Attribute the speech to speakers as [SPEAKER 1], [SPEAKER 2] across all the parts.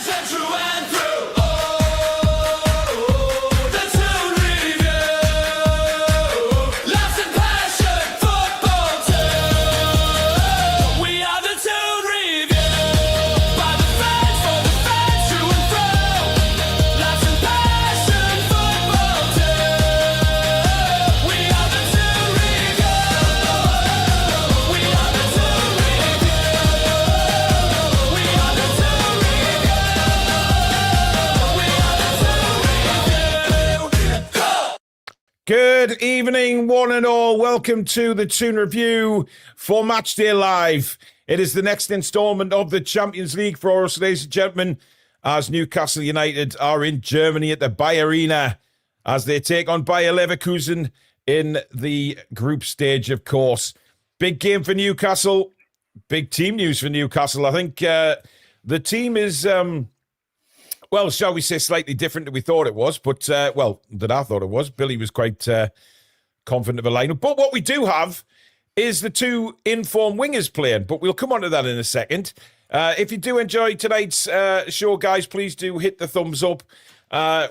[SPEAKER 1] fans and through and through. Oh, the Toon Review. Laughs and passion, football too. We are the Toon Review. By the fans, for the fans, through and through. Laughs and passion, football too. We are the Toon Review. We are the Toon Review. We are the Toon Review. We are the Toon Review. Go!
[SPEAKER 2] Good evening, one and all. Welcome to the Toon Review for Matchday Live. It is the next instalment of the Champions League for us, ladies and gentlemen, as Newcastle United are in Germany at the Bayer Arena as they take on Bayer Leverkusen in the group stage, of course. Big game for Newcastle. Big team news for Newcastle. I think the team is, well, shall we say, slightly different than we thought it was, but, that I thought it was. Billy was quite confident of a lineup. But what we do have is the two in-form wingers playing, but we'll come on to that in a second. If you do enjoy tonight's show, guys, please do hit the thumbs up.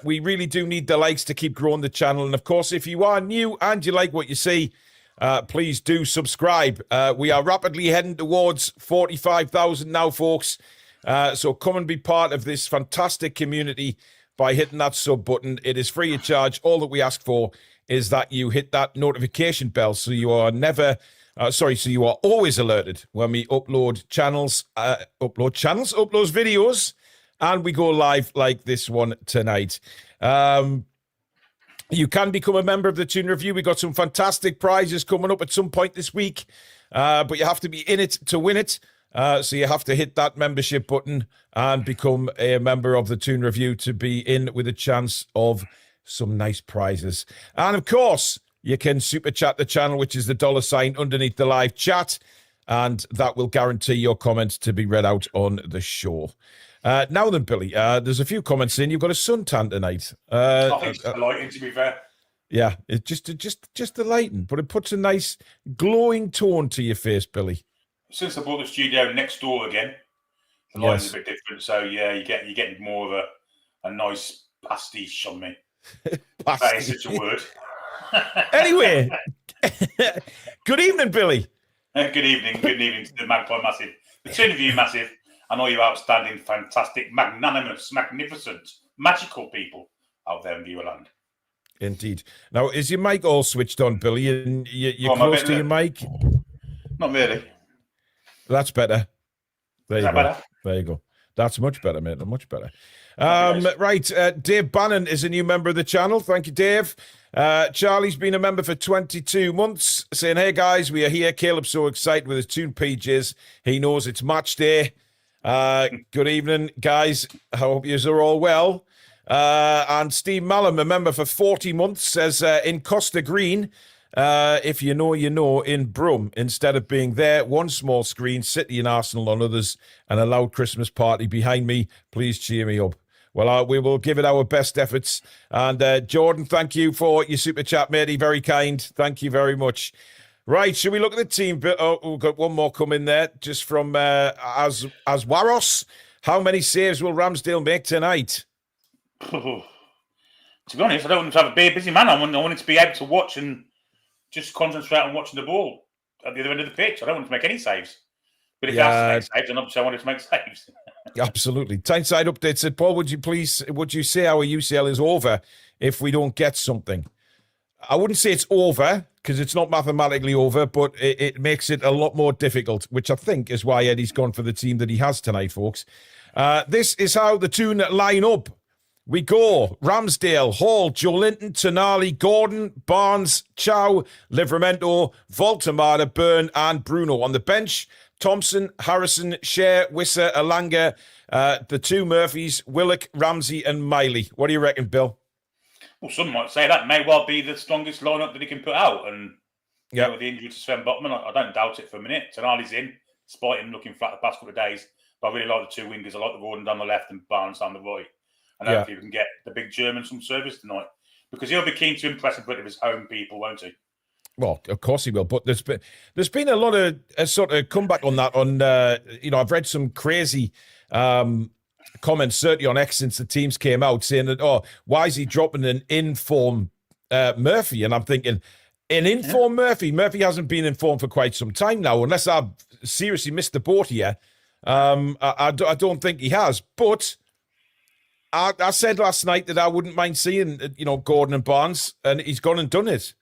[SPEAKER 2] We really do need the likes to keep growing the channel. And, of course, if you are new and you like what you see, please do subscribe. We are rapidly heading towards 45,000 now, folks. So come and be part of this fantastic community by hitting that sub button. It is free of charge. All that we ask for is that you hit that notification bell so you are always alerted when we upload videos, and we go live like this one tonight. You can become a member of the Toon Review. We got some fantastic prizes coming up at some point this week, but you have to be in it to win it. So you have to hit that membership button and become a member of the Toon Review to be in with a chance of some nice prizes. And of course, you can super chat the channel, which is the $sign underneath the live chat, and that will guarantee your comments to be read out on the show. Now then, Billy, there's a few comments in. You've got a suntan tonight.
[SPEAKER 3] I think it's the lighting, to be fair.
[SPEAKER 2] Yeah, it's just the lighting, but it puts a nice glowing tone to your face, Billy.
[SPEAKER 3] Since I bought the studio next door again, the lighting's a bit different. So yeah, you're getting more of a nice pastiche on me. That is such a word.
[SPEAKER 2] Anyway, good evening, Billy.
[SPEAKER 3] Good evening to the Magpie Massive. The Toon Review Massive, and all you outstanding, fantastic, magnanimous, magnificent, magical people out there in Viewerland.
[SPEAKER 2] Indeed. Now, is your mic all switched on, Billy? And you're close to your mic?
[SPEAKER 3] Not really.
[SPEAKER 2] That's better. There you go.
[SPEAKER 3] Better?
[SPEAKER 2] There you go. That's much better, mate. Much better. Right. Dave Bannon is a new member of the channel. Thank you, Dave. Charlie's been a member for 22 months, saying, hey, guys, we are here. Caleb's so excited with his Toon pages. He knows it's match day. Good evening, guys. I hope you are all well. And Steve Mallam, a member for 40 months, says, in Costa Green, if you know, you know, in Brum, instead of being there, one small screen, City and Arsenal on others, and a loud Christmas party behind me. Please cheer me up. Well, we will give it our best efforts. And Jordan, thank you for your super chat, matey. Very kind. Thank you very much. Right, should we look at the team? Oh, we've got one more coming there, just from Aswaros. How many saves will Ramsdale make tonight?
[SPEAKER 3] To be honest, I don't want to be a busy man. I want to be able to watch and just concentrate on watching the ball at the other end of the pitch. I don't want to make any saves. But if you have to make saves, then obviously I want to make saves.
[SPEAKER 2] Absolutely. Tyneside update said, Paul, would you say our UCL is over if we don't get something? I wouldn't say it's over, because it's not mathematically over, but it makes it a lot more difficult, which I think is why Eddie's gone for the team that he has tonight, folks. This is how the Toon line up. We go Ramsdale, Hall, Joelinton, Tonali, Gordon, Barnes, Chow, Livramento, Voltemada, Byrne, and Bruno. On the bench, Thompson, Harrison, Share, Wisser, Alanga, the two Murphys, Willock, Ramsey, and Miley. What do you reckon, Bill?
[SPEAKER 3] Well, some might say that may well be the strongest lineup that he can put out. And with the injury to Sven Botman, I don't doubt it for a minute. Tonali's in, despite him looking flat the past couple of days. But I really like the two wingers. I like the Gordon down the left and Barnes down the right. And hopefully we can get the big German some service tonight. Because he'll be keen to impress a bit of his home people, won't he?
[SPEAKER 2] Well, of course he will. But there's been a lot of sort of comeback on that. I've read some crazy comments certainly on X since the teams came out saying that, oh, why is he dropping an in-form Murphy? And I'm thinking, an in-form Murphy hasn't been in form for quite some time now, unless I've seriously missed the boat here. I don't think he has. But I said last night that I wouldn't mind seeing, Gordon and Barnes, and he's gone and done it.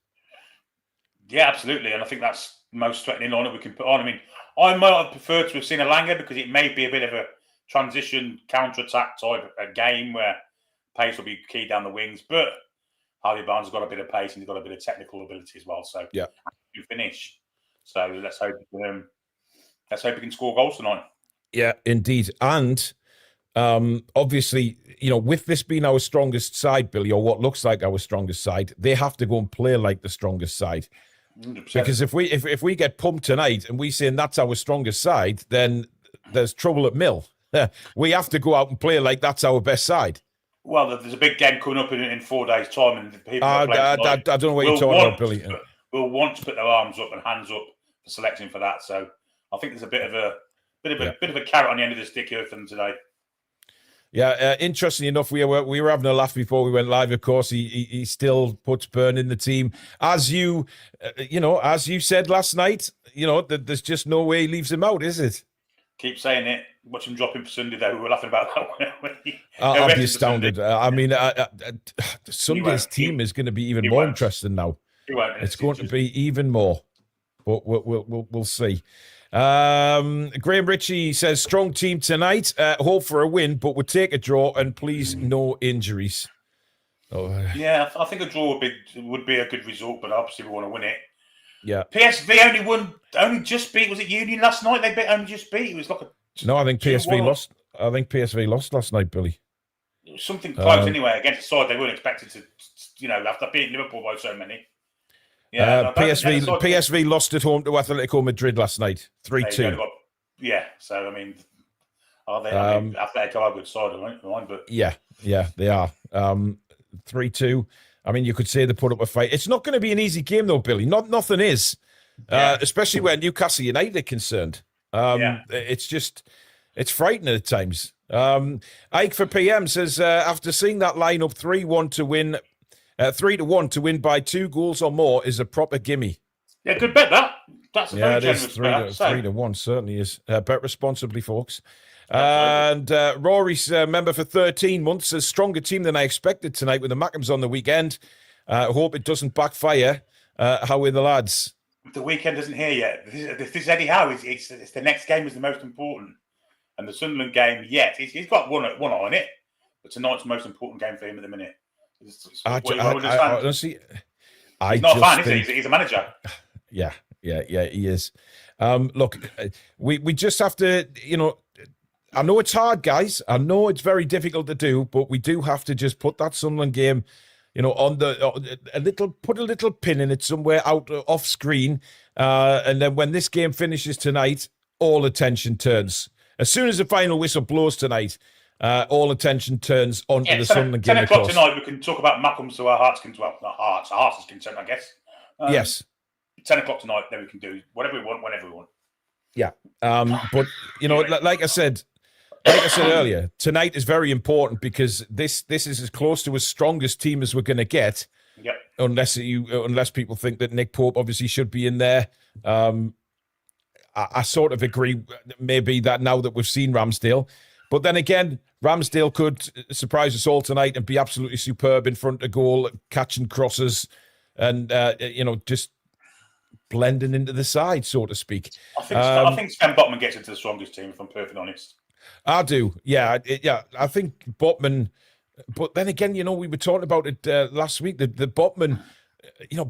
[SPEAKER 3] Yeah, absolutely. And I think that's the most threatening lineup we can put on. I mean, I might have preferred to have seen Elanga because it may be a bit of a transition, counter-attack type of game where pace will be key down the wings. But Harvey Barnes has got a bit of pace and he's got a bit of technical ability as well. So,
[SPEAKER 2] yeah,
[SPEAKER 3] you finish. So let's hope he can score goals tonight.
[SPEAKER 2] Yeah, indeed. And obviously, with this being our strongest side, Billy, or what looks like our strongest side, they have to go and play like the strongest side.
[SPEAKER 3] 100%.
[SPEAKER 2] Because if we get pumped tonight and we saying that's our strongest side, then there's trouble at Mill. We have to go out and play like that's our best side.
[SPEAKER 3] Well, there's a big game coming up in 4 days' time, and people
[SPEAKER 2] I don't know what you're talking about, Billy.
[SPEAKER 3] We'll want to put their arms up and hands up for selecting for that. So I think there's a bit of a carrot on the end of the stick here for them today.
[SPEAKER 2] Yeah, interestingly enough, we were having a laugh before we went live. Of course, he still puts Byrne in the team, as you said last night. That there's just no way he leaves him out, is it?
[SPEAKER 3] Keep saying it. Watch him drop him for Sunday, though. We were laughing about that.
[SPEAKER 2] I'll be astounded. Sunday's team is going to be even more interesting now. It's going to be even more, but we'll see. Graham Ritchie says, strong team tonight. Hope for a win, but would take a draw and please no injuries.
[SPEAKER 3] Yeah, I think a draw would be a good result, but obviously we want to win it.
[SPEAKER 2] Yeah.
[SPEAKER 3] PSV only just beat. Was it Union last night? They only just beat. It was like
[SPEAKER 2] no, I think PSV lost. I think PSV lost last night, Billy.
[SPEAKER 3] It was something close anyway against a side they weren't expected to, after beating Liverpool by so many. Yeah, PSV lost at home to Atletico Madrid last night, 3-2. Yeah, so I mean, Atletico are a good side, right? But
[SPEAKER 2] yeah, they are. 3-2. I mean, you could say they put up a fight. It's not going to be an easy game, though, Billy. Nothing is, especially where Newcastle United are concerned. It's frightening at times. Ike for PM says, after seeing that lineup 3-1 to win, 3-1 to win by 2 goals or more is a proper gimme.
[SPEAKER 3] Yeah, good bet that. That's a very generous bet.
[SPEAKER 2] 3-1 certainly is. Bet responsibly, folks. And Rory's member for 13 months says, stronger team than I expected tonight with the Mackems on the weekend. Hope it doesn't backfire. How are the lads?
[SPEAKER 3] The weekend isn't here yet. This is Eddie Howe. It's the next game is the most important. And the Sunderland game, he's got one eye on it. But tonight's the most important game for him at the minute.
[SPEAKER 2] Honestly,
[SPEAKER 3] he's not a fan, is he? He's a manager.
[SPEAKER 2] Yeah, he is. Look, we just have to, I know it's hard, guys. I know it's very difficult to do, but we do have to just put that Sunderland game, put a little pin in it somewhere out off screen, and then when this game finishes tonight, all attention turns. As soon as the final whistle blows tonight, all attention turns onto the Sunderland game.
[SPEAKER 3] 10 o'clock tonight, we can talk about Mackems to our hearts' content. Well, not hearts, our hearts' content, I guess.
[SPEAKER 2] Yes.
[SPEAKER 3] 10 o'clock tonight, then we can do whatever we want, whenever we want.
[SPEAKER 2] Yeah. But, like I said earlier, tonight is very important because this is as close to as strongest team as we're going to get.
[SPEAKER 3] Yep.
[SPEAKER 2] Unless people think that Nick Pope obviously should be in there. I sort of agree, maybe that now that we've seen Ramsdale. But then again, Ramsdale could surprise us all tonight and be absolutely superb in front of goal, catching crosses and, just blending into the side, so to speak.
[SPEAKER 3] I think Sven Botman gets into the strongest team, if I'm perfectly honest.
[SPEAKER 2] I do. Yeah. I think Botman, but then again, we were talking about it last week. The Botman,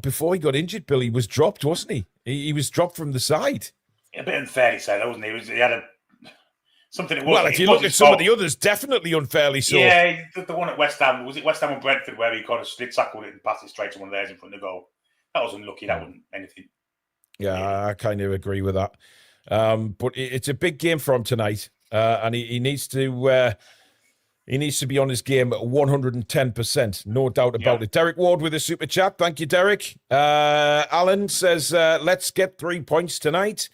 [SPEAKER 2] before he got injured, Billy, was dropped, wasn't he? He was dropped from the side.
[SPEAKER 3] A bit unfairly so, wasn't he? He had something.
[SPEAKER 2] Well, if you look at some of the others, definitely unfairly so.
[SPEAKER 3] Yeah, the one at West Ham, was it West Ham and Brentford where he kind of slid tackled it and passed it straight to one of theirs in front of the goal? That was unlucky. That wasn't anything.
[SPEAKER 2] Yeah, I kind of agree with that. But it's a big game for him tonight, and he needs to be on his game at 110%, no doubt about it. Derek Ward with a super chat. Thank you, Derek. Alan says, let's get 3 points tonight.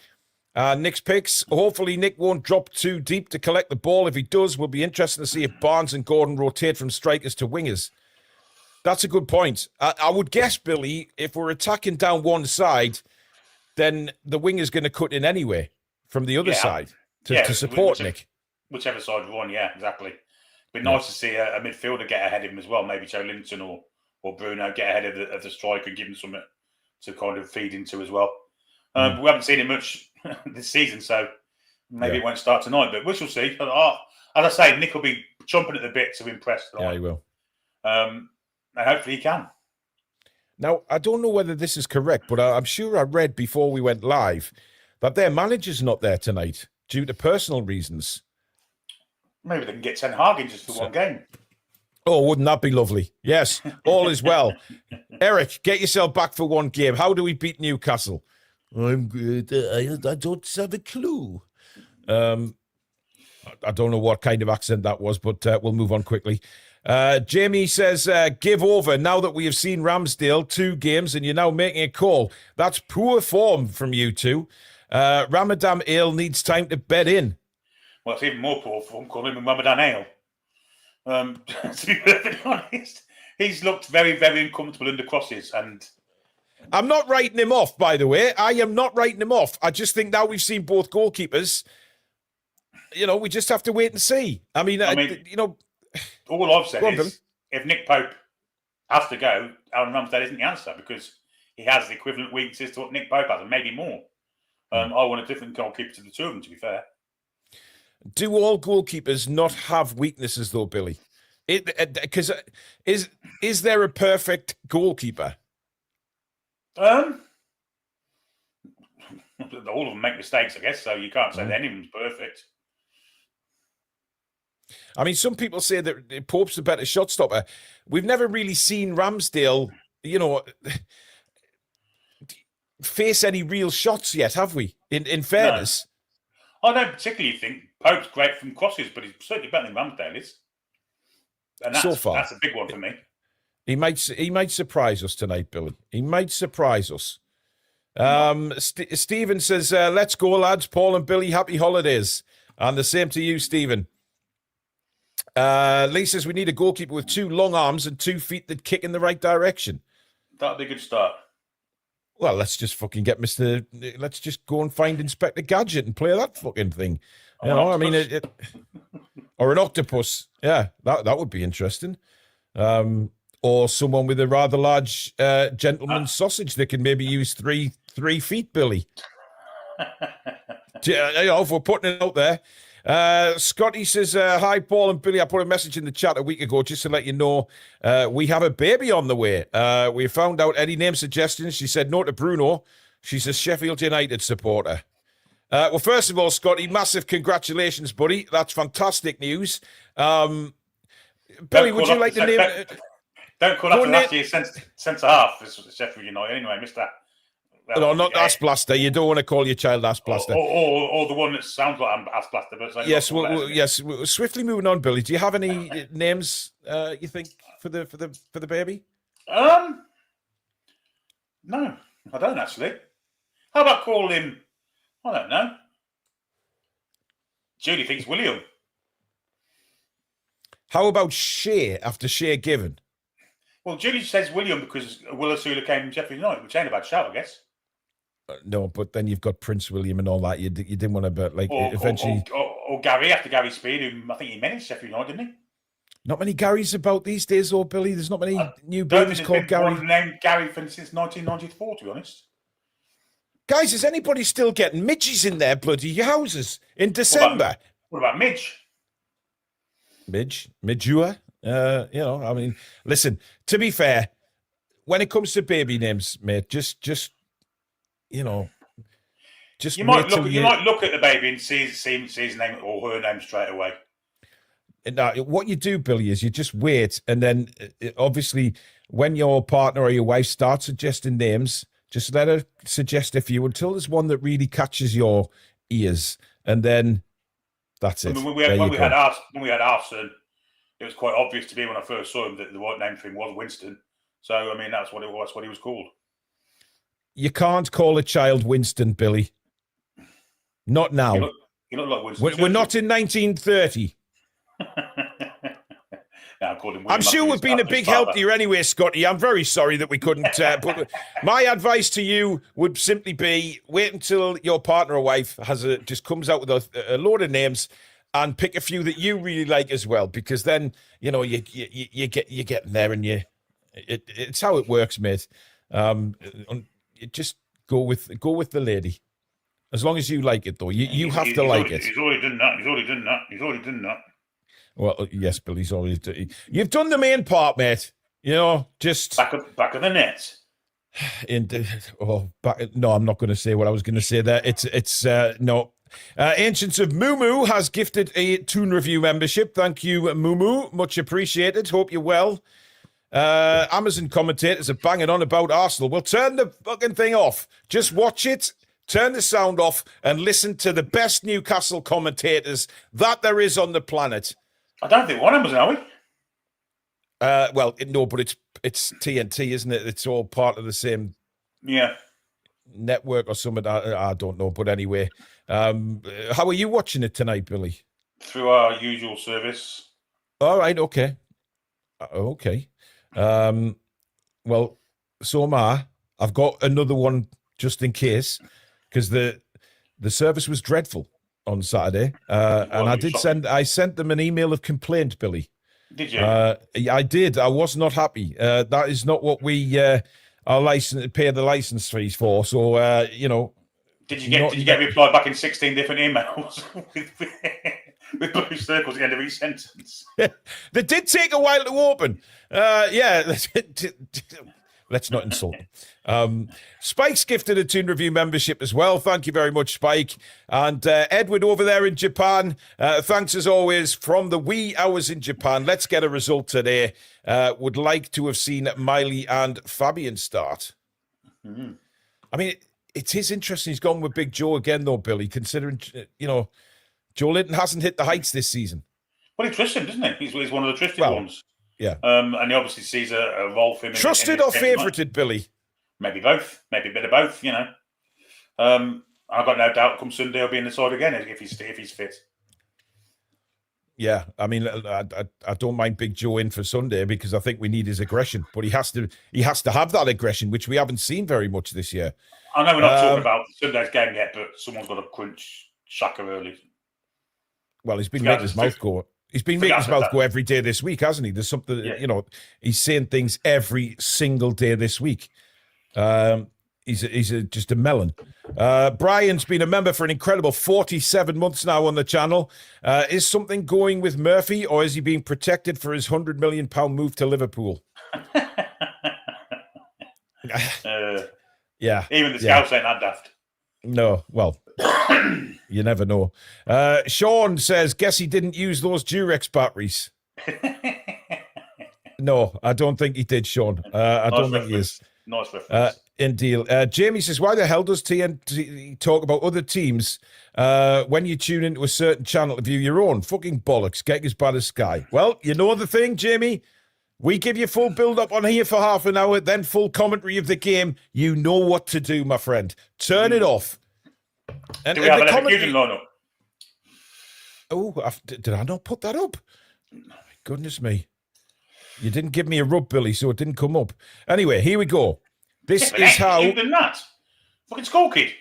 [SPEAKER 2] Nick's picks. Hopefully, Nick won't drop too deep to collect the ball. If he does, we'll be interested to see if Barnes and Gordon rotate from strikers to wingers. That's a good point. I would guess, Billy, if we're attacking down one side, then the winger's going to cut in anyway from the other side to support Nick.
[SPEAKER 3] Whichever side we're on, yeah, exactly. It'd be nice to see a midfielder get ahead of him as well. Maybe Joe Linton or Bruno get ahead of the striker and give him something to kind of feed into as well. We haven't seen it much this season, so maybe it won't start tonight, but we shall see. As I say, Nick will be chomping at the bit to impress tonight.
[SPEAKER 2] Yeah, he will.
[SPEAKER 3] And hopefully he can.
[SPEAKER 2] Now, I don't know whether this is correct, but I'm sure I read before we went live that their manager's not there tonight due to personal reasons.
[SPEAKER 3] Maybe they can get Ten Hag in just for one game.
[SPEAKER 2] Oh, wouldn't that be lovely? Yes, all is well. Eric, get yourself back for one game. How do we beat Newcastle? I'm good. I don't have a clue. I don't know what kind of accent that was, but we'll move on quickly. Jamie says, give over now that we have seen Ramsdale 2 games and you're now making a call. That's poor form from you two. Ramadan Ale needs time to bed in.
[SPEAKER 3] Well, it's even more poor form calling him Ramadan Ale. To be perfectly honest, he's looked very, very uncomfortable under crosses. And
[SPEAKER 2] I'm not writing him off, by the way. I am not writing him off. I just think now we've seen both goalkeepers, we just have to wait and see. I mean,
[SPEAKER 3] all I've said is if Nick Pope has to go, Aaron Ramsdale isn't the answer because he has the equivalent weaknesses to what Nick Pope has and maybe more. I want a different goalkeeper to the two of them, to be fair.
[SPEAKER 2] Do all goalkeepers not have weaknesses, though, Billy? Because is there a perfect goalkeeper?
[SPEAKER 3] All of them make mistakes, I guess, so you can't say that any of them's perfect.
[SPEAKER 2] I mean, some people say that Pope's a better shot stopper. We've never really seen Ramsdale, face any real shots yet, have we? In fairness.
[SPEAKER 3] No. I don't particularly think Pope's great from crosses, but he's certainly better than Ramsdale is. And that's,
[SPEAKER 2] so far,
[SPEAKER 3] that's a big one for me.
[SPEAKER 2] He might surprise us tonight, Billy. He might surprise us. Stephen says, let's go, lads. Paul and Billy, happy holidays. And the same to you, Stephen. Lee says, we need a goalkeeper with 2 long arms and 2 feet that kick in the right direction.
[SPEAKER 3] That'd be a good start.
[SPEAKER 2] Well, let's just fucking let's just go and find Inspector Gadget and play that fucking thing. Or an octopus. Yeah, that would be interesting. Or someone with a rather large gentleman's sausage that can maybe use 3 feet, Billy. If we're putting it out there. Scotty says, hi, Paul and Billy. I put a message in the chat a week ago just to let you know we have a baby on the way. We found out any name suggestions. She said no to Bruno. She's a Sheffield United supporter. Well, first of all, Scotty, massive congratulations, buddy. That's fantastic news. Billy, would you like to name...
[SPEAKER 3] Don't call after last year's centre-half for Sheffield United anyway, Mr.
[SPEAKER 2] No, not Ass Blaster. You don't want to call your child Ass Blaster.
[SPEAKER 3] Or the one that sounds like Ass Blaster. But
[SPEAKER 2] yes, yes. Swiftly moving on, Billy. Do you have any names you think for the baby?
[SPEAKER 3] No, I don't actually. How about calling him? I don't know. Julie thinks William.
[SPEAKER 2] How about Shea after Shea Given?
[SPEAKER 3] Well, Julie says William because Willasula came from Sheffield United, which ain't a bad shout, I guess.
[SPEAKER 2] No, but then you've got Prince William and all that. You didn't want to, but eventually.
[SPEAKER 3] Or Gary after Gary Speed, who I think he managed Sheffield United, didn't he?
[SPEAKER 2] Not many Garys about these days, or Billy. There's not many new babies called Gary.
[SPEAKER 3] One named Gary since 1994, to be honest.
[SPEAKER 2] Guys, is anybody still getting midges in their bloody houses in December?
[SPEAKER 3] What about Midge?
[SPEAKER 2] Midgua? I mean, listen, to be fair, when it comes to baby names, mate, just you might look at the baby and see his name or her name straight away. Now, what you do, Billy, is you just wait, and then obviously when your partner or your wife starts suggesting names, just let her suggest a few until there's one that really catches your ears, and then that's it.
[SPEAKER 3] I mean, when we had our son, it was quite obvious to me when I first saw him that the right name for him was Winston. So I mean, that's what it was. What he was called.
[SPEAKER 2] You can't call a child Winston, Billy. Not now.
[SPEAKER 3] You look like Winston
[SPEAKER 2] We're not in 1930. I'm sure we've been a big help to you anyway, Scotty. I'm very sorry that we couldn't. But my advice to you would simply be wait until your partner or wife just comes out with a load of names and pick a few that you really like as well, because then you get there and it's how it works, mate. You just go with the lady. As long as you like it, though. You have to like it.
[SPEAKER 3] He's already done that.
[SPEAKER 2] Well, yes, Bill, he's always done. You've done the main part, mate. Just...
[SPEAKER 3] Back of the net.
[SPEAKER 2] No, I'm not going to say what I was going to say there. No. Ancients of Moo has gifted a Toon Review membership. Thank you, Moo. Much appreciated. Hope you're well. Amazon commentators are banging on about Arsenal. Well, turn the fucking thing off. Just watch it. Turn the sound off and listen to the best Newcastle commentators that there is on the planet.
[SPEAKER 3] I don't think one of them was, are we?
[SPEAKER 2] No, but it's TNT, isn't it? It's all part of the same network or something. I don't know, but anyway. How are you watching it tonight, Billy?
[SPEAKER 3] Through our usual service.
[SPEAKER 2] All right, okay. Okay. Well, so am I. I've got another one just in case, because the service was dreadful on Saturday, and I sent them an email of complaint, Billy.
[SPEAKER 3] Did you?
[SPEAKER 2] I did. I was not happy. That is not what we are pay the license fees for. So
[SPEAKER 3] Did you get a reply back in 16 different emails with blue circles at the end of each sentence?
[SPEAKER 2] They did take a while to open. Let's not insult them. Spike's gifted a Toon Review membership as well. Thank you very much, Spike. And Edward over there in Japan, thanks as always from the wee hours in Japan. Let's get a result today. Would like to have seen Miley and Fabian start. Mm-hmm. I mean, it is interesting. He's gone with Big Joe again, though, Billy, considering, Joe Linton hasn't hit the heights this season.
[SPEAKER 3] Well, he trusts him, doesn't he? He's one of the trusted ones.
[SPEAKER 2] Yeah.
[SPEAKER 3] And he obviously sees a role for him.
[SPEAKER 2] Trusted or favouted, Billy?
[SPEAKER 3] Maybe both. Maybe a bit of both, I've got no doubt come Sunday he'll be in the side again if he's fit.
[SPEAKER 2] Yeah, I mean, I don't mind Big Joe in for Sunday because I think we need his aggression, but he has to have that aggression, which we haven't seen very much this year.
[SPEAKER 3] I know we're not talking about Sunday's game yet, but someone's got to crunch Shaka early.
[SPEAKER 2] Well, he's been making his mouth go. He's been making his mouth go every day this week, hasn't he? There's something, he's saying things every single day this week. He's just a melon. Brian's been a member for an incredible 47 months now on the channel. Is something going with Murphy, or is he being protected for his £100 million move to Liverpool? Yeah.
[SPEAKER 3] Even the scouts ain't that daft.
[SPEAKER 2] No, well, you never know. Sean says, guess he didn't use those Durex batteries. No, I don't think he did, Sean. I don't think he is.
[SPEAKER 3] Nice reference.
[SPEAKER 2] Indeed. Jamie says, why the hell does TNT talk about other teams when you tune into a certain channel to view your own? Fucking bollocks. Getting as bad as Sky. Well, you know the thing, Jamie? We give you full build-up on here for half an hour, then full commentary of the game. You know what to do, my friend. Turn it off. And,
[SPEAKER 3] do we have a Leverkusen lineup?
[SPEAKER 2] Oh, did I not put that up? Oh, my goodness me. You didn't give me a rub, Billy, so it didn't come up. Anyway, here we go. This is how...
[SPEAKER 3] You've done that. Fucking Skull Kid.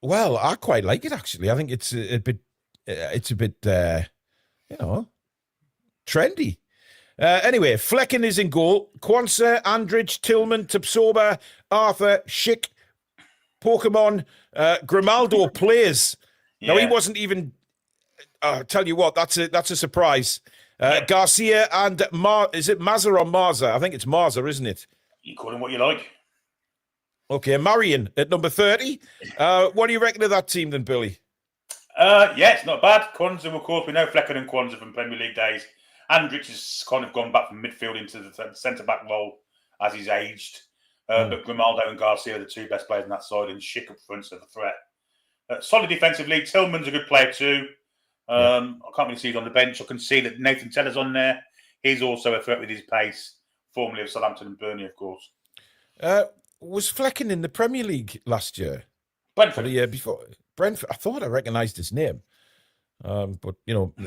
[SPEAKER 2] Well, I quite like it, actually. I think it's a bit, trendy. Anyway, Flecken is in goal. Kwanzaa, Andrich, Tillman, Tapsoba, Arthur, Schick, Pokemon, Grimaldo plays. Yeah. Now, he wasn't even... I'll tell you what, that's a surprise. Garcia and is it Mazza or Marza? I think it's Marza, isn't it?
[SPEAKER 3] You call him what you like.
[SPEAKER 2] Okay, Marion at number 30. What do you reckon of that team then, Billy?
[SPEAKER 3] Yeah, it's not bad. Kwanzaa, of course, we know Flecken and Kwanzaa from Premier League days. Andrich has kind of gone back from midfield into the centre-back role as he's aged. But Grimaldo and Garcia are the two best players on that side, and Schick up front of the threat. Solid defensively. Tillman's a good player too. I can't really see he's on the bench. I can see that Nathan Teller's on there. He's also a threat with his pace, formerly of Southampton and Burnley, of course.
[SPEAKER 2] Was Flecken in the Premier League last year?
[SPEAKER 3] Brentford.
[SPEAKER 2] Or the year before? Brentford. I thought I recognised his name. But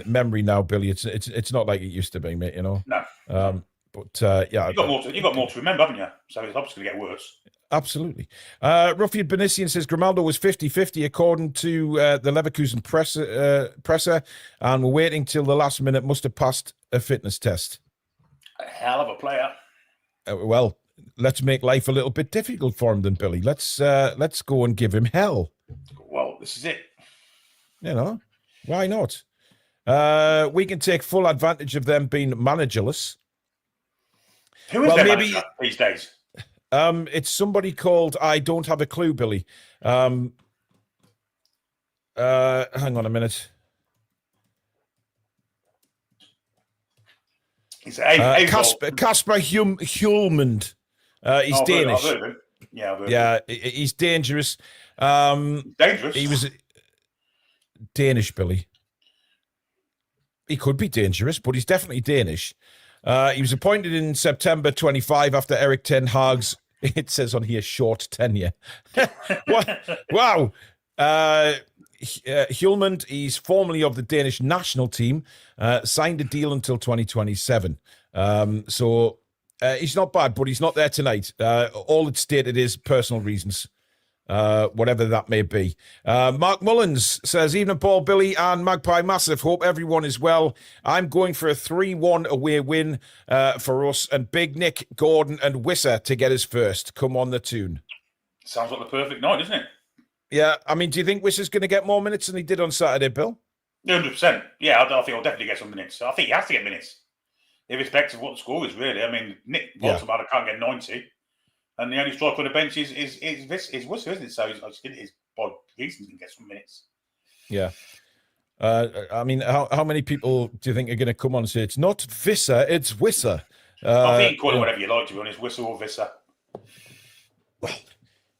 [SPEAKER 2] memory now, Billy. It's not like it used to be, mate.
[SPEAKER 3] No.
[SPEAKER 2] But yeah,
[SPEAKER 3] you got more to remember, haven't you? So it's obviously going to get worse.
[SPEAKER 2] Absolutely. Ruffian Benisian says Grimaldo was 50-50 according to the Leverkusen presser, and we're waiting till the last minute. Must have passed a fitness test.
[SPEAKER 3] A hell of a player.
[SPEAKER 2] Well, let's make life a little bit difficult for him, then, Billy. Let's go and give him hell.
[SPEAKER 3] Well, this is it.
[SPEAKER 2] Why not? We can take full advantage of them being managerless.
[SPEAKER 3] Who is their manager these days?
[SPEAKER 2] It's somebody called, I don't have a clue, Billy. Hang on a minute. Kasper Hjulmand. He's Danish.
[SPEAKER 3] I've heard of him. Yeah, I've heard
[SPEAKER 2] of him. He's dangerous.
[SPEAKER 3] Dangerous?
[SPEAKER 2] He was Danish, Billy. He could be dangerous, but he's definitely Danish. He was appointed in September 25 after Erik ten Hag's, it says on here, short tenure. Wow. Hjulmand, he's formerly of the Danish national team, signed a deal until 2027. So he's not bad, but he's not there tonight. All it's stated is personal reasons. Whatever that may be. Mark Mullins says, evening, Paul, Billy, and Magpie Massive. Hope everyone is well. I'm going for a 3-1 away win for us, and Big Nick, Gordon, and Wisser to get us first. Come on the Toon.
[SPEAKER 3] Sounds like the perfect night, doesn't it?
[SPEAKER 2] Yeah, I mean, do you think Wisser's going to get more minutes than he did on Saturday, Bill?
[SPEAKER 3] 100%. Yeah, I think he'll definitely get some minutes. I think he has to get minutes, irrespective of what the score is, really. I mean, Nick Baltimore can't get 90. And the only striker on the bench is Wisser, isn't it? So his Bob Gleason can get some minutes.
[SPEAKER 2] Yeah. I mean, how many people do you think are going to come on and say it's not Visser, it's Wisser?
[SPEAKER 3] I think you can call it whatever you like, to be honest, Wisser or Visser.
[SPEAKER 2] Well,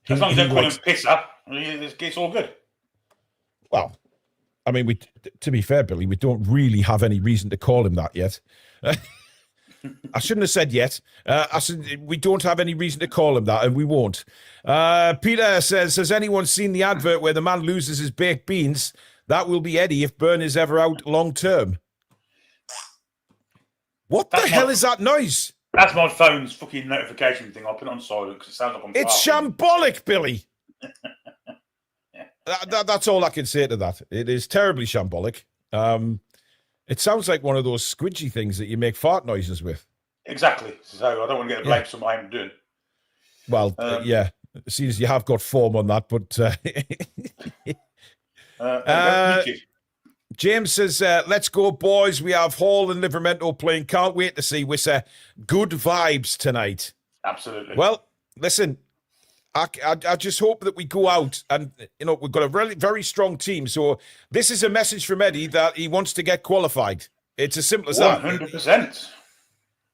[SPEAKER 3] as long as you don't call him Pisser, it's all good.
[SPEAKER 2] Well, I mean, to be fair, Billy, we don't really have any reason to call him that yet. I shouldn't have said yet. I said we don't have any reason to call him that, and we won't. Peter says, has anyone seen the advert where the man loses his baked beans? That will be Eddie if Byrne is ever out long term. What the hell is that noise?
[SPEAKER 3] That's my phone's fucking notification thing. I'll put it on silent because it sounds like I'm...
[SPEAKER 2] It's shambolic, Billy. That's all I can say to that. It is terribly shambolic. It sounds like one of those squidgy things that you make fart noises with.
[SPEAKER 3] Exactly. So I don't want to get the blame for something I'm doing.
[SPEAKER 2] Well, yeah. It seems you have got form on that, but... James says, let's go, boys. We have Hall and Livermento playing. Can't wait to see Wisser. Good vibes tonight.
[SPEAKER 3] Absolutely.
[SPEAKER 2] Well, listen, I just hope that we go out and, we've got a really, very strong team. So this is a message from Eddie that he wants to get qualified. It's as simple as
[SPEAKER 3] 100%.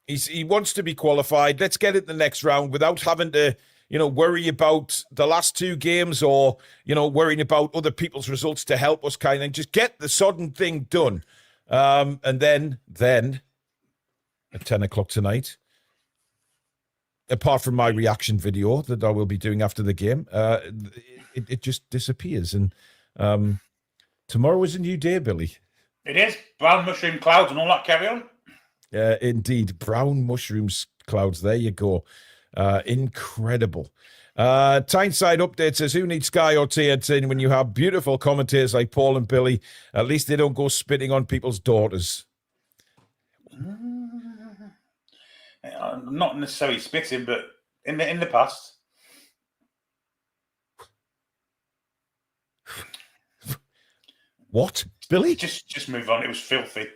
[SPEAKER 2] He wants to be qualified. Let's get it the next round without having to, worry about the last two games or, worrying about other people's results to help us kind of just get the sodden thing done. And then at 10 o'clock tonight, apart from my reaction video that I will be doing after the game, it just disappears. And tomorrow is a new day, Billy.
[SPEAKER 3] It is. Brown mushroom clouds and all that carry on.
[SPEAKER 2] Yeah, indeed. Brown mushrooms clouds. There you go. Incredible. Tyneside update says, who needs Sky or TNT when you have beautiful commentators like Paul and Billy? At least they don't go spitting on people's daughters.
[SPEAKER 3] Not necessarily spitting, but in the past.
[SPEAKER 2] What, Billy?
[SPEAKER 3] Just move on. It was filthy.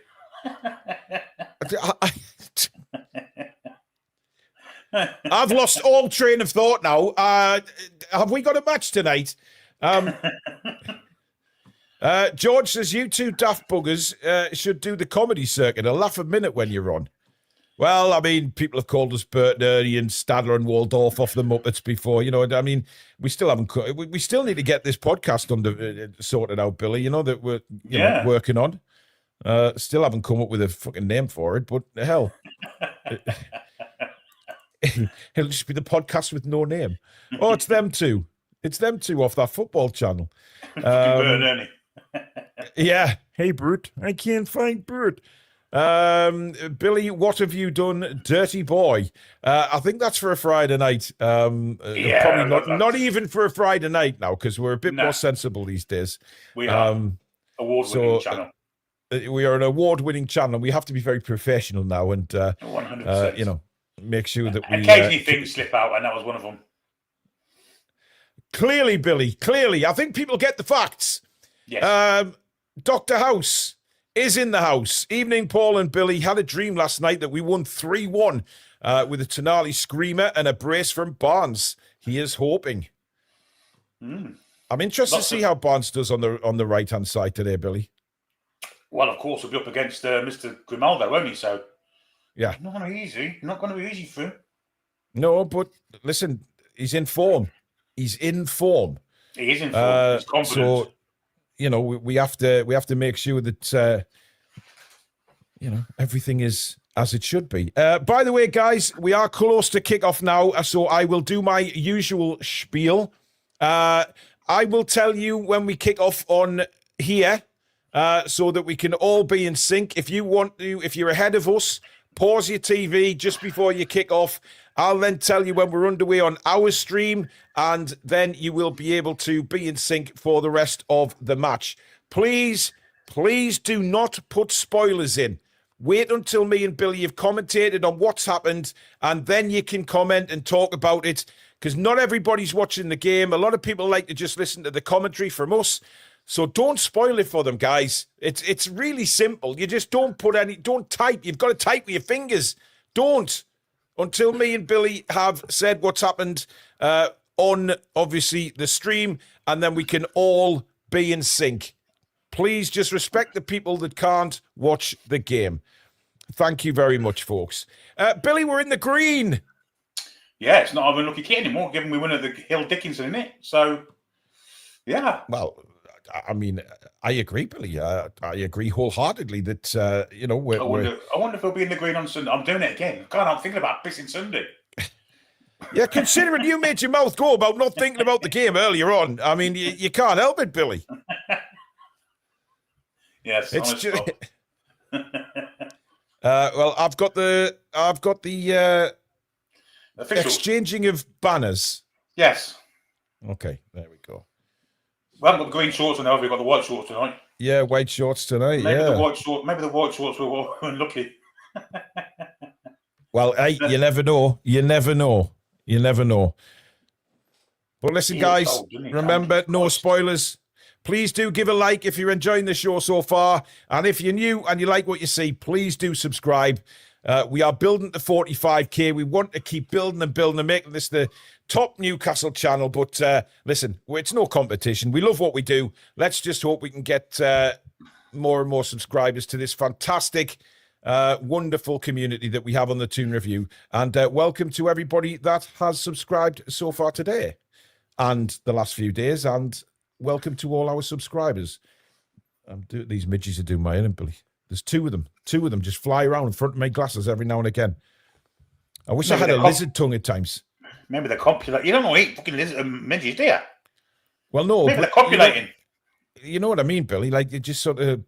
[SPEAKER 2] I've lost all train of thought now. Have we got a match tonight? George says, you two daft buggers should do the comedy circuit. A laugh a minute when you're on. Well, I mean, people have called us Bert and Ernie and Stadler and Waldorf off the Muppets before. I mean, we still haven't. We still need to get this podcast sorted out, Billy. That we're working on. Still haven't come up with a fucking name for it, but hell, it'll just be the podcast with no name. Oh, it's them two. It's them two off that football channel.
[SPEAKER 3] Burn, Ernie.
[SPEAKER 2] Yeah. Hey, Brute. I can't find Brute. Billy, what have you done, dirty boy? I think that's for a Friday night. Probably not even for a Friday night now, because we're a bit more sensible these days.
[SPEAKER 3] We are award-winning channel.
[SPEAKER 2] We are an award-winning channel, and we have to be very professional now, and
[SPEAKER 3] 100%.
[SPEAKER 2] Make sure that we
[SPEAKER 3] occasionally things slip out, and that was one of them.
[SPEAKER 2] Clearly, Billy. Clearly, I think people get the facts.
[SPEAKER 3] Yes.
[SPEAKER 2] Dr. House is in the house. Evening, Paul and Billy. Had a dream last night that we won 3-1 with a Toon Army screamer and a brace from Barnes. He is hoping. I'm interested to see how Barnes does on the right-hand side today, Billy.
[SPEAKER 3] Well, of course, we'll be up against Mr. Grimaldo, won't he? So,
[SPEAKER 2] yeah.
[SPEAKER 3] Not going to be easy. Not going to be easy for him.
[SPEAKER 2] No, but listen, he's in form. He's in form.
[SPEAKER 3] He is in form. He's confident.
[SPEAKER 2] So, we have to make sure that everything is as it should be. By the way, guys, we are close to kickoff now, so I will do my usual spiel. I will tell you when we kick off on here, so that we can all be in sync. If you're ahead of us, pause your TV just before you kick off. I'll then tell you when we're underway on our stream, and then you will be able to be in sync for the rest of the match. Please do not put spoilers in. Wait until me and Billy have commentated on what's happened, and then you can comment and talk about it, because not everybody's watching the game. A lot of people like to just listen to the commentary from us. So don't spoil it for them, guys. It's really simple. You just don't type. You've got to type with your fingers. Don't. Until me and Billy have said what's happened on, obviously, the stream, and then we can all be in sync. Please just respect the people that can't watch the game. Thank you very much, folks. Billy, we're in the green. Yeah,
[SPEAKER 3] it's not even lucky kid anymore, given we won at the Hill Dickinson, isn't it? So, yeah.
[SPEAKER 2] Well, I mean, I agree, Billy. I agree wholeheartedly that,
[SPEAKER 3] I wonder if he'll be in the green on Sunday. I'm doing it again. God, I'm thinking about pissing Sunday.
[SPEAKER 2] Yeah, considering you made your mouth go about not thinking about the game earlier on, I mean, you can't help it, Billy.
[SPEAKER 3] Yes,
[SPEAKER 2] it's just. Well, I've got the exchanging of banners.
[SPEAKER 3] Yes.
[SPEAKER 2] Okay, there we go.
[SPEAKER 3] We haven't got the green shorts tonight. We've got the white shorts tonight.
[SPEAKER 2] Yeah, white shorts tonight.
[SPEAKER 3] Maybe the white shorts were unlucky.
[SPEAKER 2] Well, hey, you never know. You never know. But listen, guys, remember, no spoilers. Please do give a like if you're enjoying the show so far. And if you're new and you like what you see, please do subscribe. We are building to 45k. We want to keep building and making this the top Newcastle channel. But listen, it's no competition. We love what we do. Let's just hope we can get more and more subscribers to this fantastic, wonderful community that we have on the Toon Review. And welcome to everybody that has subscribed so far today and the last few days. And welcome to all our subscribers. These midges are doing my head, Billy. There's two of them just fly around in front of my glasses every now and again. I wish I had a lizard tongue at times.
[SPEAKER 3] Maybe they're copulating. You don't know eat fucking lizard midges, do you?
[SPEAKER 2] Well, no.
[SPEAKER 3] Maybe they're copulating.
[SPEAKER 2] You know what I mean, Billy? Like, it just sort of,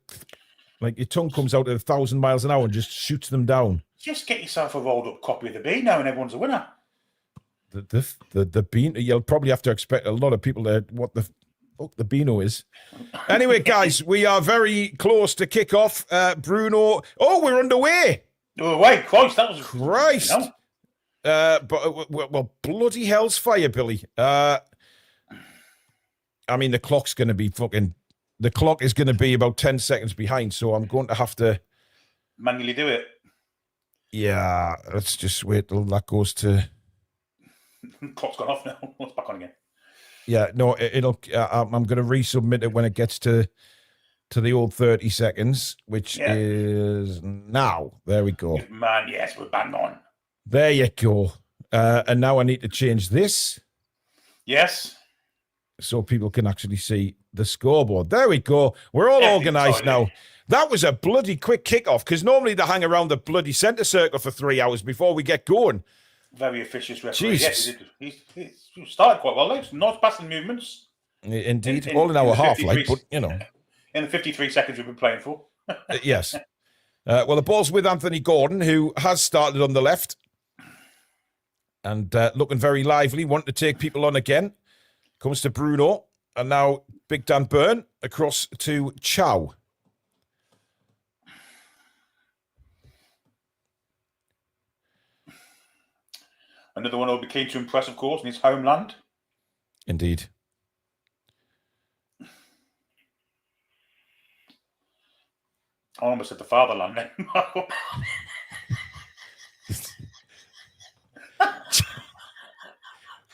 [SPEAKER 2] like your tongue comes out at 1,000 miles an hour and just shoots them down.
[SPEAKER 3] Just get yourself a rolled up copy of the Beano and everyone's a winner.
[SPEAKER 2] The Beano, you'll probably have to expect a lot of people to what the fuck the Beano is. Anyway, guys, we are very close to kick off. Bruno. Oh, we're underway.
[SPEAKER 3] Oh, wait, Christ, that was
[SPEAKER 2] Christ. You know? Well, bloody hell's fire, Billy. I mean, the clock is going to be about 10 seconds behind, so I'm going to have to
[SPEAKER 3] manually do it.
[SPEAKER 2] Yeah, let's just wait till that goes to.
[SPEAKER 3] Clock's gone off now. It's back on again.
[SPEAKER 2] Yeah, no, it'll. I'm going to resubmit it when it gets to the old 30 seconds, which is now. There we go.
[SPEAKER 3] Man, yes, we're bang on.
[SPEAKER 2] There you go. And now I need to change this.
[SPEAKER 3] Yes.
[SPEAKER 2] So people can actually see the scoreboard. There we go. We're all organised now. That was a bloody quick kickoff because normally they hang around the bloody centre circle for 3 hours before we get going.
[SPEAKER 3] Very officious referee.
[SPEAKER 2] Jesus.
[SPEAKER 3] Yes, he started quite well. Nice passing movements.
[SPEAKER 2] Indeed. All in our half, like, but, you know.
[SPEAKER 3] In the 53 seconds we've been playing for.
[SPEAKER 2] Yes. Well, the ball's with Anthony Gordon, who has started on the left. And looking very lively, wanting to take people on again. Comes to Bruno. And now Big Dan Burn across to Chow.
[SPEAKER 3] Another one who'll be keen to impress, of course, in his homeland.
[SPEAKER 2] Indeed.
[SPEAKER 3] I almost said the fatherland then.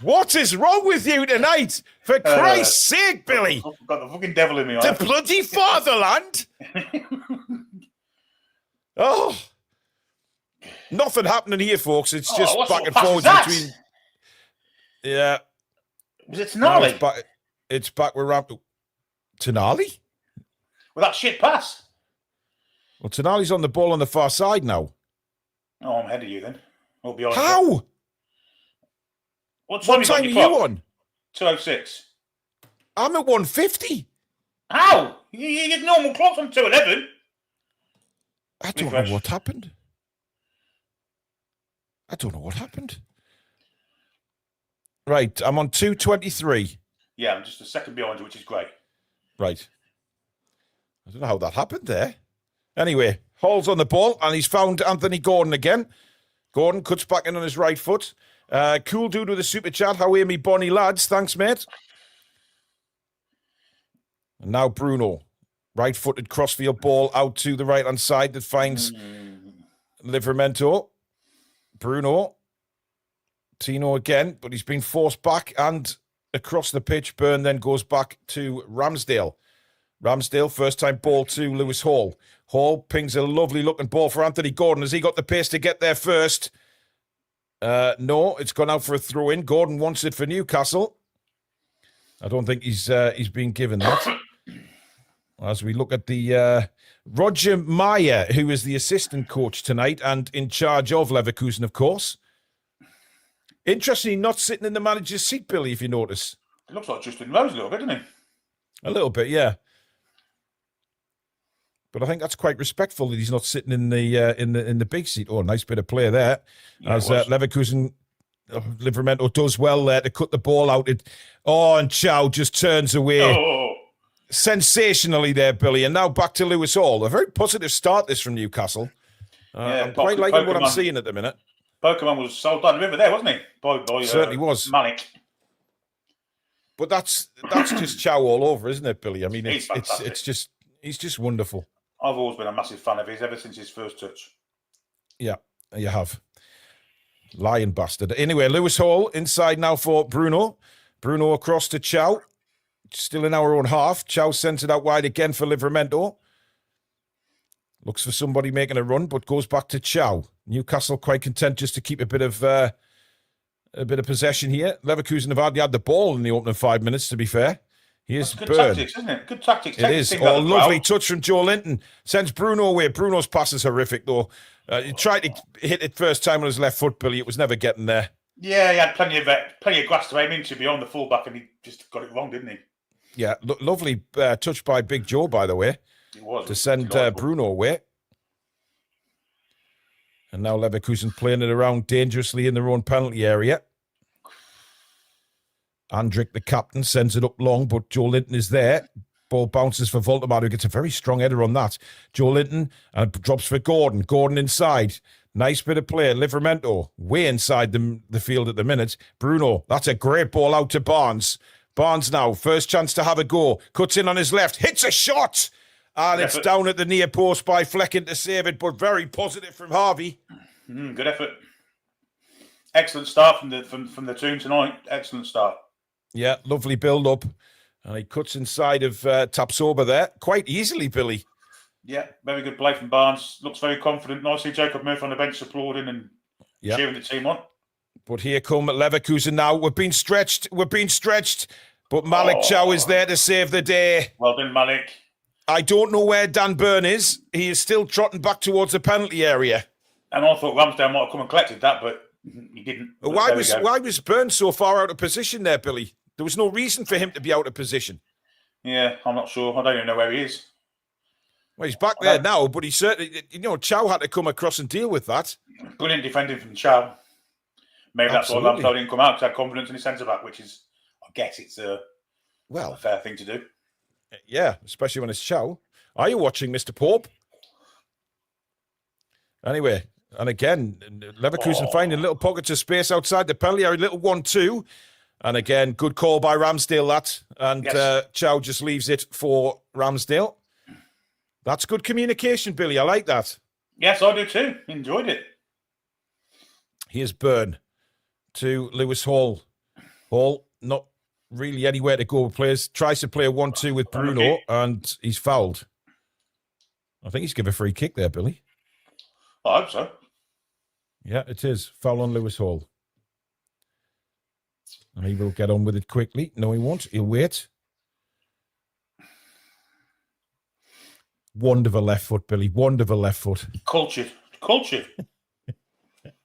[SPEAKER 2] What is wrong with you tonight? For Christ's sake, Billy.
[SPEAKER 3] I've got the fucking devil in me.
[SPEAKER 2] The bloody fatherland? Oh. Nothing happening here, folks. It's just back and forwards between... Yeah.
[SPEAKER 3] Was it Tonali?
[SPEAKER 2] It's back with Tonali?
[SPEAKER 3] With that shit pass?
[SPEAKER 2] Well, Tonali's on the ball on the far side now.
[SPEAKER 3] Oh, I'm ahead of you then. We'll be honest.
[SPEAKER 2] How?
[SPEAKER 3] What
[SPEAKER 2] time are you on?
[SPEAKER 3] 2:06.
[SPEAKER 2] I'm at 1:50.
[SPEAKER 3] How? You get normal clocks on 2:11.
[SPEAKER 2] I don't know what happened. Right, I'm on 2:23.
[SPEAKER 3] Yeah, I'm just a second behind you, which is great.
[SPEAKER 2] Right. I don't know how that happened there. Anyway, Hall's on the ball, and he's found Anthony Gordon again. Gordon cuts back in on his right foot. Cool dude with a super chat. How are me bonny lads? Thanks, mate. And now Bruno. Right-footed crossfield ball out to the right-hand side that finds Livramento. Bruno. Tino again, but he's been forced back and across the pitch. Burn then goes back to Ramsdale. Ramsdale, first time ball to Lewis Hall. Hall pings a lovely looking ball for Anthony Gordon. Has he got the pace to get there first? No, it's gone out for a throw in. Gordon wants it for Newcastle. I don't think he's been given that. As we look at the Roger Meyer, who is the assistant coach tonight and in charge of Leverkusen, of course. Interestingly, not sitting in the manager's seat, Billy, if you notice.
[SPEAKER 3] It looks like Justin Rose a little bit, doesn't he?
[SPEAKER 2] A little bit, yeah. But I think that's quite respectful that he's not sitting in the big seat. Oh, nice bit of play there. Yeah, as Leverkusen, Livramento does well there to cut the ball out. And Chow just turns away.
[SPEAKER 3] Oh.
[SPEAKER 2] Sensationally there, Billy. And now back to Lewis Hall. A very positive start this from Newcastle. I'm quite liking what I'm seeing at the minute.
[SPEAKER 3] Pokemon was sold down the river there, wasn't he? By
[SPEAKER 2] certainly was.
[SPEAKER 3] Malik.
[SPEAKER 2] But that's just Chow all over, isn't it, Billy? I mean, it's just wonderful.
[SPEAKER 3] I've always been a massive fan of his ever since his first touch.
[SPEAKER 2] Yeah, you have. Lion bastard. Anyway, Lewis Hall inside now for Bruno. Bruno across to Chow. Still in our own half. Chow sends it out wide again for Livramento. Looks for somebody making a run, but goes back to Chow. Newcastle quite content just to keep a bit of possession here. Leverkusen have hardly had the ball in the opening 5 minutes, to be fair. Here's
[SPEAKER 3] good
[SPEAKER 2] Burn.
[SPEAKER 3] Tactics, isn't it? Good tactics.
[SPEAKER 2] It is. Oh, lovely touch from Joe Linton. Sends Bruno away. Bruno's pass is horrific, though. He tried to hit it first time on his left foot, Billy. It was never getting there.
[SPEAKER 3] Yeah, he had plenty of grass to aim into beyond the fullback, and he just got it wrong, didn't he?
[SPEAKER 2] Yeah, lovely touch by Big Joe, by the way.
[SPEAKER 3] It was.
[SPEAKER 2] To send Bruno away. And now Leverkusen playing it around dangerously in their own penalty area. Andrik, the captain, sends it up long, but Joe Linton is there. Ball bounces for Voltemar, who gets a very strong header on that. Joe Linton drops for Gordon. Gordon inside. Nice bit of play. Livramento way inside the field at the minute. Bruno, that's a great ball out to Barnes. Barnes now, first chance to have a go. Cuts in on his left. Hits a shot. And it's down at the near post by Flecken to save it, but very positive from Harvey.
[SPEAKER 3] Good effort. Excellent start from the Toon tonight. Excellent start.
[SPEAKER 2] Yeah, lovely build-up. And he cuts inside of Tapsoba there quite easily, Billy.
[SPEAKER 3] Yeah, very good play from Barnes. Looks very confident. Nicely, Jacob Murphy on the bench applauding and cheering the team on.
[SPEAKER 2] But here come Leverkusen now. We're being stretched. But Malik Chow is there to save the day.
[SPEAKER 3] Well done, Malik.
[SPEAKER 2] I don't know where Dan Burn is. He is still trotting back towards the penalty area.
[SPEAKER 3] And I thought Ramsdale might have come and collected that, but He didn't.
[SPEAKER 2] Why was Burn so far out of position there, Billy? There was no reason for him to be out of position.
[SPEAKER 3] Yeah, I'm not sure. I don't even know where he is.
[SPEAKER 2] Well, he's back there now, but he certainly, Chow had to come across and deal with that.
[SPEAKER 3] Brilliant defending from Chow. Maybe that's why Ramsdale didn't come out, because he had confidence in his centre-back, which is, I guess it's a fair thing to do.
[SPEAKER 2] Yeah, especially when it's Chow. Are you watching, Mr. Pope? Anyway, and again, Leverkusen finding little pockets of space outside the penalty area, little 1-2. And again, good call by Ramsdale, that. And Chow just leaves it for Ramsdale. That's good communication, Billy. I like that.
[SPEAKER 3] Yes, I do too. Enjoyed it.
[SPEAKER 2] Here's Burn to Lewis Hall. Hall, not really anywhere to go. Tries to play a 1-2 with Bruno, and he's fouled. I think he's given a free kick there, Billy.
[SPEAKER 3] I hope so.
[SPEAKER 2] Yeah, it is. Foul on Lewis Hall. And he will get on with it quickly. No, he won't. He'll wait. Wonderful left foot, Billy. Wonderful left foot.
[SPEAKER 3] Cultured.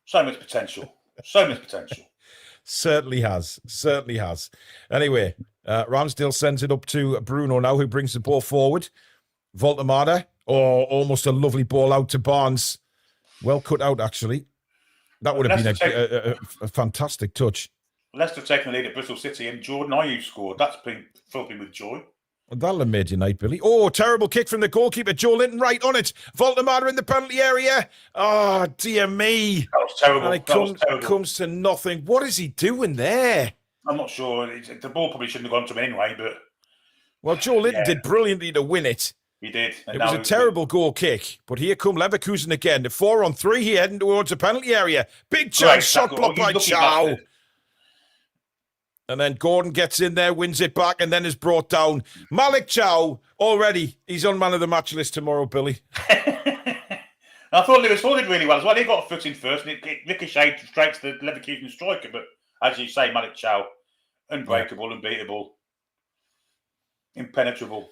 [SPEAKER 3] So much potential.
[SPEAKER 2] Certainly has. Anyway, Ramsdale sends it up to Bruno now, who brings the ball forward. Voltemada, almost a lovely ball out to Barnes. Well cut out, actually. That would have been a fantastic touch.
[SPEAKER 3] Leicester have taken the lead at Bristol City, and Jordan Ayew scored. That's been filled me with joy.
[SPEAKER 2] That'll have made your night, Billy. Oh, terrible kick from the goalkeeper, Joe Linton, right on it. Voltemada in the penalty area. Oh, dear me.
[SPEAKER 3] That was terrible.
[SPEAKER 2] And it comes to nothing. What is he doing there?
[SPEAKER 3] I'm not sure. The ball probably shouldn't have gone to him anyway, but...
[SPEAKER 2] Well, Joe Linton did brilliantly to win it.
[SPEAKER 3] He did.
[SPEAKER 2] It was a terrible goal kick. But here come Leverkusen again. The 4-on-3 here, heading towards the penalty area. Big chance, shot blocked by Chow. And then Gordon gets in there, wins it back, and then is brought down. Malik Chow, already, he's on man of the match list tomorrow, Billy.
[SPEAKER 3] I thought Lewis Hall did really well as well. He got a foot in first, and it ricocheted straight to the Leverkusen striker. But as you say, Malik Chow, unbreakable, unbeatable, impenetrable.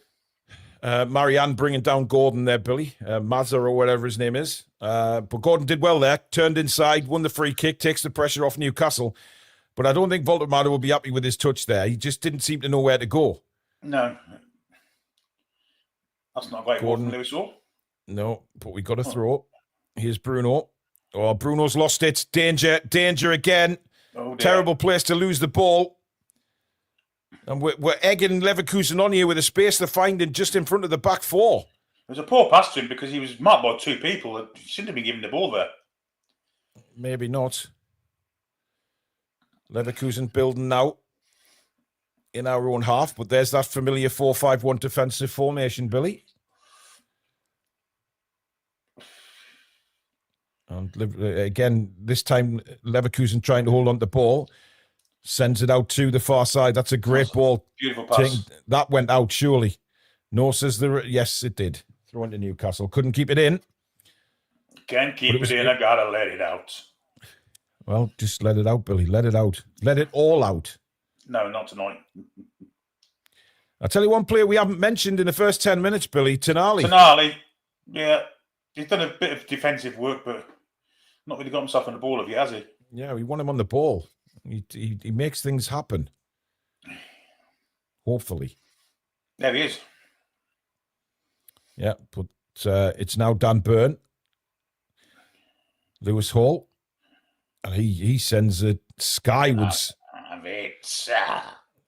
[SPEAKER 2] Marianne bringing down Gordon there, Billy. Mazza or whatever his name is. But Gordon did well there. Turned inside, won the free kick, takes the pressure off Newcastle. But I don't think Voltemada will be happy with his touch there. He just didn't seem to know where to go.
[SPEAKER 3] No. That's not a great ball from Lewis Hall.
[SPEAKER 2] No, but we got a throw. Here's Bruno. Oh, Bruno's lost it. Danger again.
[SPEAKER 3] Oh,
[SPEAKER 2] terrible place to lose the ball. And we're egging Leverkusen on here with a space they're finding just in front of the back four.
[SPEAKER 3] It was a poor pass to him because he was marked by two people. He shouldn't have been given the ball there.
[SPEAKER 2] Maybe not. Leverkusen building now in our own half, but there's that familiar 4-5-1 defensive formation, Billy. And again, this time Leverkusen trying to hold on to the ball, sends it out to the far side. That's a great ball.
[SPEAKER 3] Beautiful pass.
[SPEAKER 2] That went out, surely. No, says yes, it did. Throw into Newcastle. Couldn't keep it in.
[SPEAKER 3] Can't keep it in. I gotta let it out.
[SPEAKER 2] Well, just let it out, Billy. Let it out. Let it all out.
[SPEAKER 3] No, not tonight.
[SPEAKER 2] I'll tell you one player we haven't mentioned in the first 10 minutes, Billy. Toon Army.
[SPEAKER 3] Toon Army, yeah. He's done a bit of defensive work, but not really got himself on the ball, has he?
[SPEAKER 2] Yeah, we want him on the ball. He makes things happen. Hopefully.
[SPEAKER 3] There he is.
[SPEAKER 2] Yeah, but it's now Dan Burn. Lewis Hall. And he sends it skywards.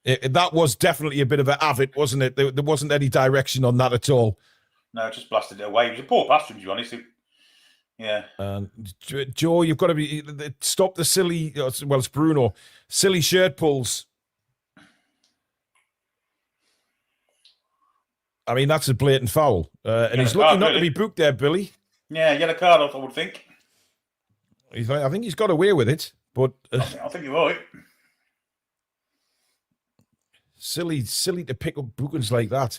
[SPEAKER 2] That was definitely a bit of an avid, wasn't it? There wasn't any direction on that at all.
[SPEAKER 3] No, just blasted it away. It was a poor pass from him, to be honest. Yeah.
[SPEAKER 2] Joe, you've got to stop the silly, well, it's Bruno, silly shirt pulls. I mean, that's a blatant foul. And he's lucky not to be booked there, Billy.
[SPEAKER 3] Yeah, yellow card, I would think.
[SPEAKER 2] I think he's got away with it, but...
[SPEAKER 3] I think you're right.
[SPEAKER 2] Silly to pick up bookings like that.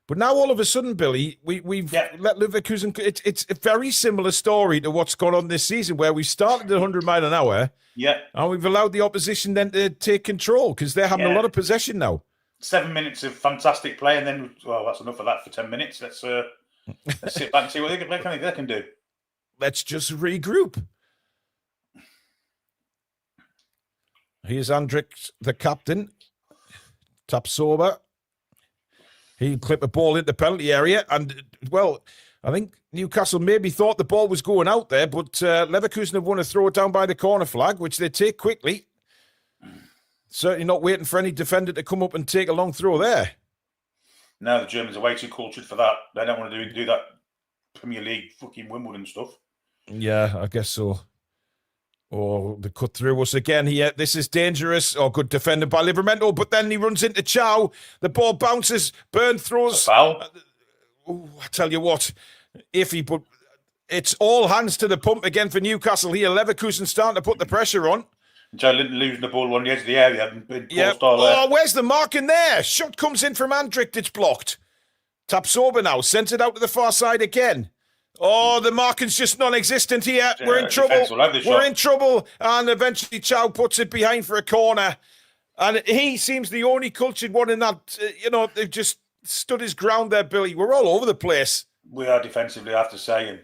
[SPEAKER 2] But now all of a sudden, Billy, we've let Leverkusen... It's a very similar story to what's gone on this season, where we started at 100 mile an hour, and we've allowed the opposition then to take control, because they're having a lot of possession now.
[SPEAKER 3] 7 minutes of fantastic play, and then, well, that's enough of that for 10 minutes. Let's sit back and see what they can do.
[SPEAKER 2] Let's just regroup. Here's Andrik, the captain. Taps over. He'll clip a ball into the penalty area. And, well, I think Newcastle maybe thought the ball was going out there, but Leverkusen have won a throw down by the corner flag, which they take quickly. Certainly not waiting for any defender to come up and take a long throw there.
[SPEAKER 3] No, the Germans are way too cultured for that. They don't want to do that Premier League fucking Wimbledon stuff.
[SPEAKER 2] Yeah, I guess so. Or they cut through us again here. This is dangerous. Oh, good defended by Livramento, but then he runs into Chow. The ball bounces. Burn throws.
[SPEAKER 3] Foul.
[SPEAKER 2] I tell you what, iffy, but it's all hands to the pump again for Newcastle here. Leverkusen starting to put the pressure on.
[SPEAKER 3] Joe Linton losing the ball on the edge of the area.
[SPEAKER 2] Yeah. Oh, where's the mark in there? Shot comes in from Andrik. It's blocked. Taps over now. Sent it out to the far side again. Oh, the marking's just non-existent here. We're in trouble. We're in trouble. And eventually Chow puts it behind for a corner. And he seems the only cultured one in that, they've just stood his ground there, Billy. We're all over the place.
[SPEAKER 3] We are defensively, I have to say. And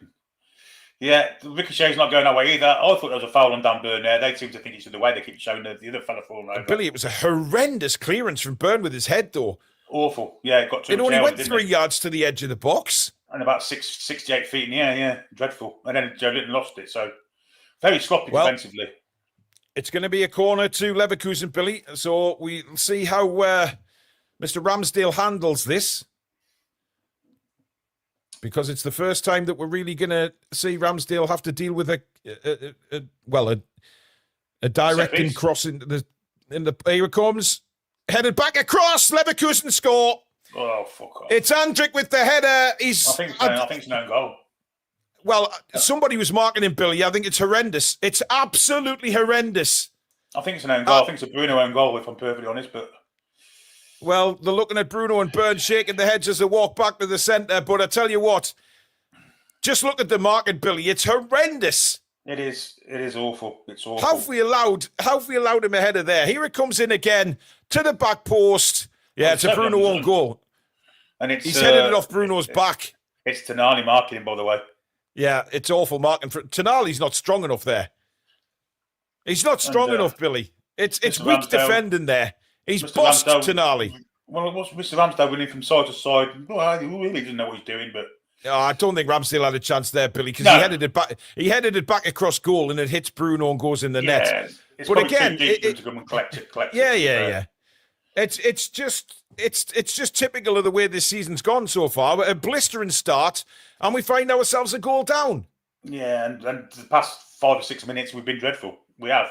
[SPEAKER 3] yeah, the ricochet's not going away either. I thought there was a foul on Dan Burn there. They seem to think it's the way they keep showing the other fella falling over.
[SPEAKER 2] Billy, it was a horrendous clearance from Burn with his head, though.
[SPEAKER 3] Awful. Yeah, it got to.
[SPEAKER 2] It only went 3 yards to the edge of the box.
[SPEAKER 3] And about 68 feet in the air, yeah. Dreadful. And then Joe Linton lost it. So very sloppy defensively.
[SPEAKER 2] It's going to be a corner to Leverkusen, Billy. So we'll see how Mr. Ramsdale handles this. Because it's the first time that we're really going to see Ramsdale have to deal with a directing cross in the here it comes. Headed back across. Leverkusen score.
[SPEAKER 3] Oh, fuck off.
[SPEAKER 2] It's Andrik with the header.
[SPEAKER 3] I think it's no goal.
[SPEAKER 2] Well, somebody was marking him, Billy. I think it's horrendous. It's absolutely horrendous.
[SPEAKER 3] I think it's an own goal. I think it's a Bruno own goal, if I'm perfectly honest. But
[SPEAKER 2] well, they're looking at Bruno and Burn shaking their heads as they walk back to the centre. But I tell you what, just look at the marking, Billy. It's horrendous.
[SPEAKER 3] It is. It is awful. It's awful.
[SPEAKER 2] How have we allowed him ahead of there? Here it comes in again to the back post. Yeah, it's a Bruno own goal.
[SPEAKER 3] And
[SPEAKER 2] he's headed it off Bruno's back.
[SPEAKER 3] It's Toon Army marking him, by the way.
[SPEAKER 2] Yeah, it's awful marking. Toon Army's not strong enough there. He's not strong enough, Billy. It's weak
[SPEAKER 3] Ramsdale,
[SPEAKER 2] defending there. He's bossed Toon Army.
[SPEAKER 3] Well, what's Mr. Ramsdale winning from side to side? Well, he really doesn't know what he's doing, but
[SPEAKER 2] I don't think Ramsdale had a chance there, Billy, because he headed it back across goal and it hits Bruno and goes in the net.
[SPEAKER 3] But again, to come and collect it.
[SPEAKER 2] Yeah. It's just typical of the way this season's gone so far. A blistering start, and we find ourselves a goal down.
[SPEAKER 3] Yeah, and the past 5 or 6 minutes we've been dreadful. We have.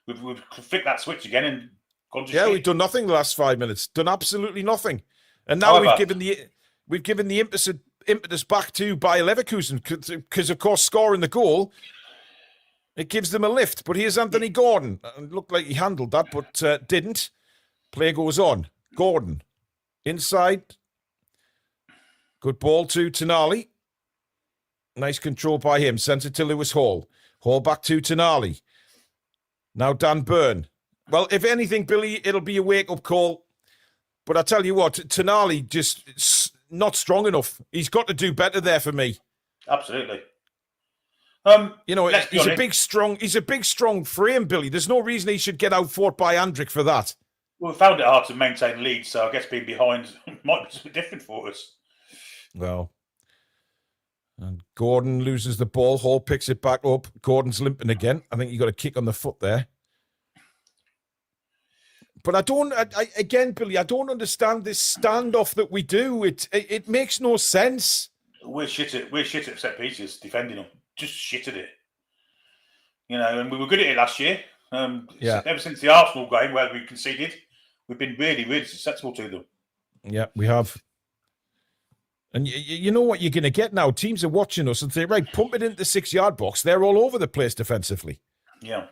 [SPEAKER 3] We've flicked that switch again and gone to shit.
[SPEAKER 2] We've done nothing the last 5 minutes. Done absolutely nothing. And now we've given the impetus back to Bayer Leverkusen because, of course, scoring the goal, it gives them a lift. But here's Anthony Gordon. It looked like he handled that, but didn't. Play goes on. Gordon. Inside. Good ball to Tonali. Nice control by him. Sent it to Lewis Hall. Hall back to Tonali. Now Dan Burn. Well, if anything, Billy, it'll be a wake-up call. But I tell you what, Tonali just not strong enough. He's got to do better there for me.
[SPEAKER 3] Absolutely.
[SPEAKER 2] He's a big, strong frame, Billy. There's no reason he should get outfought by Andrik for that.
[SPEAKER 3] Well, we found it hard to maintain leads, so I guess being behind might be something different for us.
[SPEAKER 2] Well, and Gordon loses the ball. Hall picks it back up. Gordon's limping again. I think he got a kick on the foot there. But Billy, I don't understand this standoff that we do. It makes no sense.
[SPEAKER 3] We're shit at set pieces, defending them. Just shit at it. And we were good at it last year. Ever since the Arsenal game where we conceded, we've been really, really susceptible to them.
[SPEAKER 2] Yeah, we have. And you know what you're going to get now? Teams are watching us and say, right, pump it into the 6-yard box. They're all over the place defensively.
[SPEAKER 3] Yeah.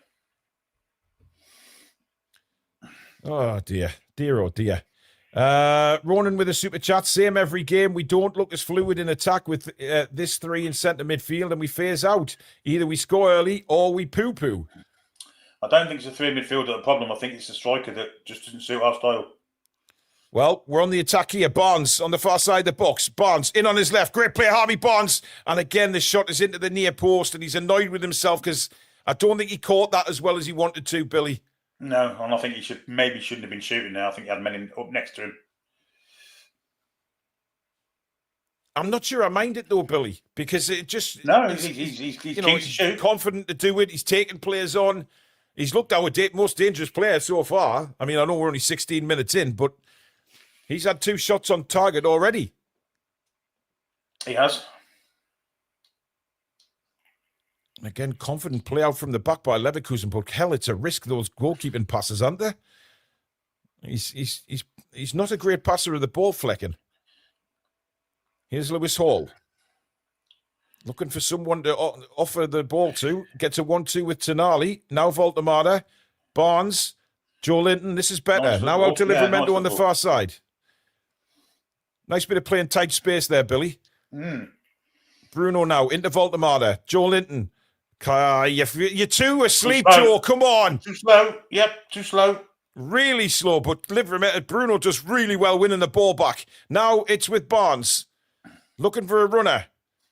[SPEAKER 2] Oh, dear. Dear, oh, dear. Ronan with a super chat. Same every game. We don't look as fluid in attack with this 3 in centre midfield and we phase out. Either we score early or we poo-poo.
[SPEAKER 3] I don't think it's the 3 in midfield that's the problem. I think it's the striker that just doesn't suit our style.
[SPEAKER 2] Well, we're on the attack here. Barnes on the far side of the box. Barnes in on his left. Great play, Harvey Barnes. And again, the shot is into the near post and he's annoyed with himself because I don't think he caught that as well as he wanted to, Billy.
[SPEAKER 3] No, and I think he shouldn't have been shooting there. I think he had men up next to him.
[SPEAKER 2] I'm not sure I mind it though, Billy, because it just
[SPEAKER 3] he's keen to shoot.
[SPEAKER 2] Confident to do it. He's taking players on. He's looked our most dangerous player so far. I mean, I know we're only 16 minutes in, but he's had 2 shots on target already.
[SPEAKER 3] He has.
[SPEAKER 2] Again, confident play out from the back by Leverkusen, but hell, it's a risk, those goalkeeping passes, aren't they? He's not a great passer of the ball, Flecken. Here's Lewis Hall. Looking for someone to offer the ball to. Gets a 1-2 with Tonali. Now Voltemada. Barnes. Joe Linton. This is better.
[SPEAKER 3] Nice
[SPEAKER 2] now out to Livramento on the
[SPEAKER 3] football.
[SPEAKER 2] far side. Nice bit of play in tight space there, Billy. Bruno now into Voltemada. Joe Linton. You're too asleep, Joe. Come on.
[SPEAKER 3] Too slow. Yep, too slow.
[SPEAKER 2] Really slow, but Bruno does really well winning the ball back. Now it's with Barnes. Looking for a runner.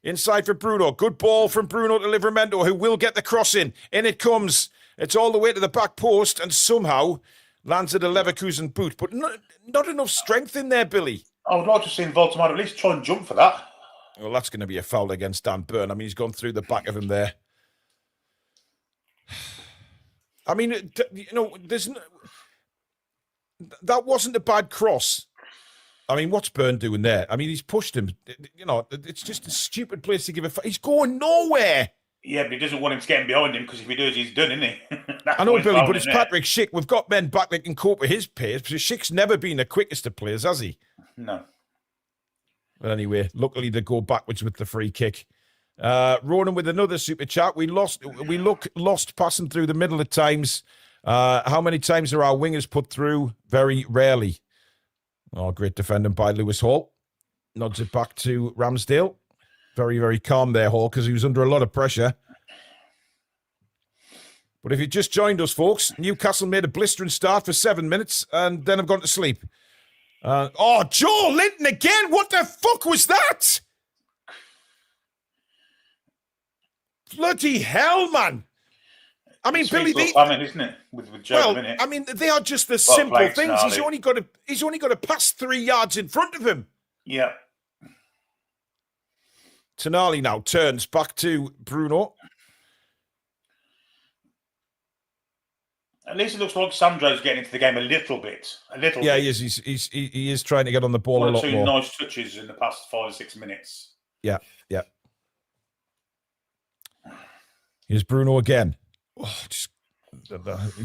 [SPEAKER 2] Inside for Bruno. Good ball from Bruno to Livramento, who will get the cross in. In it comes. It's all the way to the back post and somehow lands at a Leverkusen boot. But not enough strength in there, Billy.
[SPEAKER 3] I would like to see Voltemada at least try and jump for that.
[SPEAKER 2] Well, that's going to be a foul against Dan Burn. I mean, he's gone through the back of him there. I mean, that wasn't a bad cross. I mean, what's Byrne doing there? I mean, he's pushed him. It's just a stupid place to give a... He's going nowhere.
[SPEAKER 3] Yeah, but he doesn't want him to get him behind him because if he does, he's done, isn't he?
[SPEAKER 2] I know, Billy, but it's Patrick Schick. We've got men back that can cope with his pace. But Schick's never been the quickest of players, has he?
[SPEAKER 3] No.
[SPEAKER 2] But anyway, luckily they go backwards with the free kick. Ronan with another super chat. We look lost passing through the middle at times. How many times are our wingers put through? Very rarely. Oh, great defending by Lewis Hall. Nods it back to Ramsdale. Very, very calm there, Hall, because he was under a lot of pressure. But if you just joined us, folks, Newcastle made a blistering start for 7 minutes and then have gone to sleep. Joe Linton again! What the fuck was that? Bloody hell, man! I mean, Billy,
[SPEAKER 3] isn't it? With Joe in it.
[SPEAKER 2] I mean, they are just the simple things. He's only got to pass 3 yards in front of him.
[SPEAKER 3] Yeah.
[SPEAKER 2] Tonali now turns back to Bruno.
[SPEAKER 3] At least it looks like Sandro's getting into the game a little bit.
[SPEAKER 2] Yeah, he is. He is trying to get on the ball a lot more.
[SPEAKER 3] 2 nice touches in the past 5 or 6 minutes.
[SPEAKER 2] Yeah. Here's Bruno again. He's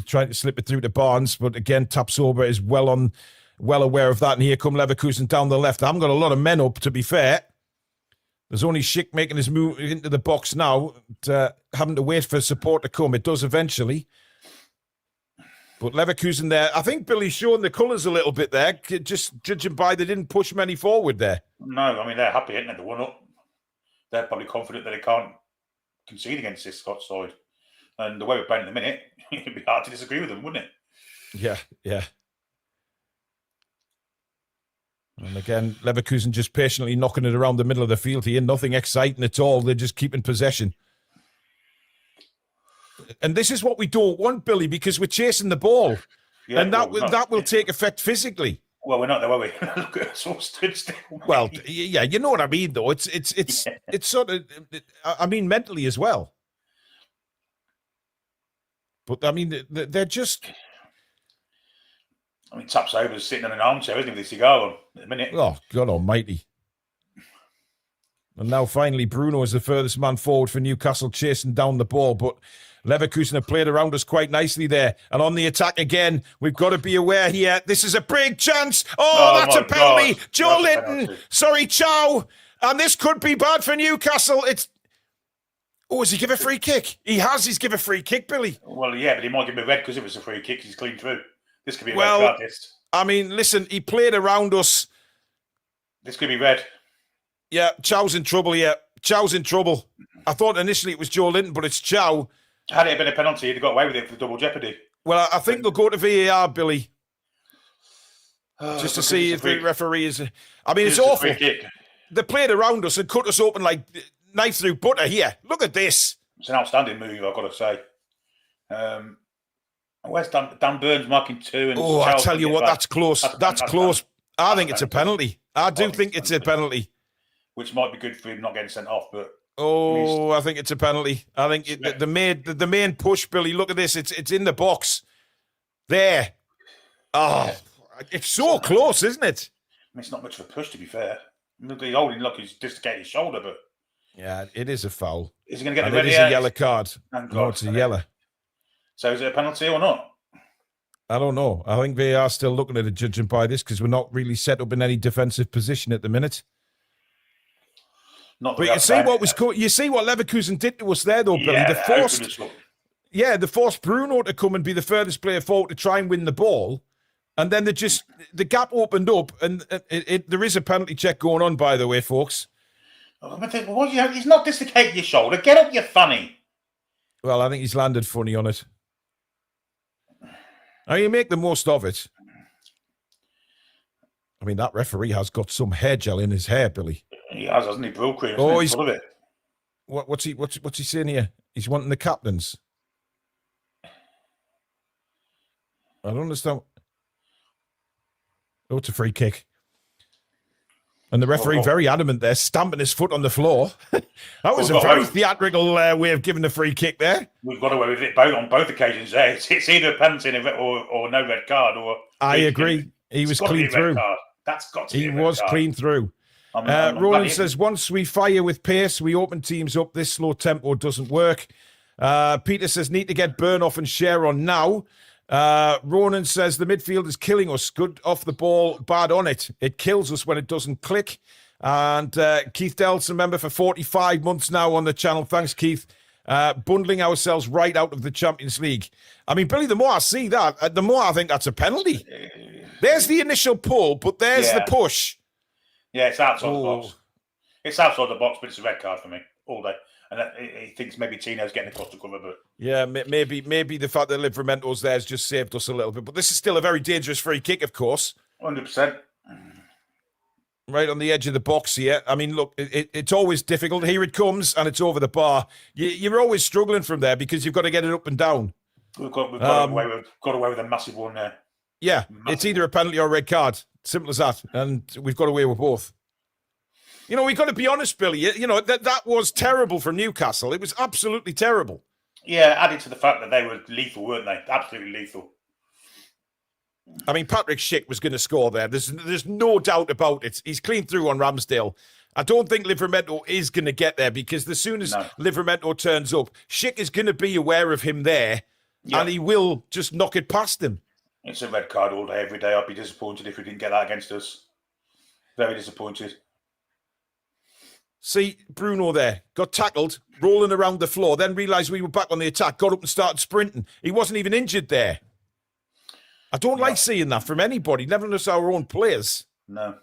[SPEAKER 2] trying to slip it through to Barnes, but again, Tapsoba is well aware of that. And here come Leverkusen down the left. I haven't got a lot of men up, to be fair. There's only Schick making his move into the box now, having to wait for support to come. It does eventually. But Leverkusen there, I think Billy's showing the colours a little bit there, just judging by they didn't push many forward there.
[SPEAKER 3] No, I mean, they're happy, aren't they? They won up. They're probably confident that they can't concede against this Scott side. And the way we're playing at the minute, it'd be hard to disagree with them, wouldn't it?
[SPEAKER 2] Yeah. And again, Leverkusen just patiently knocking it around the middle of the field here. Nothing exciting at all. They're just keeping possession. And this is what we don't want, Billy, because we're chasing the ball. Yeah, and that will take effect physically.
[SPEAKER 3] Well, we're not there, are we? Look at us all stood still.
[SPEAKER 2] Well, yeah, you know what I mean, though. It's sort of, I mean, mentally as well. But, I mean, they're just...
[SPEAKER 3] I mean, Tapsoba's sitting in an armchair, isn't he, with his cigar on at the minute?
[SPEAKER 2] Oh, God almighty. And now, finally, Bruno is the furthest man forward for Newcastle, chasing down the ball. But Leverkusen have played around us quite nicely there. And on the attack again, we've got to be aware here. This is a big chance. Oh, that's a penalty. God. Joe Linton. Sorry, Chow. And this could be bad for Newcastle. Has he give a free kick? He has. He's give a free kick, Billy.
[SPEAKER 3] Well, yeah, but he might give him a red because it was a free kick. He's clean through. This could be a red card test.
[SPEAKER 2] I mean, listen, he played around us.
[SPEAKER 3] This could be red.
[SPEAKER 2] Yeah, Chow's in trouble here. Chow's in trouble. I thought initially it was Joe Linton, but it's Chow.
[SPEAKER 3] Had it been a penalty, he'd have got away with it for double jeopardy.
[SPEAKER 2] Well, I think they'll go to VAR, Billy. Just to see if the referee is... I mean, it's awful. They played around us and cut us open like knife through butter here. Look at this.
[SPEAKER 3] It's an outstanding move, I've got to say. Where's Dan Burns marking 2? And
[SPEAKER 2] Oh, I
[SPEAKER 3] Charles
[SPEAKER 2] tell you
[SPEAKER 3] can
[SPEAKER 2] what,
[SPEAKER 3] get back.
[SPEAKER 2] that's close. That's close. I think it's a penalty. I do think it's a penalty.
[SPEAKER 3] Which might be good for him not getting sent off, but
[SPEAKER 2] I think it's a penalty. I think the main push, Billy. Look at this. It's in the box. There. Oh, it's so close, isn't it?
[SPEAKER 3] I mean, it's not much of a push, to be fair. Look, he's holding. Look, he's dislocated his shoulder, but
[SPEAKER 2] yeah, it is a foul.
[SPEAKER 3] Is he going to get the
[SPEAKER 2] red?
[SPEAKER 3] red?
[SPEAKER 2] It is a yellow card.
[SPEAKER 3] No,
[SPEAKER 2] it's a yellow.
[SPEAKER 3] So is it a penalty or not?
[SPEAKER 2] I don't know. I think they are still looking at it, judging by this, because we're not really set up in any defensive position at the minute.
[SPEAKER 3] Not.
[SPEAKER 2] But you see what was you see what Leverkusen did to us there, though, Billy.
[SPEAKER 3] Yeah,
[SPEAKER 2] they forced Bruno to come and be the furthest player forward to try and win the ball, and then the gap opened up, and there is a penalty check going on, by the way, folks.
[SPEAKER 3] He's not dislocating your shoulder. Get up, you funny.
[SPEAKER 2] Well, I think he's landed funny on it. Now you make the most of it. I mean, that referee has got some hair gel in his hair, Billy.
[SPEAKER 3] He has, hasn't he? Brill cream.
[SPEAKER 2] He's
[SPEAKER 3] full of it.
[SPEAKER 2] What's he saying here? He's wanting the captains. I don't understand. Oh, it's a free kick. And the referee very adamant there, stamping his foot on the floor. That was a very theatrical way of giving the free kick there.
[SPEAKER 3] We've got away with it on both occasions there. It's either a penalty or no red card.
[SPEAKER 2] I agree. He was clean through.
[SPEAKER 3] That's got to be
[SPEAKER 2] He was clean through. Roland says, once we fire with pace, we open teams up. This slow tempo doesn't work. Peter says, need to get Burnoff and Share on now. Ronan says, the midfield is killing us. Good off the ball, bad on it. It kills us when it doesn't click. And Keith Delson, member for 45 months now on the channel. Thanks, Keith. Bundling ourselves right out of the Champions League. I mean, Billy, the more I see that, the more I think that's a penalty. There's the initial pull, but there's the push.
[SPEAKER 3] Yeah, it's outside the box. It's outside the box, but it's a red card for me all day. And he thinks maybe Tino's getting across the cover, but
[SPEAKER 2] yeah, maybe the fact that Livramento's there has just saved us a little bit. But this is still a very dangerous free kick, of course.
[SPEAKER 3] 100%.
[SPEAKER 2] Right on the edge of the box here. I mean, look, it's always difficult. Here it comes, and it's over the bar. You're always struggling from there because you've got to get it up and down.
[SPEAKER 3] We've got away with a massive one there.
[SPEAKER 2] Yeah, it's either a penalty or a red card. Simple as that. And we've got away with both. You know, we've got to be honest, Billy. You know, that was terrible for Newcastle. It was absolutely terrible.
[SPEAKER 3] Yeah, added to the fact that they were lethal, weren't they? Absolutely lethal.
[SPEAKER 2] I mean, Patrick Schick was going to score there. There's no doubt about it. He's clean through on Ramsdale. I don't think Livramento is going to get there because as soon as Livramento turns up, Schick is going to be aware of him there and he will just knock it past him.
[SPEAKER 3] It's a red card all day, every day. I'd be disappointed if we didn't get that against us. Very disappointed.
[SPEAKER 2] See, Bruno there, got tackled, rolling around the floor, then realised we were back on the attack, got up and started sprinting. He wasn't even injured there. I don't like seeing that from anybody, never just our own players.
[SPEAKER 3] No.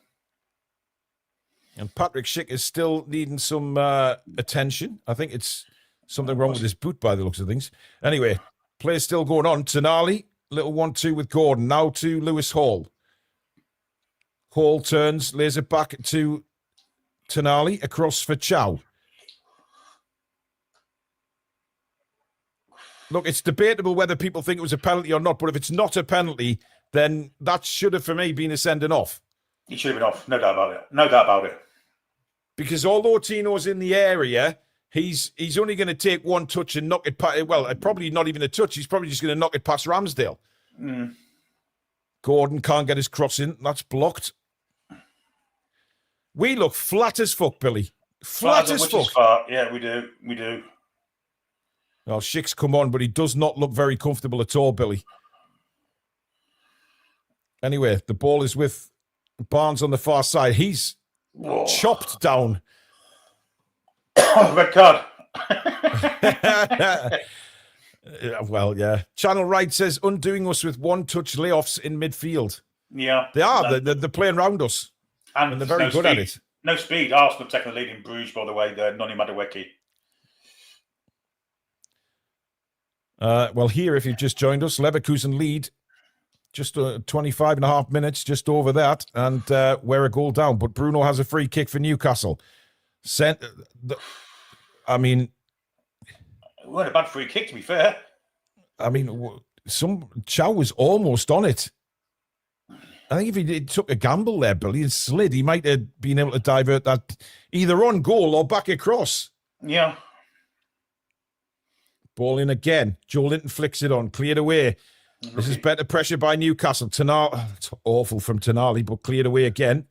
[SPEAKER 2] And Patrick Schick is still needing some attention. I think it's something wrong with his boot by the looks of things. Anyway, play's still going on. Tonali, little 1-2 with Gordon. Now to Lewis Hall. Hall turns, lays it back to Tonali, across for Chow. Look, it's debatable whether people think it was a penalty or not, but if it's not a penalty, then that should have, for me, been a sending off.
[SPEAKER 3] He should have been off, no doubt about it. No doubt about it.
[SPEAKER 2] Because although Tino's in the area, he's only going to take one touch and knock it past. Well, probably not even a touch. He's probably just going to knock it past Ramsdale. Gordon can't get his cross in. That's blocked. We look flat as fuck, Billy. Flat as fuck.
[SPEAKER 3] Yeah, we do. We do.
[SPEAKER 2] Well, Schick's come on, but he does not look very comfortable at all, Billy. Anyway, the ball is with Barnes on the far side. He's chopped down.
[SPEAKER 3] Red card.
[SPEAKER 2] Well, yeah. Channel Right says, undoing us with one-touch layoffs in midfield.
[SPEAKER 3] Yeah.
[SPEAKER 2] They are. They're playing around us. And they're very good at it.
[SPEAKER 3] No speed. Arsenal taking the lead in Bruges, by the way. Noni Madueke.
[SPEAKER 2] Well, here, if you've just joined us, Leverkusen lead just 25 and a half minutes, just over that, and we're a goal down. But Bruno has a free kick for Newcastle. I mean...
[SPEAKER 3] It wasn't a bad free kick, to be fair.
[SPEAKER 2] I mean, Chow was almost on it. I think if he took a gamble there, Billy, and slid, he might have been able to divert that either on goal or back across.
[SPEAKER 3] Yeah.
[SPEAKER 2] Ball in again. Joe Linton flicks it on, cleared away. This is better pressure by Newcastle. It's awful from Toon Army, but cleared away again.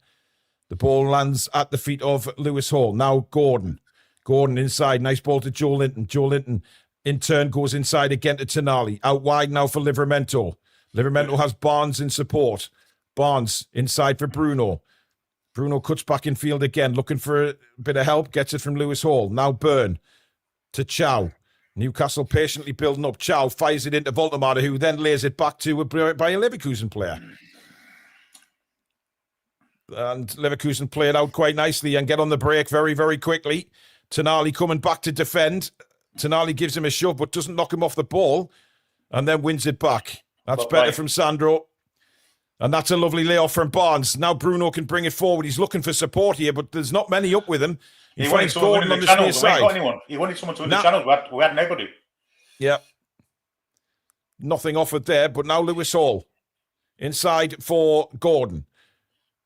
[SPEAKER 2] The ball lands at the feet of Lewis Hall. Now Gordon. Gordon inside. Nice ball to Joe Linton. Joe Linton in turn goes inside again to Toon Army. Out wide now for Livramento. Livramento has Barnes in support. Barnes inside for Bruno. Bruno cuts back in field again, looking for a bit of help. Gets it from Lewis Hall. Now Byrne to Chow. Newcastle patiently building up. Chow fires it into Voldemar, who then lays it back to a Bayer Leverkusen player. And Leverkusen play it out quite nicely and get on the break very, very quickly. Toon Army coming back to defend. Toon Army gives him a shove, but doesn't knock him off the ball, and then wins it back. That's better from Sandro. And that's a lovely layoff from Barnes. Now Bruno can bring it forward. He's looking for support here, but there's not many up with him. He finds Gordon on the near side.
[SPEAKER 3] He wanted someone to win the channel. We had nobody.
[SPEAKER 2] Yeah. Nothing offered there, but now Lewis Hall. Inside for Gordon.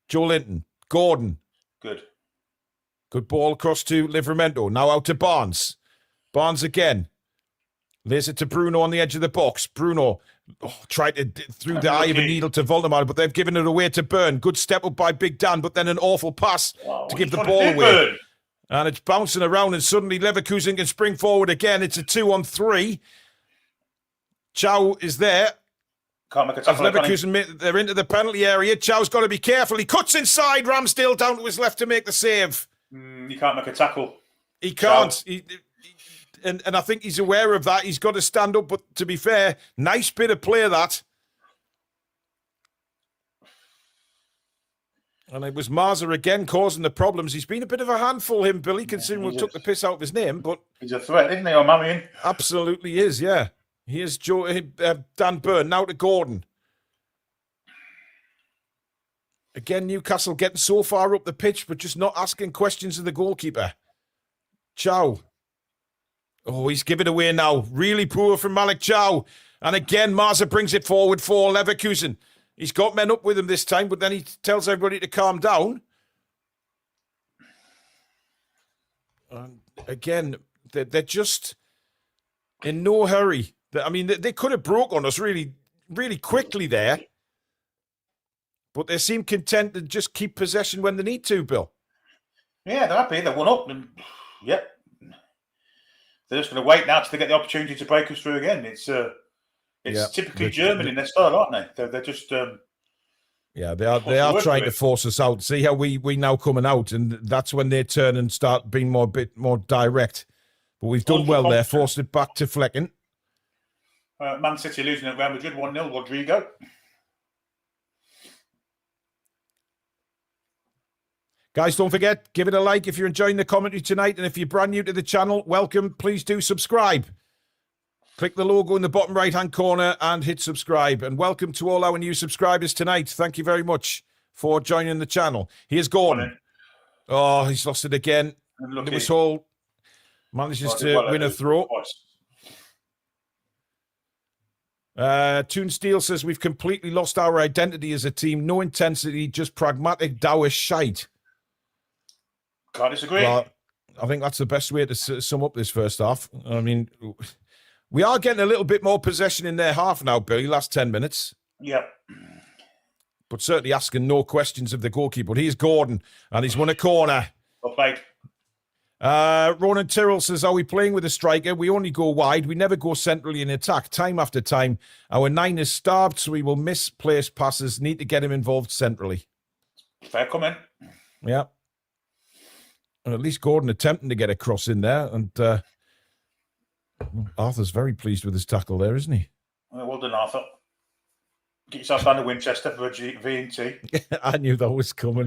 [SPEAKER 2] Joe Linton. Gordon. Good ball across to Livramento. Now out to Barnes. Barnes again. Lays it to Bruno on the edge of the box. Bruno tried to through the eye of a needle to Voldemar, but they've given it away to Byrne. Good step up by Big Dan, but then an awful pass to give the ball away. Burn. And it's bouncing around, and suddenly Leverkusen can spring forward again. It's a 2-on-3. Chow is there.
[SPEAKER 3] Can't make a tackle.
[SPEAKER 2] As Leverkusen, they're into the penalty area. Chow's got to be careful. He cuts inside. Ramsdale down to his left to make the save.
[SPEAKER 3] He can't make a tackle.
[SPEAKER 2] He can't. And I think he's aware of that. He's got to stand up. But to be fair, nice bit of play that. And it was Marza again causing the problems. He's been a bit of a handful, him, Billy, considering we took the piss out of his name. But
[SPEAKER 3] he's a threat, isn't he, or Marion?
[SPEAKER 2] Absolutely is, yeah. Here's Dan Byrne, now to Gordon. Again, Newcastle getting so far up the pitch, but just not asking questions of the goalkeeper. Chow. Oh, he's given away now. Really poor from Malik Chow. And again, Marza brings it forward for Leverkusen. He's got men up with him this time, but then he tells everybody to calm down. And again, they're just in no hurry. I mean, they could have broke on us really, really quickly there. But they seem content to just keep possession when they need to, Bill.
[SPEAKER 3] Yeah, they're happy. They're one up. And, yep. They're just going to wait now till they get the opportunity to break us through again. It's typically German in their style, aren't they? They're just...
[SPEAKER 2] yeah, they are trying to force us out. See how we now coming out, and that's when they turn and start being a bit more direct. But we've done well there, forced it back to Flecken.
[SPEAKER 3] Man City losing at Real Madrid 1-0, Rodrigo.
[SPEAKER 2] Guys, don't forget, give it a like if you're enjoying the commentary tonight. And if you're brand new to the channel, welcome. Please do subscribe. Click the logo in the bottom right-hand corner and hit subscribe. And welcome to all our new subscribers tonight. Thank you very much for joining the channel. Here's Gordon. Oh, he's lost it again. Lewis Hall manages to win a throw. Toon Steel says, we've completely lost our identity as a team. No intensity, just pragmatic, dour shite.
[SPEAKER 3] Can't disagree.
[SPEAKER 2] Well, I think that's the best way to sum up this first half. I mean, we are getting a little bit more possession in their half now, Billy, last 10 minutes.
[SPEAKER 3] Yep.
[SPEAKER 2] But certainly asking no questions of the goalkeeper. But here's Gordon, and he's won a corner.
[SPEAKER 3] Well played.
[SPEAKER 2] Ronan Tyrrell says, are we playing with a striker? We only go wide. We never go centrally in attack. Time after time. Our 9 is starved, so we will misplace passes. Need to get him involved centrally.
[SPEAKER 3] Fair comment.
[SPEAKER 2] Yeah. And at least Gordon attempting to get a cross in there. And Arthur's very pleased with his tackle there, isn't he?
[SPEAKER 3] Well done, Arthur. Get yourself down to Winchester for a V&T.
[SPEAKER 2] I knew that was coming.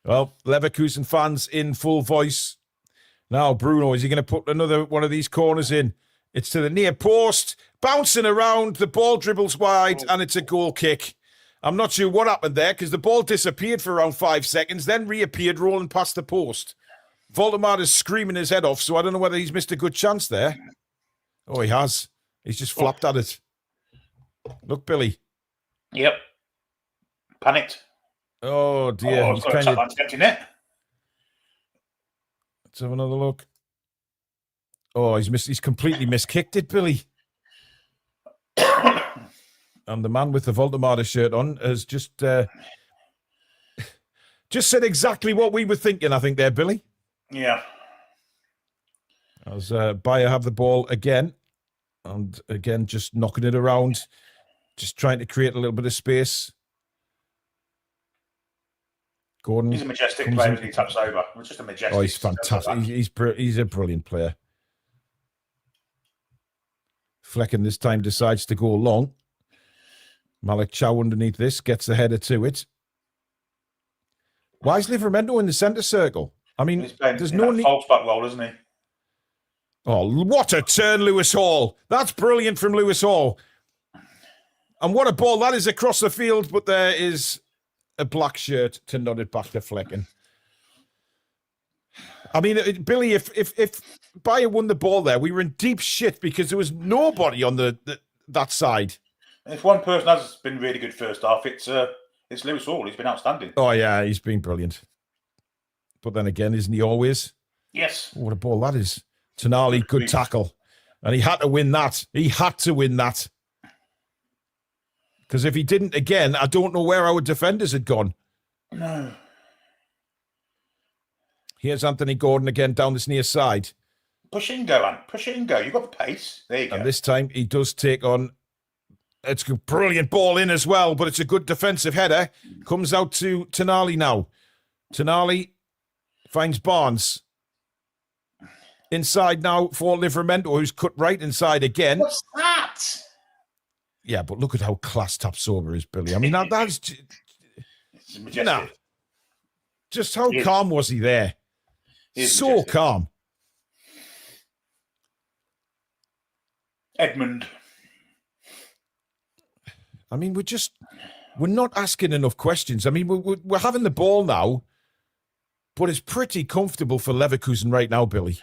[SPEAKER 2] Well, Leverkusen fans in full voice. Now, Bruno, is he going to put another one of these corners in? It's to the near post. Bouncing around. The ball dribbles wide, and it's a goal kick. I'm not sure what happened there because the ball disappeared for around 5 seconds, then reappeared rolling past the post. Voldemar is screaming his head off, so I don't know whether he's missed a good chance there. Oh, he has. He's just flapped at it. Look, Billy.
[SPEAKER 3] Yep. Panicked.
[SPEAKER 2] Oh, dear.
[SPEAKER 3] Oh,
[SPEAKER 2] He's
[SPEAKER 3] got
[SPEAKER 2] kind of...
[SPEAKER 3] to empty net.
[SPEAKER 2] Let's have another look. Oh, he's completely miskicked it, Billy. And the man with the Voldemort shirt on has just said exactly what we were thinking, I think, there, Billy.
[SPEAKER 3] Yeah.
[SPEAKER 2] As Bayer have the ball again. And again, just knocking it around. Just trying to create a little bit of space. Gordon.
[SPEAKER 3] He's a majestic player when he taps over. He's just a majestic.
[SPEAKER 2] Oh, he's fantastic. He's a brilliant player. Flecken this time decides to go long. Malik Chow underneath this, gets the header to it. Why is Livramento in the centre circle? I mean, there's no need.
[SPEAKER 3] False back role, isn't he?
[SPEAKER 2] Oh, what a turn, Lewis Hall. That's brilliant from Lewis Hall. And what a ball that is across the field, but there is a black shirt to nod it back to Flecken. I mean, Billy, if Bayer won the ball there, we were in deep shit because there was nobody on that side.
[SPEAKER 3] If one person has been really good first half, it's Lewis Hall. He's been outstanding.
[SPEAKER 2] Oh, yeah, he's been brilliant. But then again, isn't he always?
[SPEAKER 3] Yes.
[SPEAKER 2] Oh, what a ball that is. Tonali, good tackle. And he had to win that. He had to win that. Because if he didn't again, I don't know where our defenders had gone.
[SPEAKER 3] No.
[SPEAKER 2] Here's Anthony Gordon again down this near side.
[SPEAKER 3] Push in, go, Ant. Push in, go. You've got the pace. There you go.
[SPEAKER 2] And this time he does take on... It's a brilliant ball in as well, but it's a good defensive header. Comes out to Tonali now. Tonali finds Barnes. Inside now for Livramento, who's cut right inside again.
[SPEAKER 3] What's that?
[SPEAKER 2] Yeah, but look at how class Tapsoba is, Billy. I mean, that's...
[SPEAKER 3] It's majestic.
[SPEAKER 2] Nah. Just how calm was he there? So majestic. Calm.
[SPEAKER 3] Edmund.
[SPEAKER 2] I mean, we're not asking enough questions. I mean, we're having the ball now, but it's pretty comfortable for Leverkusen right now, Billy.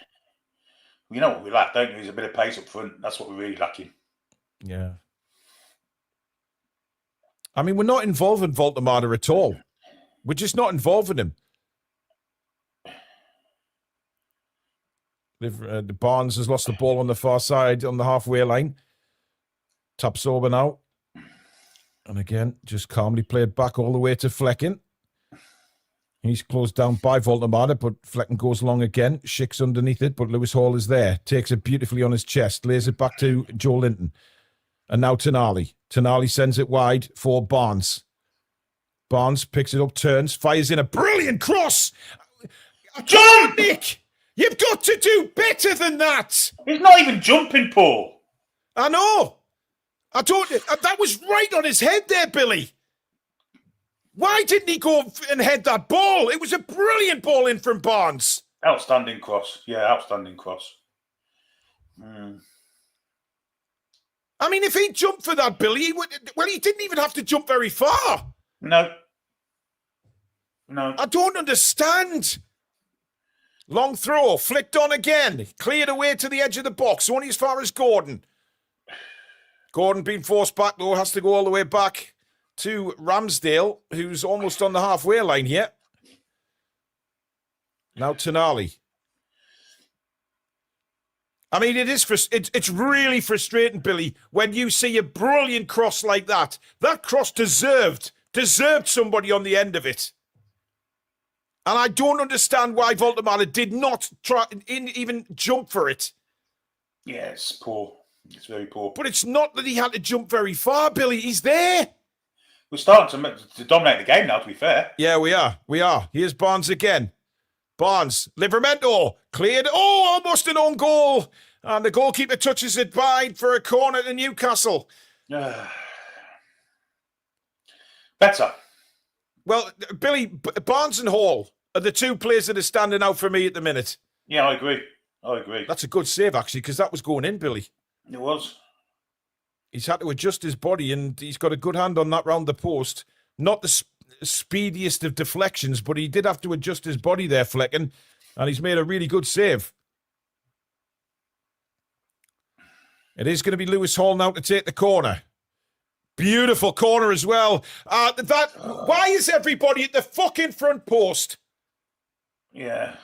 [SPEAKER 3] You know what we lack, don't you? There's a bit of pace up front. That's what we're really lacking.
[SPEAKER 2] Yeah. I mean, we're not involving Voldemort at all. We're just not involving him. Barnes has lost the ball on the far side on the halfway line. Tapsoba now. And again, just calmly played back all the way to Flecken. He's closed down by Voldemort, but Flecken goes along again. Schick's underneath it, but Lewis Hall is there. Takes it beautifully on his chest. Lays it back to Joe Linton. And now Tonali. Tonali sends it wide for Barnes. Barnes picks it up, turns, fires in a brilliant cross.
[SPEAKER 3] Jump!
[SPEAKER 2] Nick! You've got to do better than that.
[SPEAKER 3] He's not even jumping, Paul.
[SPEAKER 2] I know. I don't. That was right on his head there, Billy. Why didn't he go and head that ball? It was a brilliant ball in from Barnes.
[SPEAKER 3] Outstanding cross. Yeah, outstanding cross.
[SPEAKER 2] I mean, if he jumped for that, Billy, he didn't even have to jump very far.
[SPEAKER 3] No.
[SPEAKER 2] I don't understand. Long throw, flicked on again. Cleared away to the edge of the box, only as far as Gordon. Gordon being forced back, though, has to go all the way back to Ramsdale, who's almost on the halfway line here. Now Tonali. I mean, it's really frustrating, Billy, when you see a brilliant cross like that. That cross deserved somebody on the end of it. And I don't understand why Voldemort did not try even jump for it.
[SPEAKER 3] Yeah, it's poor. It's very poor.
[SPEAKER 2] But it's not that he had to jump very far, Billy. He's there.
[SPEAKER 3] We're starting to dominate the game now, to be fair.
[SPEAKER 2] Yeah, we are. Here's Barnes again. Barnes, Livramento, cleared. Oh, almost an own goal. And the goalkeeper touches it wide for a corner to Newcastle.
[SPEAKER 3] Better.
[SPEAKER 2] Well, Billy, Barnes and Hall are the two players that are standing out for me at the minute.
[SPEAKER 3] Yeah, I agree.
[SPEAKER 2] That's a good save, actually, because that was going in, Billy.
[SPEAKER 3] It was.
[SPEAKER 2] He's had to adjust his body, and he's got a good hand on that round the post. Not the speediest of deflections, but he did have to adjust his body there, Flecken, and he's made a really good save. It is going to be Lewis Hall now to take the corner. Beautiful corner as well. Why is everybody at the fucking front post?
[SPEAKER 3] Yeah.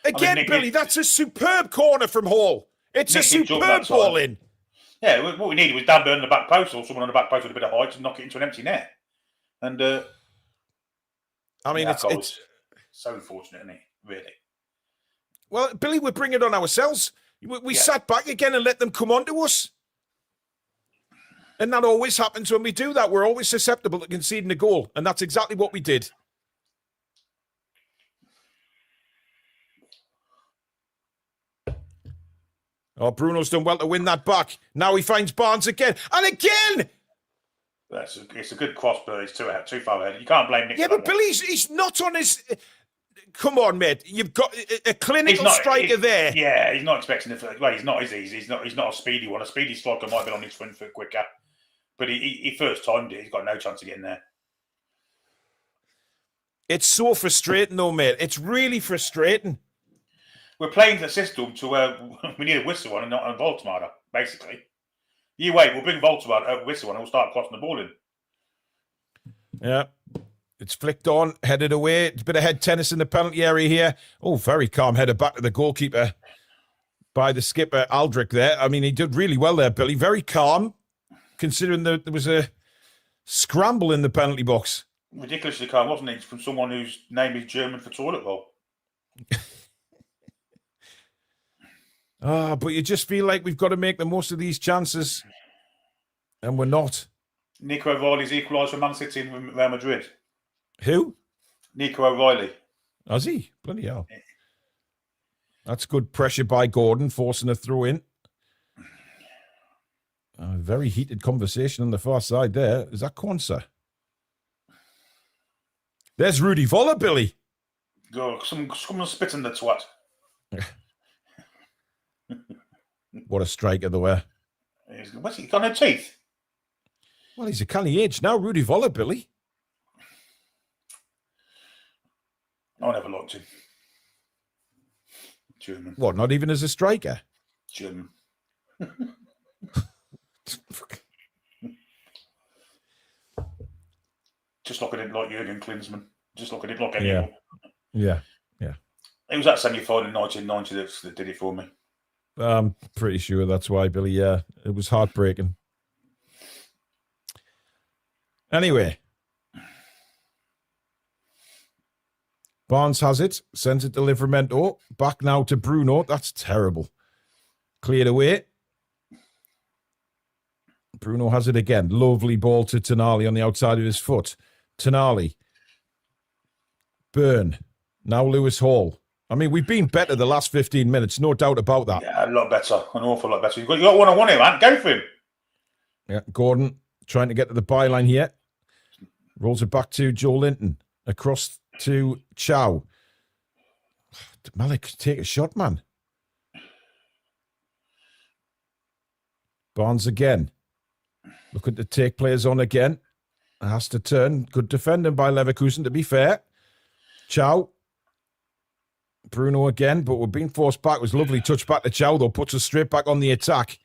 [SPEAKER 2] Again, Billy, that's a superb corner from Hall. It's a superb ball in.
[SPEAKER 3] Yeah, what we needed was Dan Burn on the back post or someone on the back post with a bit of height to knock it into an empty net. And
[SPEAKER 2] I mean, it's
[SPEAKER 3] so unfortunate, isn't it? Really.
[SPEAKER 2] Well, Billy, we're bringing it on ourselves. We sat back again and let them come on to us. And that always happens when we do that. We're always susceptible to conceding a goal. And that's exactly what we did. Oh, Bruno's done well to win that back. Now he finds Barnes again. And again!
[SPEAKER 3] It's a good cross, but it's too far ahead. You can't blame Nick.
[SPEAKER 2] Yeah, but Billy, he's not on his... Come on, mate. You've got a clinical striker there.
[SPEAKER 3] Yeah, he's not expecting it. Well, he's not, is he? He's not a speedy one. A speedy striker might have been on his front foot quicker. But he first timed it. He's got no chance of getting there.
[SPEAKER 2] It's so frustrating, though, mate. It's really frustrating.
[SPEAKER 3] We're playing the system to where we need a whistle one and not a Voltamada, basically. You wait, we'll bring Voltamada, a whistle one, and we'll start crossing the ball in.
[SPEAKER 2] Yeah. It's flicked on, headed away. It's a bit of head tennis in the penalty area here. Oh, very calm header back to the goalkeeper by the skipper, Aldrich, there. I mean, he did really well there, Billy. Very calm, considering there was a scramble in the penalty box.
[SPEAKER 3] Ridiculously calm, wasn't it? From someone whose name is German for toilet roll.
[SPEAKER 2] But you just feel like we've got to make the most of these chances, and we're not.
[SPEAKER 3] Nico O'Reilly's equalised for Man City and Real Madrid.
[SPEAKER 2] Who?
[SPEAKER 3] Nico O'Reilly.
[SPEAKER 2] Has he? Bloody hell. That's good pressure by Gordon, forcing a throw in. A very heated conversation on the far side there. Is that Kwanzaa? There's Rudy Voller, Billy.
[SPEAKER 3] Go, someone spit in the twat.
[SPEAKER 2] What a striker they were.
[SPEAKER 3] What's he got no teeth?
[SPEAKER 2] Well, he's a canny age now, Rudy Voller, Billy.
[SPEAKER 3] I never liked him. German.
[SPEAKER 2] What, not even as a striker?
[SPEAKER 3] German. Just like I didn't like Jurgen Klinsmann. Just like I didn't like anyone.
[SPEAKER 2] Yeah.
[SPEAKER 3] It was that semi-final in 1990 that did it for me.
[SPEAKER 2] I'm pretty sure that's why, Billy. Yeah, it was heartbreaking. Anyway. Barnes has it. Sends it to Livramento. Back now to Bruno. That's terrible. Cleared away. Bruno has it again. Lovely ball to Tonali on the outside of his foot. Tonali. Burn. Now Lewis Hall. I mean, we've been better the last 15 minutes, no doubt about that.
[SPEAKER 3] Yeah, a lot better. An awful lot better. You got one-on-one here, man. Go for him.
[SPEAKER 2] Yeah, Gordon trying to get to the byline here. Rolls it back to Joe Linton. Across to Chow. Malik, take a shot, man. Barnes again. Looking to take players on again. Has to turn. Good defending by Leverkusen, to be fair. Chow. Bruno again, but we're being forced back. It was a lovely touch back to Chow, though. Puts us straight back on the attack.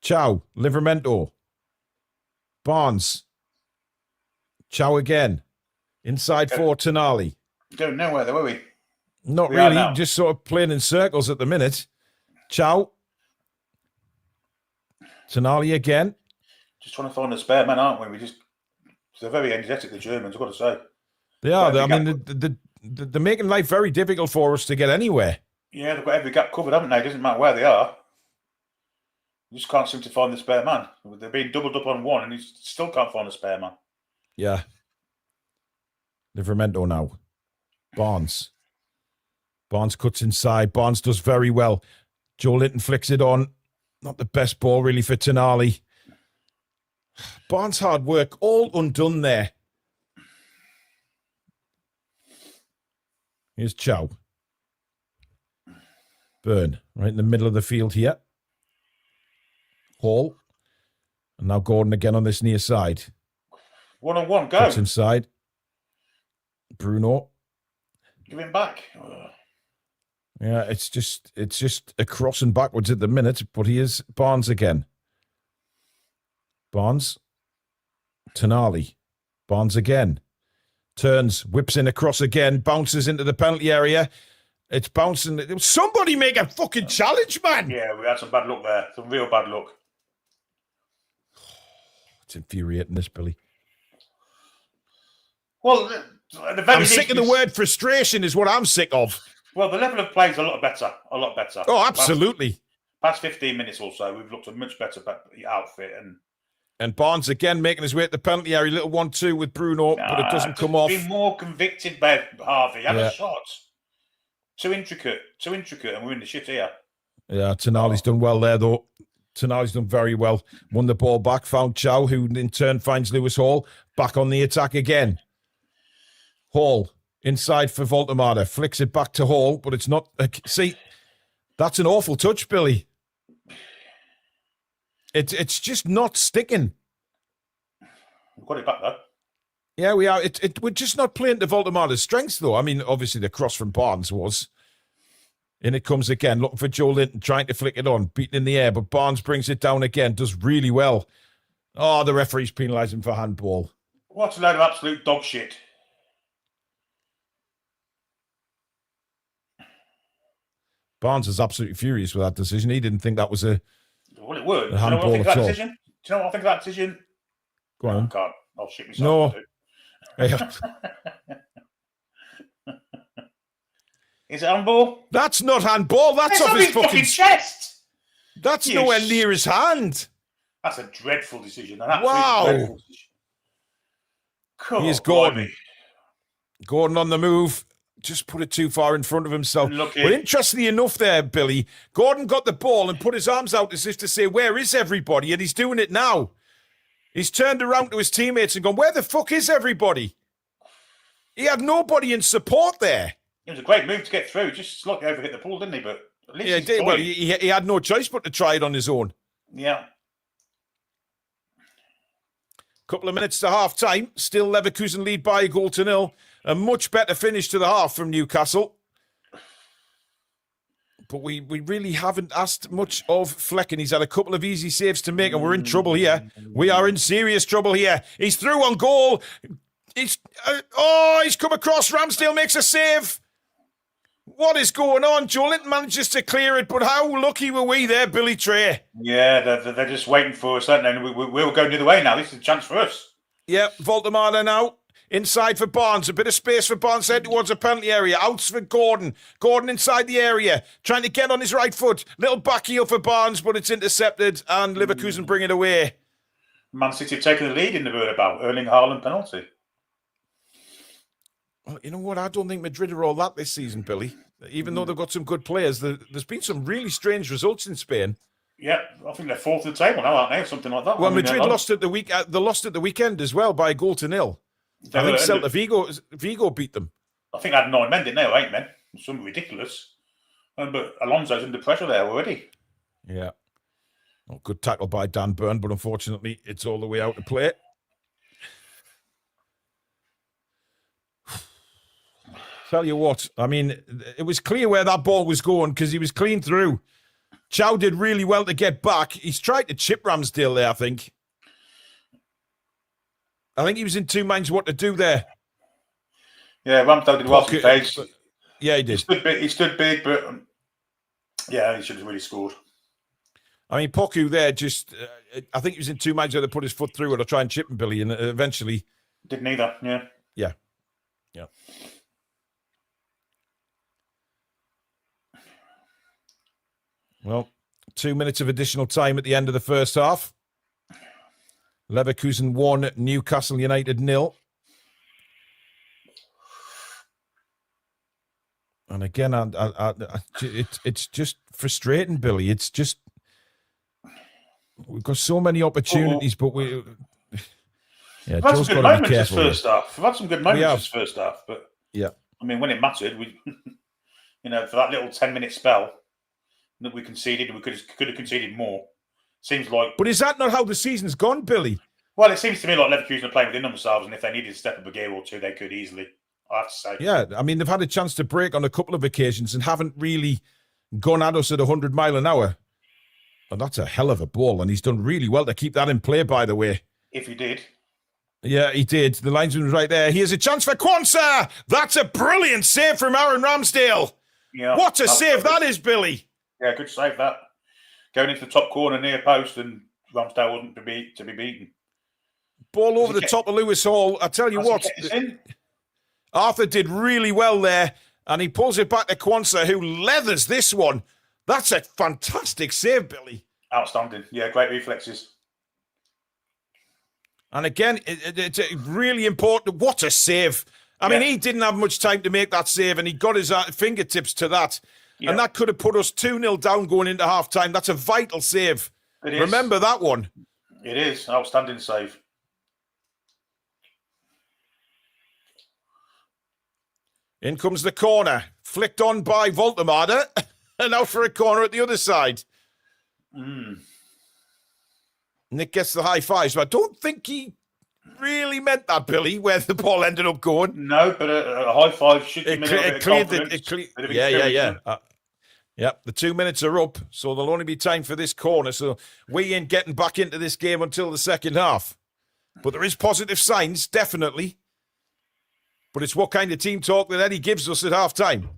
[SPEAKER 2] Chow. Livramento. Barnes. Chow again. Inside for Tonali.
[SPEAKER 3] Going nowhere, though, are we?
[SPEAKER 2] Not really. Just sort of playing in circles at the minute. Chow. Tonali again.
[SPEAKER 3] Just trying to find a spare man, aren't we? They're very energetic, the Germans, I've got to say.
[SPEAKER 2] They are. I mean, they're making life very difficult for us to get anywhere.
[SPEAKER 3] Yeah, they've got every gap covered, haven't they? It doesn't matter where they are. You just can't seem to find the spare man. They're being doubled up on one, and you still can't find a spare man.
[SPEAKER 2] Yeah. Livramento now. Barnes. Barnes cuts inside. Barnes does very well. Joe Linton flicks it on. Not the best ball, really, for Tonali. Barnes' hard work all undone there. Here's Chow. Burn, right in the middle of the field here. Hall. And now Gordon again on this near side.
[SPEAKER 3] One-on-one, go.
[SPEAKER 2] Cuts inside. Bruno.
[SPEAKER 3] Give him back.
[SPEAKER 2] Yeah, it's just across and backwards at the minute, but he is Barnes again. Barnes. Tonali. Barnes again. Turns, whips in across again, bounces into the penalty area. It's bouncing. Somebody make a fucking challenge, man.
[SPEAKER 3] Yeah, we had some bad luck there. Some real bad luck.
[SPEAKER 2] It's infuriating, this, Billy.
[SPEAKER 3] Well,
[SPEAKER 2] I'm sick of the word frustration is what I'm sick of.
[SPEAKER 3] Well, the level of play is a lot better. A lot better.
[SPEAKER 2] Oh, absolutely.
[SPEAKER 3] Past 15 minutes or so, we've looked a much better outfit.
[SPEAKER 2] And Barnes again making his way at the penalty area. Little 1-2 with Bruno, but it doesn't come off.
[SPEAKER 3] Be more convicted by Harvey. Have a shot. Too intricate, and we're in the shit here.
[SPEAKER 2] Yeah, Tonali's done well there, though. Tonali's done very well. Won the ball back, found Chow, who in turn finds Lewis Hall. Back on the attack again. Hall, inside for Voltemada. Flicks it back to Hall, but it's not... See, that's an awful touch, Billy. It's just not sticking.
[SPEAKER 3] We've got it back, though.
[SPEAKER 2] Yeah, we are. We're just not playing to Voltemada's strengths, though. I mean, obviously, the cross from Barnes was... In it comes again, looking for Joe Linton, trying to flick it on, beaten in the air, but Barnes brings it down again, does really well. Oh, the referee's penalising for handball.
[SPEAKER 3] What a load of absolute dog shit.
[SPEAKER 2] Barnes is absolutely furious with that decision. He didn't think that was a
[SPEAKER 3] Well, it would.
[SPEAKER 2] handball
[SPEAKER 3] Do you know what I think of
[SPEAKER 2] at
[SPEAKER 3] that
[SPEAKER 2] all.
[SPEAKER 3] decision? Do you know what I think of that decision?
[SPEAKER 2] Go on.
[SPEAKER 3] I can't. I'll shit myself.
[SPEAKER 2] No.
[SPEAKER 3] Is it handball?
[SPEAKER 2] That's not handball. That's
[SPEAKER 3] It's
[SPEAKER 2] off
[SPEAKER 3] on
[SPEAKER 2] his
[SPEAKER 3] his fucking
[SPEAKER 2] fucking...
[SPEAKER 3] chest.
[SPEAKER 2] That's nowhere near his hand.
[SPEAKER 3] That's a dreadful decision.
[SPEAKER 2] Wow.
[SPEAKER 3] Dreadful decision.
[SPEAKER 2] Here's Gordon. Gordon on the move. Just put it too far in front of himself.
[SPEAKER 3] Lucky.
[SPEAKER 2] But interestingly enough there, Billy, Gordon got the ball and put his arms out as if to say, where is everybody? And he's doing it now. He's turned around to his teammates and gone, where the fuck is everybody? He had nobody in support there.
[SPEAKER 3] It was a great move to get through. Just slightly overhit the ball, didn't he? But at least
[SPEAKER 2] Yeah, he did. Well, he had no choice but to try it on his own.
[SPEAKER 3] Yeah.
[SPEAKER 2] Couple of minutes to half time. Still Leverkusen lead by a 1-0. A much better finish to the half from Newcastle. But we really haven't asked much of Flecken. He's had a couple of easy saves to make, and we're in trouble here. We are in serious trouble here. He's through on goal. He's come across. Ramsdale makes a save. What is going on? Joe Linton manages to clear it, but how lucky were we there, Billy Trey?
[SPEAKER 3] Yeah, they're just waiting for us, aren't they? And we'll go the other way now. This is a chance for us.
[SPEAKER 2] Yeah, Voltemada now. Inside for Barnes. A bit of space for Barnes head towards the penalty area. Outs for Gordon. Gordon inside the area. Trying to get on his right foot. Little back heel for Barnes, but it's intercepted and Leverkusen bring it away.
[SPEAKER 3] Man City have taken the lead in the Bernabeu. Erling Haaland penalty.
[SPEAKER 2] Well, you know what? I don't think Madrid are all that this season, Billy. Even though they've got some good players, there's been some really strange results in Spain.
[SPEAKER 3] Yeah, I think they're fourth at the table now, aren't they? Or something like that.
[SPEAKER 2] Well, Madrid lost at the week. They lost at the weekend as well by a 0-0. I think Celta Vigo beat them.
[SPEAKER 3] I think they had 9 men, didn't they? Or 8 men. Something ridiculous. But Alonso's under pressure there already.
[SPEAKER 2] Yeah. Well, good tackle by Dan Burn, but unfortunately, it's all the way out to play. Tell you what, I mean, it was clear where that ball was going because he was clean through. Chow did really well to get back. He's tried to chip Ramsdale there, I think. I think he was in two minds what to do there.
[SPEAKER 3] Yeah, Ramsdale did well some days.
[SPEAKER 2] Yeah, he did.
[SPEAKER 3] He stood big, but yeah, he should have really scored.
[SPEAKER 2] I mean, Poku there just, I think he was in two minds whether to put his foot through it or try and chip him, Billy, and eventually...
[SPEAKER 3] Didn't either, yeah.
[SPEAKER 2] Yeah. Well, 2 minutes of additional time at the end of the first half. Leverkusen 1, Newcastle United 0. And again, it's just frustrating, Billy. It's just we've got so many opportunities, but we. Yeah,
[SPEAKER 3] we've had
[SPEAKER 2] Joe's
[SPEAKER 3] some good
[SPEAKER 2] got to be
[SPEAKER 3] moments this
[SPEAKER 2] careful.
[SPEAKER 3] first half. We've had some good moments this first half, but
[SPEAKER 2] yeah,
[SPEAKER 3] I mean, when it mattered, we, for that little 10-minute spell that we conceded, we could have conceded more. Seems like.
[SPEAKER 2] But is that not how the season's gone, Billy?
[SPEAKER 3] Well, it seems to me like Leverkusen are playing within themselves, and if they needed to step up a gear or two, they could easily. I have to say.
[SPEAKER 2] Yeah, I mean, they've had a chance to break on a couple of occasions and haven't really gone at us at 100 mile an hour. And that's a hell of a ball, and he's done really well to keep that in play, by the way.
[SPEAKER 3] If he did.
[SPEAKER 2] Yeah, he did. The linesman was right there. Here's a chance for Quansah. That's a brilliant save from Aaron Ramsdale.
[SPEAKER 3] Yeah,
[SPEAKER 2] what a save that is, Billy.
[SPEAKER 3] Yeah, good save that. Going into the top corner near post, and Ramsdale wasn't to be beaten.
[SPEAKER 2] Ball over the top of Lewis Hall. I tell you what, Arthur did really well there, and he pulls it back to Quansah, who leathers this one. That's a fantastic save, Billy.
[SPEAKER 3] Outstanding. Yeah, great reflexes. And
[SPEAKER 2] again, it's really important. What a save. I mean, he didn't have much time to make that save, and he got his fingertips to that. Yeah. And that could have put us 2-0 down going into half-time. That's a vital save.
[SPEAKER 3] It is.
[SPEAKER 2] Remember that one.
[SPEAKER 3] It is. Outstanding save.
[SPEAKER 2] In comes the corner. Flicked on by Voltemade. And out for a corner at the other side. Nick gets the high fives, but I don't think he really meant that, Billy, where the ball ended up going.
[SPEAKER 3] No, but a high five should give him a bit of confidence.
[SPEAKER 2] Yeah. The 2 minutes are up, so there'll only be time for this corner. So we ain't getting back into this game until the second half. But there is positive signs, definitely. But it's what kind of team talk that Eddie gives us at half-time.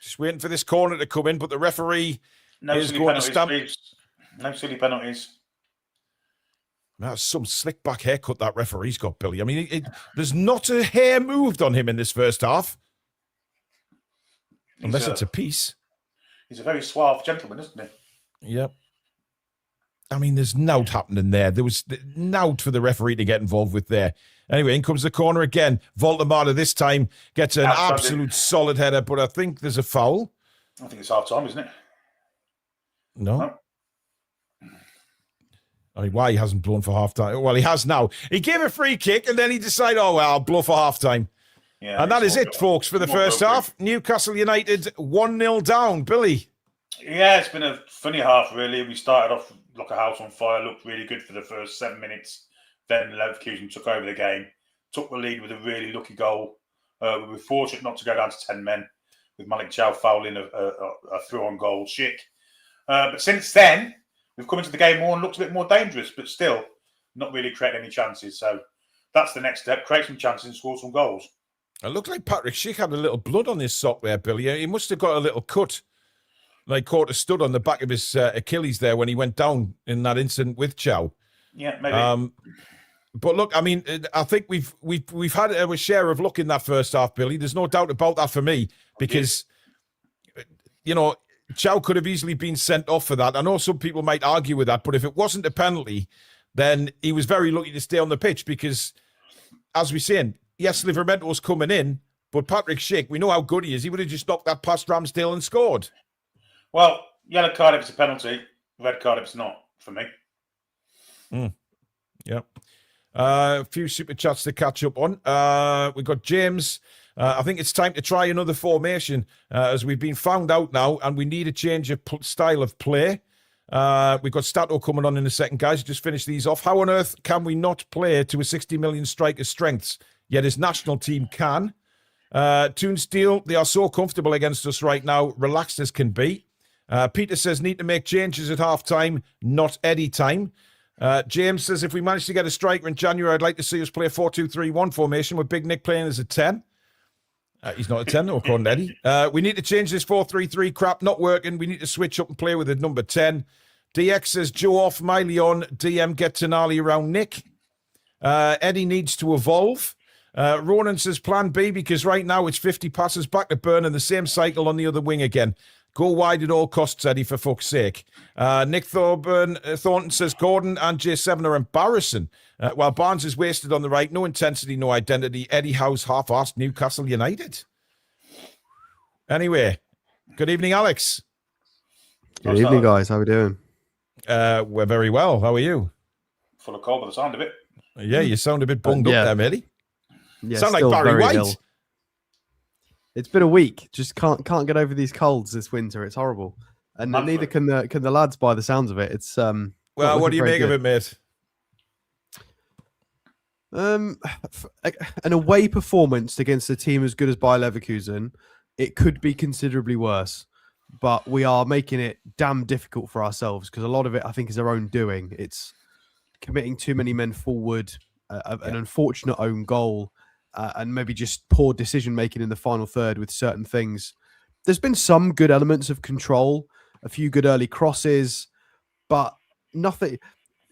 [SPEAKER 2] Just waiting for this corner to come in, but the referee is going to stamp.
[SPEAKER 3] No silly penalties.
[SPEAKER 2] That's some slick back haircut that referee's got, Billy. I mean, there's not a hair moved on him in this first half. Unless it's a piece.
[SPEAKER 3] He's a very suave gentleman, isn't he?
[SPEAKER 2] Yep. I mean, there's nout happening there. There was nout for the referee to get involved with there. Anyway, in comes the corner again. Voltemade this time gets an absolute solid header, but I think there's a foul.
[SPEAKER 3] I think it's half-time, isn't it?
[SPEAKER 2] No. I mean, why he hasn't blown for half-time? Well, he has now. He gave a free kick, and then he decided, oh, well, I'll blow for half-time. Yeah, and that is it, folks, for the first half. Newcastle United 1-0 down. Billy?
[SPEAKER 3] Yeah, it's been a funny half, really. We started off like a house on fire, looked really good for the first 7 minutes. Then Leverkusen took over the game, took the lead with a really lucky goal. We were fortunate not to go down to 10 men, with Malik Chow fouling a through-on goal. Schick. But since then, we've come into the game more and looked a bit more dangerous, but still not really creating any chances. So that's the next step, create some chances and score some goals.
[SPEAKER 2] It looked like Patrick Schick had a little blood on his sock there, Billy. He must have got a little cut, like caught a stud on the back of his Achilles there when he went down in that incident with Chow.
[SPEAKER 3] Yeah, maybe.
[SPEAKER 2] But look, I mean, I think we've had a share of luck in that first half, Billy. There's no doubt about that for me, because, you know, Chow could have easily been sent off for that. I know some people might argue with that, but if it wasn't a penalty, then he was very lucky to stay on the pitch because, as we're saying, yes, Livermento's coming in, but Patrick Schick, we know how good he is. He would have just knocked that past Ramsdale and scored.
[SPEAKER 3] Well, yellow card if it's a penalty, red card if it's not, for me.
[SPEAKER 2] Yeah. A few super chats to catch up on. We've got James. I think it's time to try another formation as we've been found out now and we need a change of style of play. We've got Stato coming on in a second, guys. Just finish these off. How on earth can we not play to a 60 million striker's strengths, yet his national team can? Toon Steel, they are so comfortable against us right now, relaxed as can be. Peter says, need to make changes at half-time, not Eddie time. James says, if we manage to get a striker in January, I'd like to see us play a 4-2-3-1 formation with Big Nick playing as a 10. He's not a 10, though, according to Eddie. We need to change this 4-3-3 crap, not working. We need to switch up and play with a number 10. DX says, Joe off, Miley on, DM get Tonali around Nick. Eddie needs to evolve. Ronan says, plan B, because right now it's 50 passes back to Burn and the same cycle on the other wing again. Go wide at all costs, Eddie, for fuck's sake. Nick Thornton says, Gordon and J7 are embarrassing. While Barnes is wasted on the right, no intensity, no identity. Eddie Howe's half-arsed Newcastle United. Anyway, good evening, Alex.
[SPEAKER 4] Good evening, guys. How are we doing?
[SPEAKER 2] We're very well. How are you?
[SPEAKER 3] Full of cold by the sound of it.
[SPEAKER 2] Yeah, you sound a bit bunged up there, Eddie.
[SPEAKER 4] Yeah,
[SPEAKER 2] sound like Barry White.
[SPEAKER 4] Ill. It's been a week. Just can't get over these colds this winter. It's horrible, and neither can the lads by the sounds of it. It's
[SPEAKER 2] well, what do you make of it, mate?
[SPEAKER 4] An away performance against a team as good as Bayer Leverkusen, it could be considerably worse. But we are making it damn difficult for ourselves because a lot of it, I think, is our own doing. It's committing too many men forward, an unfortunate own goal, and maybe just poor decision making in the final third with certain things. There's been some good elements of control, a few good early crosses, but nothing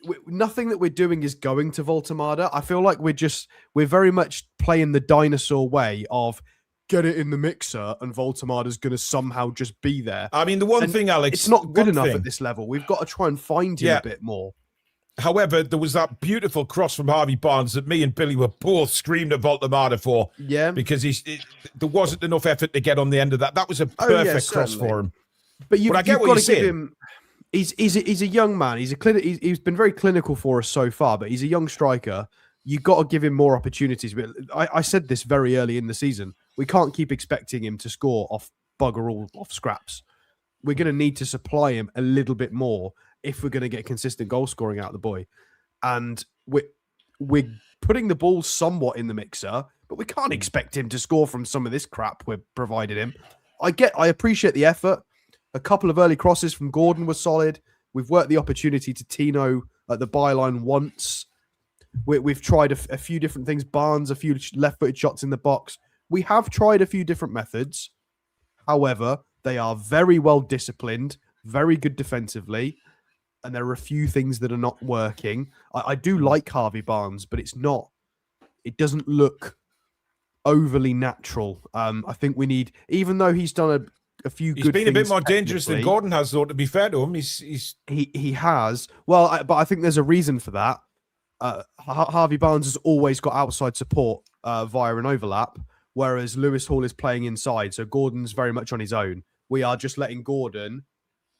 [SPEAKER 4] that we're doing is going to Voltemada. I feel like we're very much playing the dinosaur way of get it in the mixer and Voltemada's going to somehow just be there.
[SPEAKER 2] I mean, the one thing, Alex,
[SPEAKER 4] it's not good enough at this level. We've got to try and find him a bit more.
[SPEAKER 2] However, there was that beautiful cross from Harvey Barnes that me and Billy were both screaming at Voltemada for. Yeah. Because there wasn't enough effort to get on the end of that. That was a perfect cross for him.
[SPEAKER 4] But I get what you're saying. Give him. He's a young man. He's been very clinical for us so far, but he's a young striker. You've got to give him more opportunities. But I said this very early in the season. We can't keep expecting him to score off bugger all, off scraps. We're going to need to supply him a little bit more if we're going to get consistent goal scoring out of the boy. And we're putting the ball somewhat in the mixer, but we can't expect him to score from some of this crap we're providing him. I appreciate the effort. A couple of early crosses from Gordon were solid. We've worked the opportunity to Tino at the byline once. We've tried a few different things. Barnes, a few left-footed shots in the box. We have tried a few different methods. However, they are very well disciplined, very good defensively, and there are a few things that are not working. I do like Harvey Barnes, but it doesn't look overly natural. I think we need, even though he's done a few good things.
[SPEAKER 2] He's been a bit more dangerous than Gordon has, though, to be fair to him.
[SPEAKER 4] He has. Well, but I think there's a reason for that. Harvey Barnes has always got outside support via an overlap, whereas Lewis Hall is playing inside. So Gordon's very much on his own. We are just letting Gordon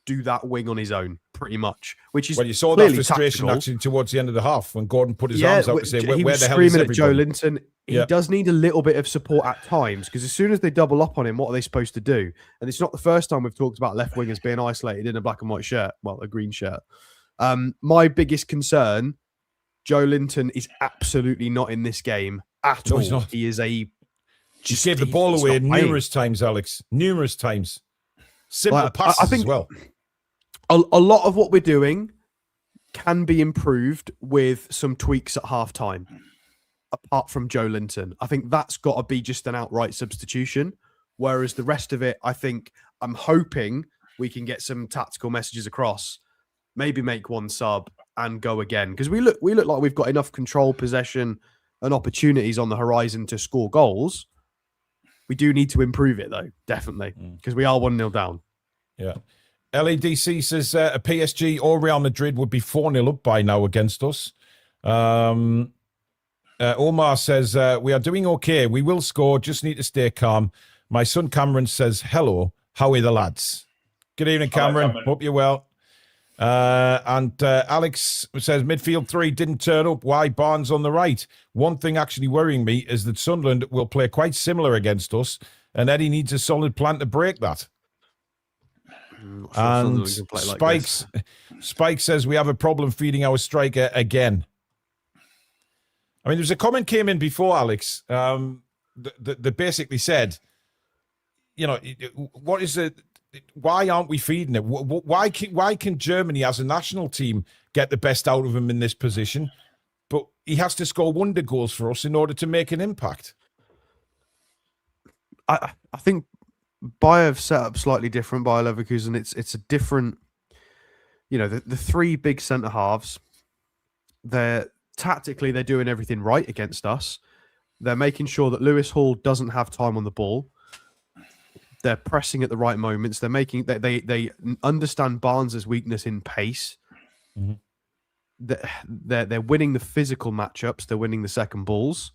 [SPEAKER 4] do that wing on his own, pretty much. Which is
[SPEAKER 2] you saw that frustration actually towards the end of the half when Gordon put his arms out to say, "Where the hell is everybody?"
[SPEAKER 4] At Joe Linton. He does need a little bit of support at times because as soon as they double up on him, what are they supposed to do? And it's not the first time we've talked about left wingers being isolated in a black and white shirt, well, a green shirt. My biggest concern, Joe Linton is absolutely not in this game at all.
[SPEAKER 2] He's not.
[SPEAKER 4] He is
[SPEAKER 2] just gave the ball away numerous times, Alex. Numerous times. Simple passes as well.
[SPEAKER 4] A lot of what we're doing can be improved with some tweaks at halftime. Apart from Joe Linton, I think that's got to be just an outright substitution. Whereas the rest of it, I'm hoping we can get some tactical messages across. Maybe make one sub and go again because we look like we've got enough control, possession, and opportunities on the horizon to score goals. We do need to improve it though, definitely, because we are 1-0 down.
[SPEAKER 2] Yeah. LADC says a PSG or Real Madrid would be 4-0 up by now against us. Omar says, we are doing okay. We will score. Just need to stay calm. My son Cameron says, hello. How are the lads? Good evening, Cameron. Hope you're well. And Alex says, midfield 3 didn't turn up. Why? Barnes on the right. One thing actually worrying me is that Sunderland will play quite similar against us, and Eddie needs a solid plan to break that. And Spike says, we have a problem feeding our striker again. I mean, there's a comment came in before, Alex, that basically said, what is it? Why aren't we feeding it? Why can Germany as a national team get the best out of him in this position? But he has to score wonder goals for us in order to make an impact.
[SPEAKER 4] I think Bayer have set up slightly different. Bayer Leverkusen, it's a different, the 3 big centre halves. Tactically, they're doing everything right against us. They're making sure that Lewis Hall doesn't have time on the ball. They're pressing at the right moments. They understand Barnes' weakness in pace. Mm-hmm. They're winning the physical matchups. They're winning the second balls.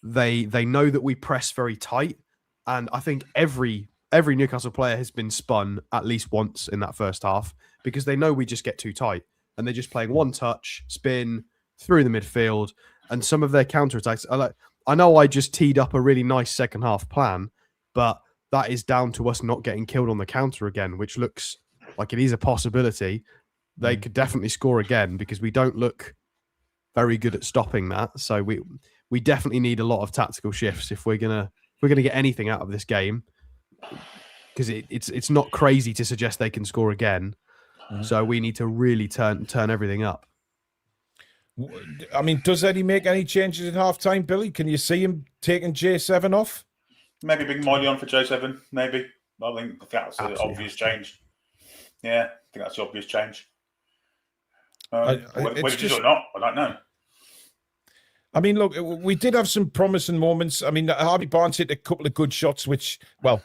[SPEAKER 4] They know that we press very tight, and I think every Newcastle player has been spun at least once in that first half because they know we just get too tight, and they're just playing one touch, spin through the midfield, and some of their counterattacks are like. I know I just teed up a really nice second half plan, but that is down to us not getting killed on the counter again, which looks like it is a possibility. They could definitely score again because we don't look very good at stopping that. So we definitely need a lot of tactical shifts if we're gonna get anything out of this game, because it's not crazy to suggest they can score again. So we need to really turn everything up.
[SPEAKER 2] I mean, does Eddie make any changes at half-time, Billy? Can you see him taking J7 off?
[SPEAKER 3] Maybe bring Miley on for J7, maybe. I think that's an obvious change. Yeah, I think that's the obvious change. Whether it is or not, I don't know.
[SPEAKER 2] I mean, look, we did have some promising moments. I mean, Harvey Barnes hit a couple of good shots,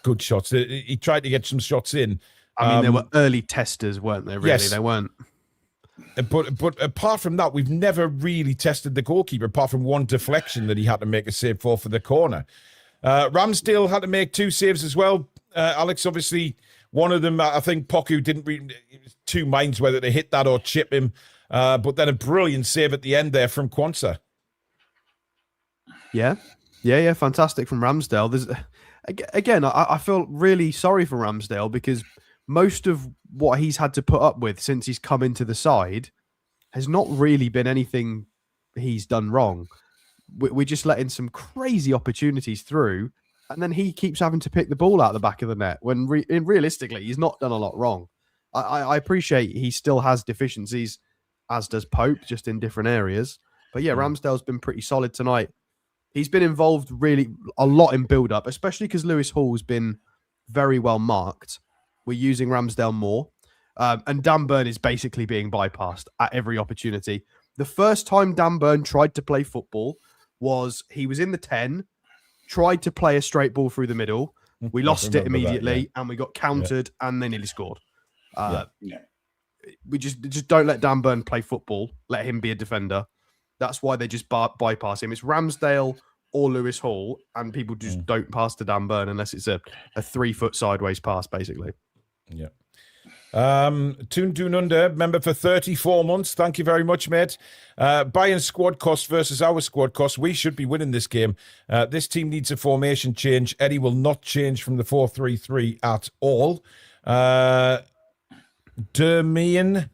[SPEAKER 2] good shots. He tried to get some shots in.
[SPEAKER 4] I mean, they were early testers, weren't they, really? Yes. They weren't.
[SPEAKER 2] But apart from that, we've never really tested the goalkeeper, apart from one deflection that he had to make a save for the corner. Ramsdale had to make 2 saves as well. Alex, obviously, one of them, I think Poku didn't really, it was 2 minds whether to hit that or chip him. But then a brilliant save at the end there from Quansah.
[SPEAKER 4] Yeah, fantastic from Ramsdale. There's again, I feel really sorry for Ramsdale because most of what he's had to put up with since he's come into the side has not really been anything he's done wrong. We're just letting some crazy opportunities through, and then he keeps having to pick the ball out the back of the net when realistically he's not done a lot wrong. I appreciate he still has deficiencies, as does Pope, just in different areas. But yeah, Ramsdale's been pretty solid tonight. He's been involved really a lot in build-up, especially because Lewis Hall's been very well marked. We're using Ramsdale more. And Dan Burn is basically being bypassed at every opportunity. The first time Dan Burn tried to play football was he was in the 10, tried to play a straight ball through the middle. We lost it immediately, and we got countered, and they nearly scored. We just don't let Dan Burn play football. Let him be a defender. That's why they just bypass him. It's Ramsdale or Lewis Hall, and people just don't pass to Dan Burn unless it's a 3-foot sideways pass, basically.
[SPEAKER 2] Yeah. Toon Under, member for 34 months. Thank you very much, mate. Bayern squad cost versus our squad cost. We should be winning this game. This team needs a formation change. Eddie will not change from the 4-3-3 at all. Dermian,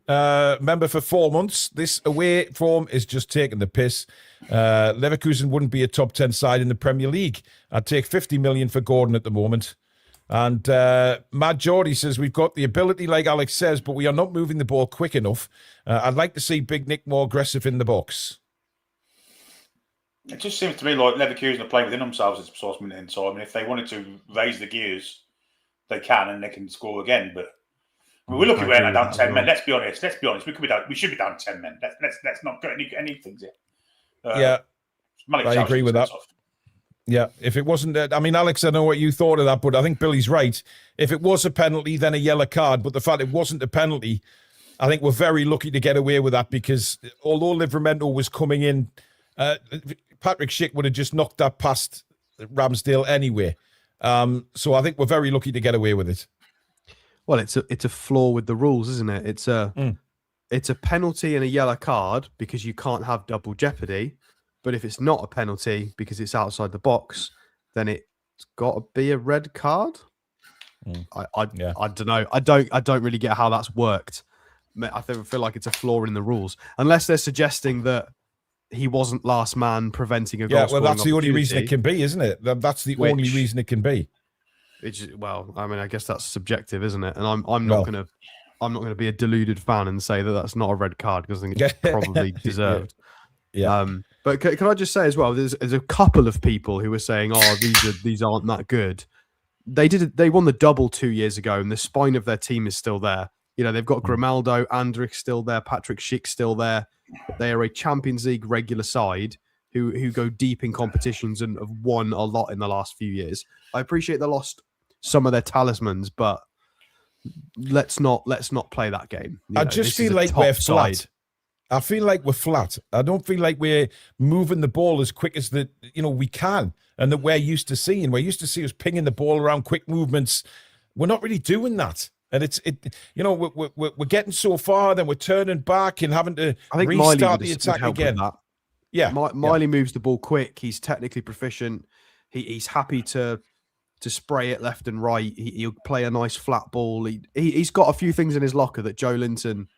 [SPEAKER 2] member for 4 months. This away form is just taking the piss. Leverkusen wouldn't be a top 10 side in the Premier League. I'd take 50 million for Gordon at the moment. And Mad Geordie says, we've got the ability, like Alex says, but we are not moving the ball quick enough. I'd like to see Big Nick more aggressive in the box.
[SPEAKER 3] It just seems to me like Leverkusen are playing within themselves at some minute in time. And if they wanted to raise the gears, they can, and they can score again. But we're looking at down 10 men. Let's be honest. We could be down. We should be down 10 men. Let's not get any things here.
[SPEAKER 2] I agree with that. Yeah, if it wasn't, I mean, Alex, I know what you thought of that, but I think Billy's right. If it was a penalty, then a yellow card. But the fact it wasn't a penalty, I think we're very lucky to get away with that because although Livramento was coming in, Patrick Schick would have just knocked that past Ramsdale anyway. So I think we're very lucky to get away with it.
[SPEAKER 4] Well, it's a flaw with the rules, isn't it? It's a penalty and a yellow card because you can't have double jeopardy. But if it's not a penalty because it's outside the box, then it's got to be a red card. I don't know. I don't really get how that's worked. I feel like it's a flaw in the rules, unless they're suggesting that he wasn't last man preventing a goal.
[SPEAKER 2] Yeah, well, that's the only reason it can be, isn't it? That's the only reason it can be.
[SPEAKER 4] Well, I mean, I guess that's subjective, isn't it? And I'm not gonna be a deluded fan and say that that's not a red card because I think it's probably deserved.
[SPEAKER 2] Yeah.
[SPEAKER 4] But can I just say as well, there's a couple of people who were saying, "Oh, these aren't that good." They won the double 2 years ago, and the spine of their team is still there. You know, they've got Grimaldo, Andrich still there, Patrick Schick still there. They are a Champions League regular side who go deep in competitions and have won a lot in the last few years. I appreciate they lost some of their talismans, but let's not play that game.
[SPEAKER 2] I just feel like we're flat. I feel like we're flat. I don't feel like we're moving the ball as quick as we can and that we're used to seeing. We're used to see us pinging the ball around, quick movements. We're not really doing that. And we're getting so far, then we're turning back and having to restart the attack again. Yeah,
[SPEAKER 4] Miley moves the ball quick. He's technically proficient. He's happy to spray it left and right. He'll play a nice flat ball. He's got a few things in his locker that Joe Linton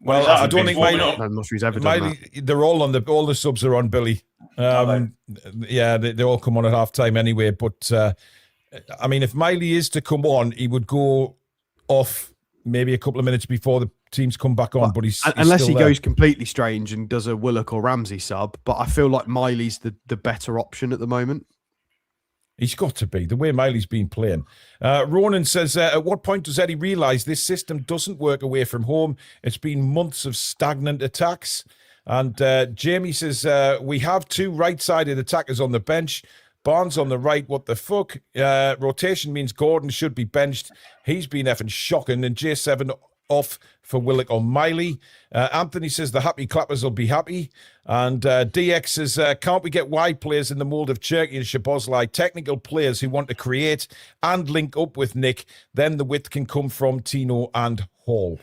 [SPEAKER 2] Well, I don't think Miley.
[SPEAKER 4] I'm not sure he's ever done that.
[SPEAKER 2] They're all the subs are on, Billy. Yeah, they all come on at half time anyway. But I mean, if Miley is to come on, he would go off maybe a couple of minutes before the teams come back on. But he's
[SPEAKER 4] unless
[SPEAKER 2] still
[SPEAKER 4] he
[SPEAKER 2] there.
[SPEAKER 4] goes completely strange and does a Willock or Ramsey sub. But I feel like Miley's the better option at the moment.
[SPEAKER 2] He's got to be, the way Miley's been playing. Ronan says, at what point does Eddie realise this system doesn't work away from home? It's been months of stagnant attacks. And Jamie says, we have 2 right-sided attackers on the bench. Barnes on the right, what the fuck? Rotation means Gordon should be benched. He's been effing shocking. And J7 off for Willock or Miley. Anthony says the happy clappers will be happy. And DX says, can't we get wide players in the mould of Cherky and Shabozlai? Technical players who want to create and link up with Nick. Then the width can come from Tino and Hall.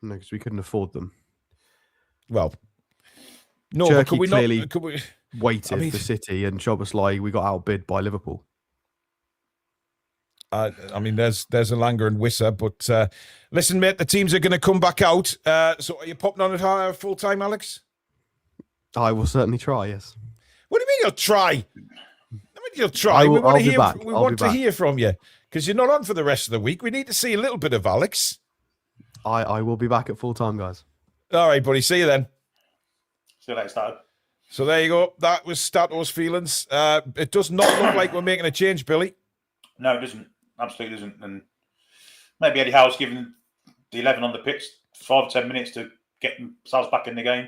[SPEAKER 4] No, because we couldn't afford them.
[SPEAKER 2] Well, no,
[SPEAKER 4] Cherky
[SPEAKER 2] but could we
[SPEAKER 4] clearly
[SPEAKER 2] not? Could we,
[SPEAKER 4] waited for City and Szoboszlai. We got outbid by Liverpool.
[SPEAKER 2] I mean, there's a Langer and Wisser, but listen, mate, the teams are going to come back out. So are you popping on at full time, Alex?
[SPEAKER 4] I will certainly try. Yes.
[SPEAKER 2] What do you mean you'll try? I mean, you'll try. We want to hear from you because you're not on for the rest of the week. We need to see a little bit of Alex.
[SPEAKER 4] I will be back at full time, guys.
[SPEAKER 2] All right, buddy. See you then.
[SPEAKER 3] See you later, Stad.
[SPEAKER 2] So there you go. That was Stato's feelings. It does not look like we're making a change, Billy.
[SPEAKER 3] No, it doesn't. Absolutely doesn't. And maybe Eddie Howe's given the 11 on the pitch 5-10 minutes to get themselves back in the game.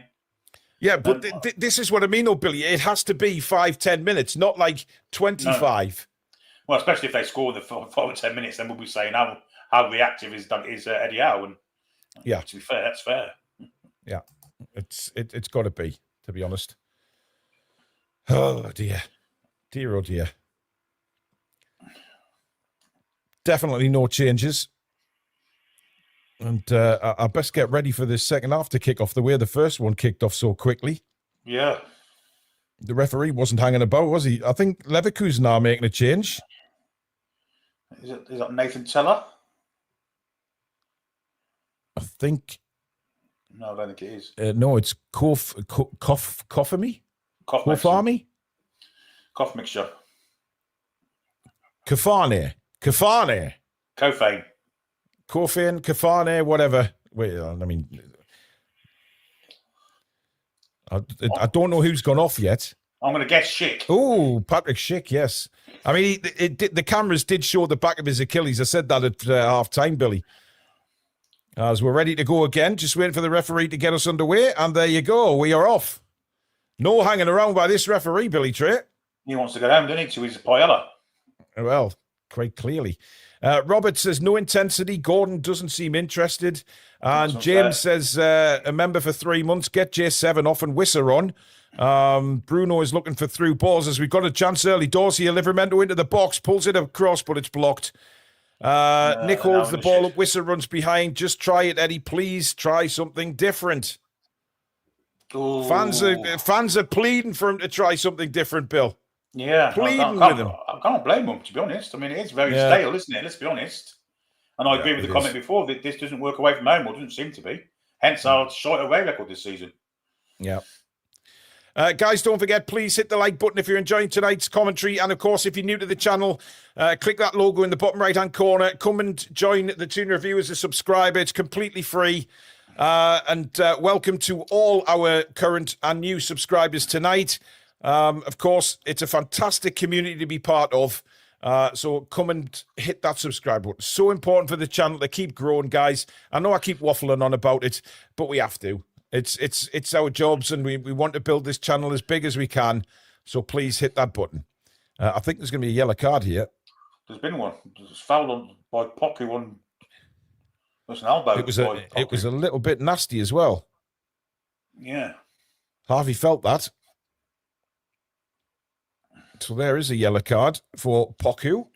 [SPEAKER 2] Yeah, but this is what I mean, though, Billy. It has to be 5-10 minutes, not like 25.
[SPEAKER 3] No. Well, especially if they score the 5 or 10 minutes, then we'll be saying how reactive is Eddie Howe. And
[SPEAKER 2] yeah,
[SPEAKER 3] to be fair, that's fair.
[SPEAKER 2] Yeah, it's got to be honest. Oh dear, oh dear. Definitely no changes. And I best get ready for this second half to kick off the way the first one kicked off so quickly.
[SPEAKER 3] Yeah.
[SPEAKER 2] The referee wasn't hanging about, was he? I think Leverkusen are making a change.
[SPEAKER 3] Is that Nathan Teller?
[SPEAKER 2] I think.
[SPEAKER 3] No, I don't think it is.
[SPEAKER 2] No, it's Kofami? Kofami?
[SPEAKER 3] Cough mixture.
[SPEAKER 2] Kafane.
[SPEAKER 3] Kofane.
[SPEAKER 2] Kafane, whatever. Wait, I mean, I don't know who's gone off yet.
[SPEAKER 3] I'm going to guess Schick.
[SPEAKER 2] Oh, Patrick Schick, yes. I mean, the cameras did show the back of his Achilles. I said that at half time, Billy. As we're ready to go again, just waiting for the referee to get us underway. And there you go. We are off. No hanging around by this referee, Billy Trey.
[SPEAKER 3] He wants to go home, doesn't he, to his paella?
[SPEAKER 2] Well, quite clearly. Robert says, no intensity. Gordon doesn't seem interested. And James says, a member for 3 months. Get J7 off and Wisser on. Bruno is looking for through balls as we've got a chance early doors here. Livramento into the box, pulls it across, but it's blocked. Nick holds the ball up. Wisser runs behind. Just try it, Eddie. Please try something different.
[SPEAKER 3] Ooh.
[SPEAKER 2] Fans are pleading for him to try something different, Bill.
[SPEAKER 3] Yeah,
[SPEAKER 2] pleading with him.
[SPEAKER 3] I can't blame him, to be honest. I mean, it is very stale, isn't it? Let's be honest. And I agree with the comment before that this doesn't work away from home, or doesn't seem to be. Hence our short away record this season.
[SPEAKER 2] Yeah. Guys, don't forget, please hit the like button if you're enjoying tonight's commentary. And, of course, if you're new to the channel, click that logo in the bottom right-hand corner. Come and join the Toon Review as a subscriber. It's completely free. And welcome to all our current and new subscribers tonight. Of course, it's a fantastic community to be part of. So come and hit that subscribe button. So important for the channel to keep growing, guys. I know I keep waffling on about it, but we have to. It's our jobs, and we want to build this channel as big as we can. So please hit that button. I think there's going to be a yellow card here.
[SPEAKER 3] There's been one. There's fouled on by Pocky one. There's an elbow.
[SPEAKER 2] It was a little bit nasty as well.
[SPEAKER 3] Yeah.
[SPEAKER 2] Harvey felt that. So there is a yellow card for Poku.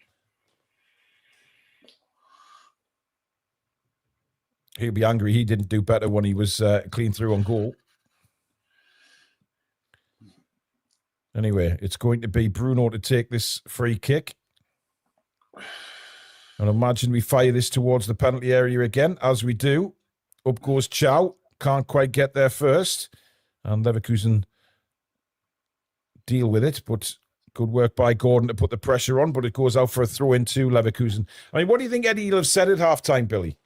[SPEAKER 2] He'll be angry he didn't do better when he was clean through on goal. Anyway, it's going to be Bruno to take this free kick. And imagine we fire this towards the penalty area again, as we do. Up goes Chow. can't quite get there first. And Leverkusen deal with it, but good work by Gordon to put the pressure on, but it goes out for a throw into Leverkusen. I mean, what do you think Eddie will have said at half-time, Billy?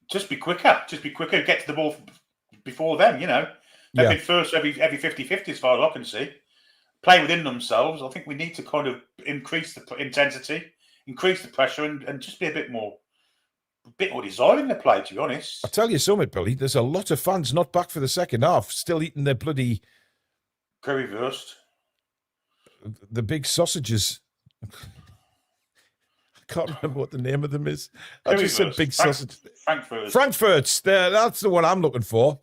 [SPEAKER 3] Just be quicker. Get to the ball before them, They've been first every 50-50 as far as I can see. Play within themselves. I think we need to kind of increase the intensity, increase the pressure, and just be a bit more desire in the play, to be honest.
[SPEAKER 2] I'll tell you something, Billy. There's a lot of fans not back for the second half, still eating their bloody...
[SPEAKER 3] Currywurst.
[SPEAKER 2] The big sausages. I can't remember what the name of them is. I just said big sausage. Frankfurts. That's the one I'm looking for.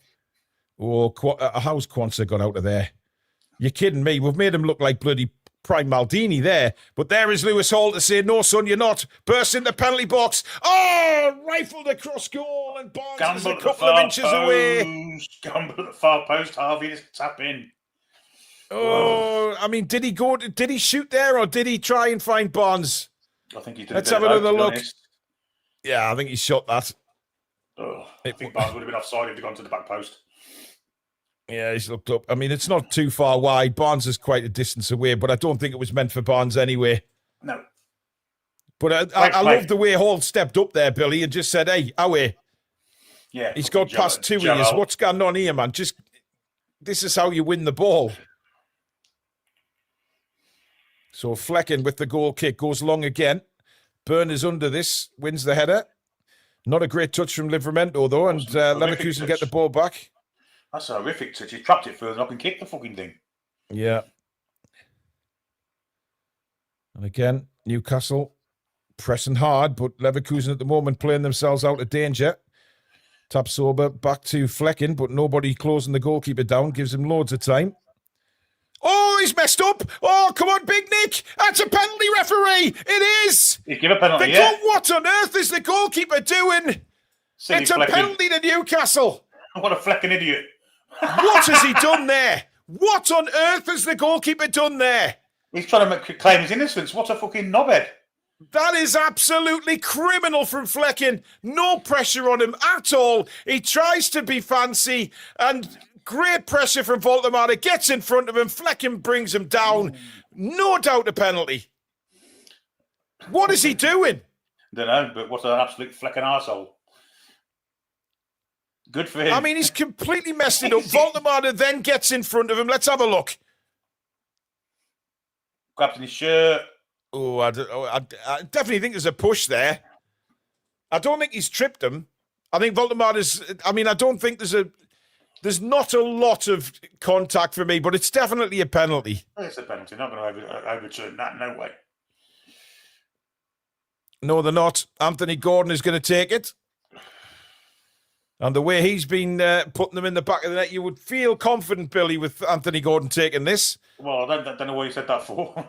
[SPEAKER 2] Oh, how's Kwanzaa got out of there? You're kidding me. We've made him look like bloody Prime Maldini there. But there is Lewis Hall to say, no, son, you're not. Burst in the penalty box. Oh, rifled across goal, and Barnes is a couple of inches away.
[SPEAKER 3] Gamble at the far post. Harvey just tap in.
[SPEAKER 2] Oh, I mean, did he shoot there, or did he try and find Barnes?
[SPEAKER 3] I think he did.
[SPEAKER 2] Let's have another look. Yeah, I think he shot that.
[SPEAKER 3] Oh, I think Barnes would have been offside if he'd gone to the back post.
[SPEAKER 2] Yeah, he's looked up. I mean, it's not too far wide. Barnes is quite a distance away, but I don't think it was meant for Barnes anyway.
[SPEAKER 3] No.
[SPEAKER 2] But I love the way Hall stepped up there, Billy, and just said, hey, away.
[SPEAKER 3] Yeah.
[SPEAKER 2] He's got past 2 years. What's going on here, man? This is how you win the ball. So Flecken with the goal kick goes long again. Byrne is under this, wins the header. Not a great touch from Livramento, though, and Leverkusen get the ball back.
[SPEAKER 3] That's a horrific touch. He trapped it further up and kicked the fucking thing.
[SPEAKER 2] Yeah. And again, Newcastle pressing hard, but Leverkusen at the moment playing themselves out of danger. Tapsoba back to Flecken, but nobody closing the goalkeeper down. Gives him loads of time. Oh, he's messed up. Oh, come on, Big Nick. That's a penalty, referee. It is.
[SPEAKER 3] He's given a penalty,
[SPEAKER 2] What on earth is the goalkeeper doing?
[SPEAKER 3] Silly
[SPEAKER 2] it's a penalty to Newcastle.
[SPEAKER 3] What a Flecken idiot.
[SPEAKER 2] What has he done there? What on earth has the goalkeeper done there?
[SPEAKER 3] He's trying to claim his innocence. What a fucking knobhead.
[SPEAKER 2] That is absolutely criminal from Flecken. No pressure on him at all. He tries to be fancy, and great pressure from Voldemar. Gets in front of him. Flecken brings him down. No doubt a penalty. What is he doing?
[SPEAKER 3] Don't know, but what an absolute Flecken arsehole. Good for him.
[SPEAKER 2] I mean, he's completely messed it up. Voldemar then gets in front of him. Let's have a look.
[SPEAKER 3] Grabbed in his shirt.
[SPEAKER 2] Oh, I definitely think there's a push there. I don't think he's tripped him. I think Voldemar is... I mean, I don't think there's not a lot of contact for me, but it's definitely a penalty.
[SPEAKER 3] It's a penalty. Not going to overturn that. No way.
[SPEAKER 2] No, they're not. Anthony Gordon is going to take it. And the way he's been putting them in the back of the net, you would feel confident, Billy, with Anthony Gordon taking this.
[SPEAKER 3] Well, I don't know what you said that for.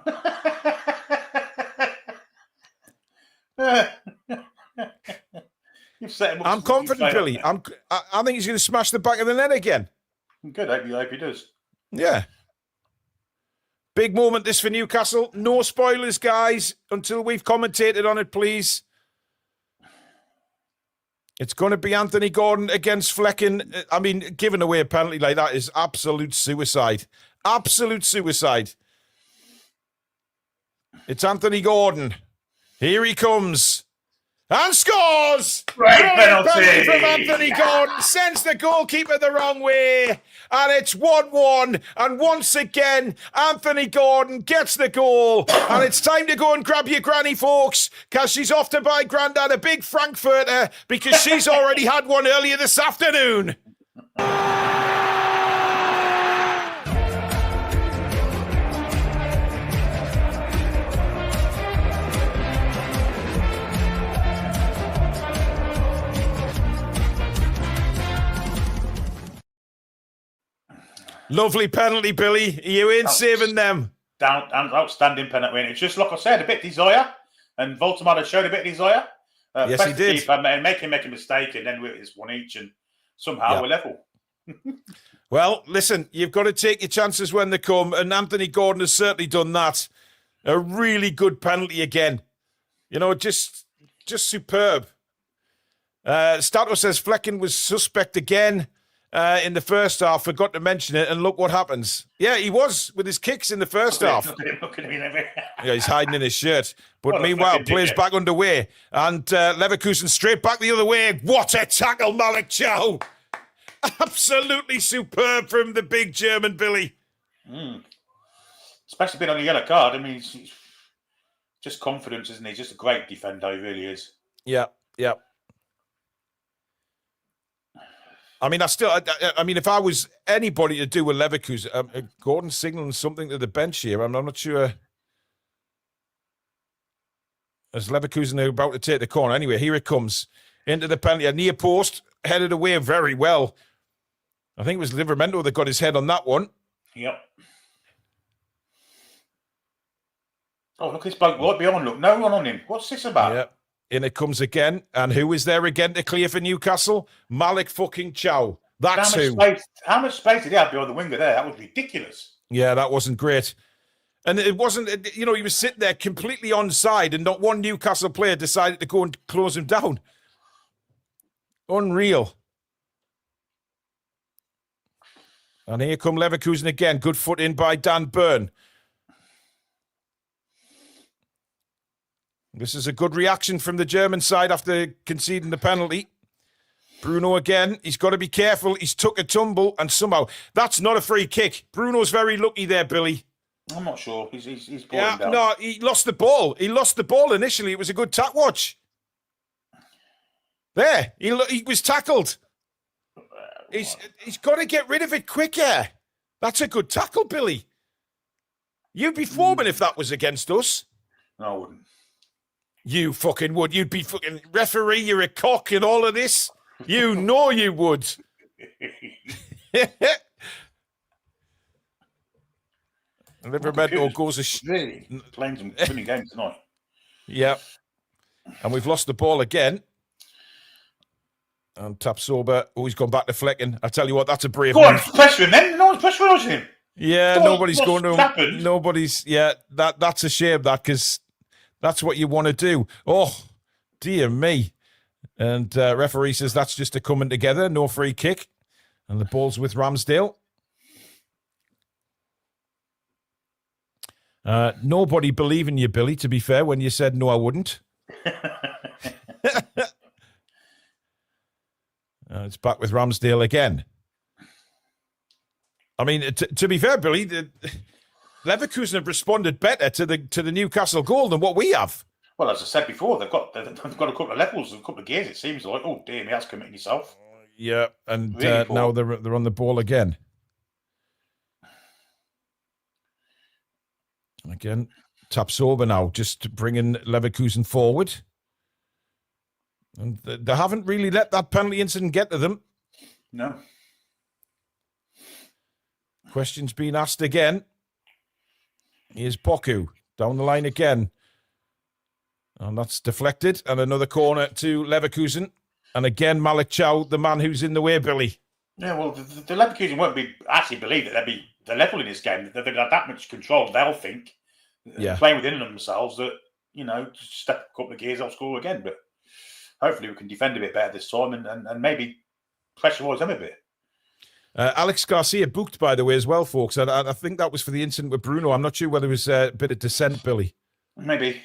[SPEAKER 3] You've set him up.
[SPEAKER 2] I'm confident, Billy. I think he's going to smash the back of the net again.
[SPEAKER 3] Good. I hope he does.
[SPEAKER 2] Yeah. Big moment this for Newcastle. No spoilers, guys, until we've commentated on it, please. It's going to be Anthony Gordon against Flecken. I mean, giving away a penalty like that is absolute suicide. Absolute suicide. It's Anthony Gordon. Here he comes. And scores!
[SPEAKER 3] Great penalty
[SPEAKER 2] from Anthony Gordon. Sends the goalkeeper the wrong way. And it's 1-1. And once again, Anthony Gordon gets the goal. And it's time to go and grab your granny, folks, because she's off to buy Grandad a big Frankfurter because she's already had one earlier this afternoon. Lovely penalty, Billy. Are you in saving them?
[SPEAKER 3] Outstanding penalty. It's just like I said, a bit desire. And Voldemar has showed a bit of desire.
[SPEAKER 2] Yes, he did.
[SPEAKER 3] And make him make a mistake, and then it's one each, and somehow we're level.
[SPEAKER 2] Well, listen, you've got to take your chances when they come, and Anthony Gordon has certainly done that. A really good penalty again. You know, just superb. Stato says Flecken was suspect again in the first half. Forgot to mention it, and look what happens. Yeah, he was with his kicks in the first half. Yeah, he's hiding in his shirt. But meanwhile, players back underway. And Leverkusen straight back the other way. What a tackle, Malik Chow. Absolutely superb from the big German Billy.
[SPEAKER 3] Especially being on a yellow card. I mean, he's just confidence, isn't he? Just a great defender, he really is.
[SPEAKER 2] Yeah. I mean, I mean, if I was anybody to do with Leverkusen, Gordon signaling something to the bench here. I'm not sure. As Leverkusen are about to take the corner. Anyway, here it comes. Into the penalty. A near post, headed away very well. I think it was Livramento that got his head on that one.
[SPEAKER 3] Yep. Oh, look, this bloke right behind. Look, no one on him. What's this about?
[SPEAKER 2] Yep. In it comes again. And who is there again to clear for Newcastle? Malik fucking Chow. That's who.
[SPEAKER 3] How much space did he have behind the winger there? That was ridiculous.
[SPEAKER 2] Yeah, that wasn't great. And it wasn't, he was sitting there completely onside and not one Newcastle player decided to go and close him down. Unreal. And here come Leverkusen again. Good foot in by Dan Burn. This is a good reaction from the German side after conceding the penalty. Bruno again. He's got to be careful. He's took a tumble and somehow that's not a free kick. Bruno's very lucky there, Billy.
[SPEAKER 3] I'm not sure. He's
[SPEAKER 2] yeah,
[SPEAKER 3] down.
[SPEAKER 2] No, he lost the ball. He lost the ball initially. It was a good tack watch. There, he was tackled. He's got to get rid of it quicker. That's a good tackle, Billy. You'd be foreman if that was against us.
[SPEAKER 3] No, I wouldn't.
[SPEAKER 2] You fucking would. You'd be fucking referee. You're a cock in all of this. You know you would. Livramento goes
[SPEAKER 3] really playing some winning games tonight.
[SPEAKER 2] Yeah. And we've lost the ball again. And Tapsoba, he's gone back to Flecken. I tell you what, that's a brave
[SPEAKER 3] Go on,
[SPEAKER 2] move.
[SPEAKER 3] pressure him then. No one's pressurising him.
[SPEAKER 2] Yeah, nobody's going to
[SPEAKER 3] happened?
[SPEAKER 2] That's a shame, because that's what you want to do. Oh, dear me. And referee says that's just a coming together, no free kick. And the ball's with Ramsdale. Nobody believing you, Billy, to be fair, when you said no, I wouldn't. It's back with Ramsdale again. I mean, to be fair, Billy, Leverkusen have responded better to the Newcastle goal than what we have.
[SPEAKER 3] Well, as I said before, they've got a couple of levels, a couple of gears. It seems like, oh, dear me, that's committing yourself.
[SPEAKER 2] Yeah, and
[SPEAKER 3] Really
[SPEAKER 2] now they're on the ball again. Again, Tapsoba now just bringing Leverkusen forward. And they haven't really let that penalty incident get to them.
[SPEAKER 3] No.
[SPEAKER 2] Questions being asked again. Here's Poku down the line again. And that's deflected. And another corner to Leverkusen. And again, Malik Chow, the man who's in the way, Billy.
[SPEAKER 3] Yeah, well, the Leverkusen won't actually believe that they'll be the level in this game. They've got that much control. They'll think, playing within themselves, that, just step a couple of gears, they'll score again. But hopefully we can defend a bit better this time and maybe pressurise them a bit.
[SPEAKER 2] Alex Garcia booked, by the way, as well, folks. And I think that was for the incident with Bruno. I'm not sure whether it was a bit of dissent, Billy.
[SPEAKER 3] Maybe.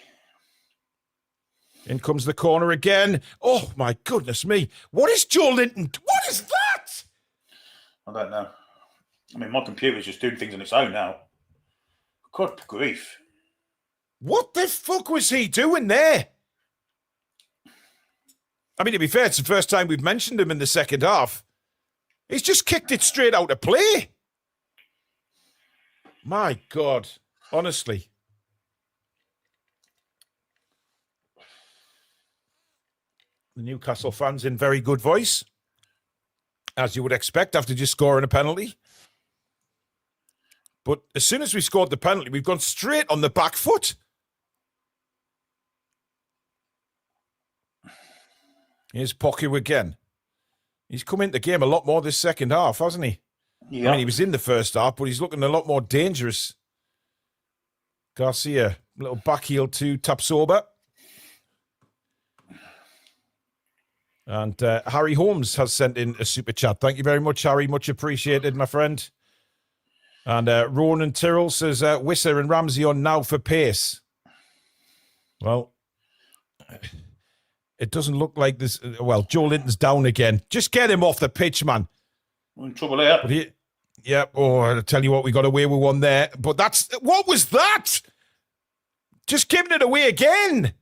[SPEAKER 2] In comes the corner again. Oh, my goodness me. What is Joe Linton? What is that?
[SPEAKER 3] I don't know. I mean, my computer's just doing things on its own now. Good grief.
[SPEAKER 2] What the fuck was he doing there? I mean, to be fair, it's the first time we've mentioned him in the second half. He's just kicked it straight out of play. My God. Honestly. The Newcastle fans in very good voice, as you would expect after just scoring a penalty. But as soon as we scored the penalty, we've gone straight on the back foot. Here's Poku again. He's come into the game a lot more this second half, hasn't he?
[SPEAKER 3] Yeah.
[SPEAKER 2] I mean, he was in the first half, but he's looking a lot more dangerous. Garcia, little back heel to Tapsoba. And Harry Holmes has sent in a super chat. Thank you very much, Harry. Much appreciated, my friend. And Ronan Tyrrell says, Wissa and Ramsey on now for pace. Well, it doesn't look like this. Well, Joe Linton's down again. Just get him off the pitch, man.
[SPEAKER 3] We're in trouble here.
[SPEAKER 2] I'll tell you what, we got away with one there. But what was that? Just giving it away again.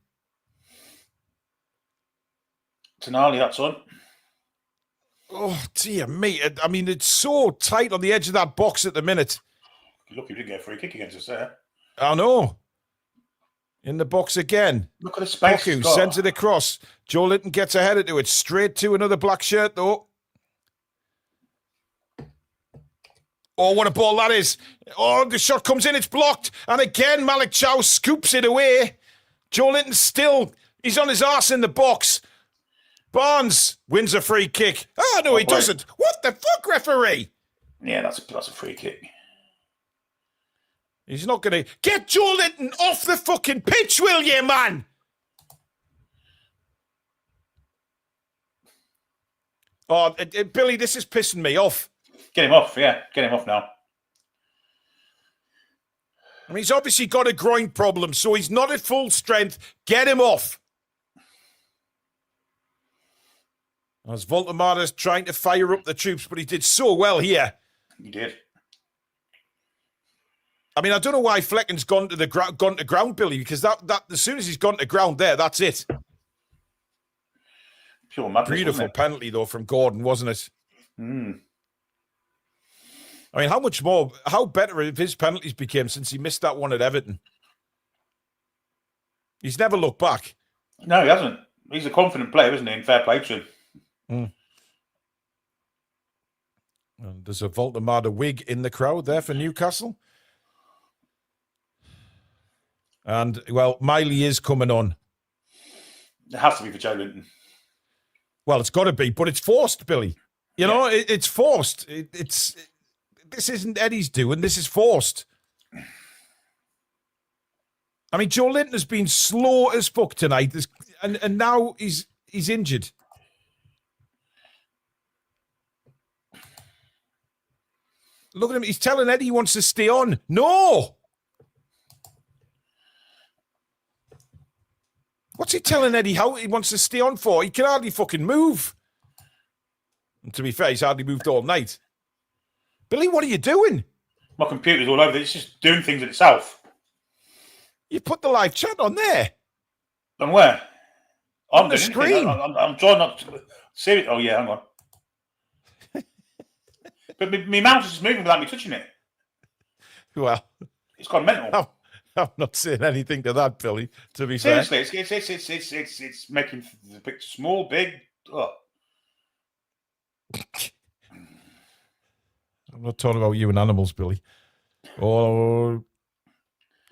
[SPEAKER 3] Tonali, that's on.
[SPEAKER 2] Oh, dear me. I mean, it's so tight on the edge of that box at the minute.
[SPEAKER 3] Look, he didn't get a free kick against us there.
[SPEAKER 2] I know. In the box again.
[SPEAKER 3] Look at the space.
[SPEAKER 2] Poku sends it across. Joe Linton gets ahead into it. Straight to another black shirt, though. Oh, what a ball that is. Oh, the shot comes in. It's blocked. And again, Malik Chow scoops it away. Joe Linton he's on his arse in the box. Barnes wins a free kick. Oh, no, he doesn't. What the fuck, referee?
[SPEAKER 3] Yeah, that's a free kick.
[SPEAKER 2] He's not going to... Get Joe Linton off the fucking pitch, will you, man? Oh, Billy, this is pissing me off.
[SPEAKER 3] Get him off, yeah. Get him off now.
[SPEAKER 2] I mean, he's obviously got a groin problem, so he's not at full strength. Get him off. As Voltemada's trying to fire up the troops, but he did so well here.
[SPEAKER 3] He did.
[SPEAKER 2] I mean, I don't know why Flecken's gone to ground, Billy, because that as soon as he's gone to ground there, that's it.
[SPEAKER 3] Pure madness.
[SPEAKER 2] Beautiful penalty, though, from Gordon, wasn't it?
[SPEAKER 3] Mm.
[SPEAKER 2] I mean, how better have his penalties became since he missed that one at Everton? He's never looked back.
[SPEAKER 3] No, he hasn't. He's a confident player, isn't he? And fair play to him.
[SPEAKER 2] Mm. And there's a Voltemada wig in the crowd there for Newcastle. And, well, Miley is coming on.
[SPEAKER 3] It has to be for Joe Linton.
[SPEAKER 2] Well, it's got to be, but it's forced, Billy. You know, it's forced. This isn't Eddie's doing. This is forced. I mean, Joe Linton has been slow as fuck tonight, and now he's injured. Look at him. He's telling Eddie he wants to stay on. No! What's he telling Eddie Howe he wants to stay on for? He can hardly fucking move. And to be fair, he's hardly moved all night. Billy, what are you doing?
[SPEAKER 3] My computer's all over. It's just doing things in itself.
[SPEAKER 2] You put the live chat on there.
[SPEAKER 3] On where?
[SPEAKER 2] On the screen.
[SPEAKER 3] I'm trying not to see it. Oh, yeah, hang on. But my mouse is just moving without me touching it.
[SPEAKER 2] Well,
[SPEAKER 3] it's gone mental.
[SPEAKER 2] I'm not saying anything to that, Billy. To be
[SPEAKER 3] seriously,
[SPEAKER 2] fair,
[SPEAKER 3] it's making the picture small, big. Oh.
[SPEAKER 2] I'm not talking about you and animals, Billy. Oh,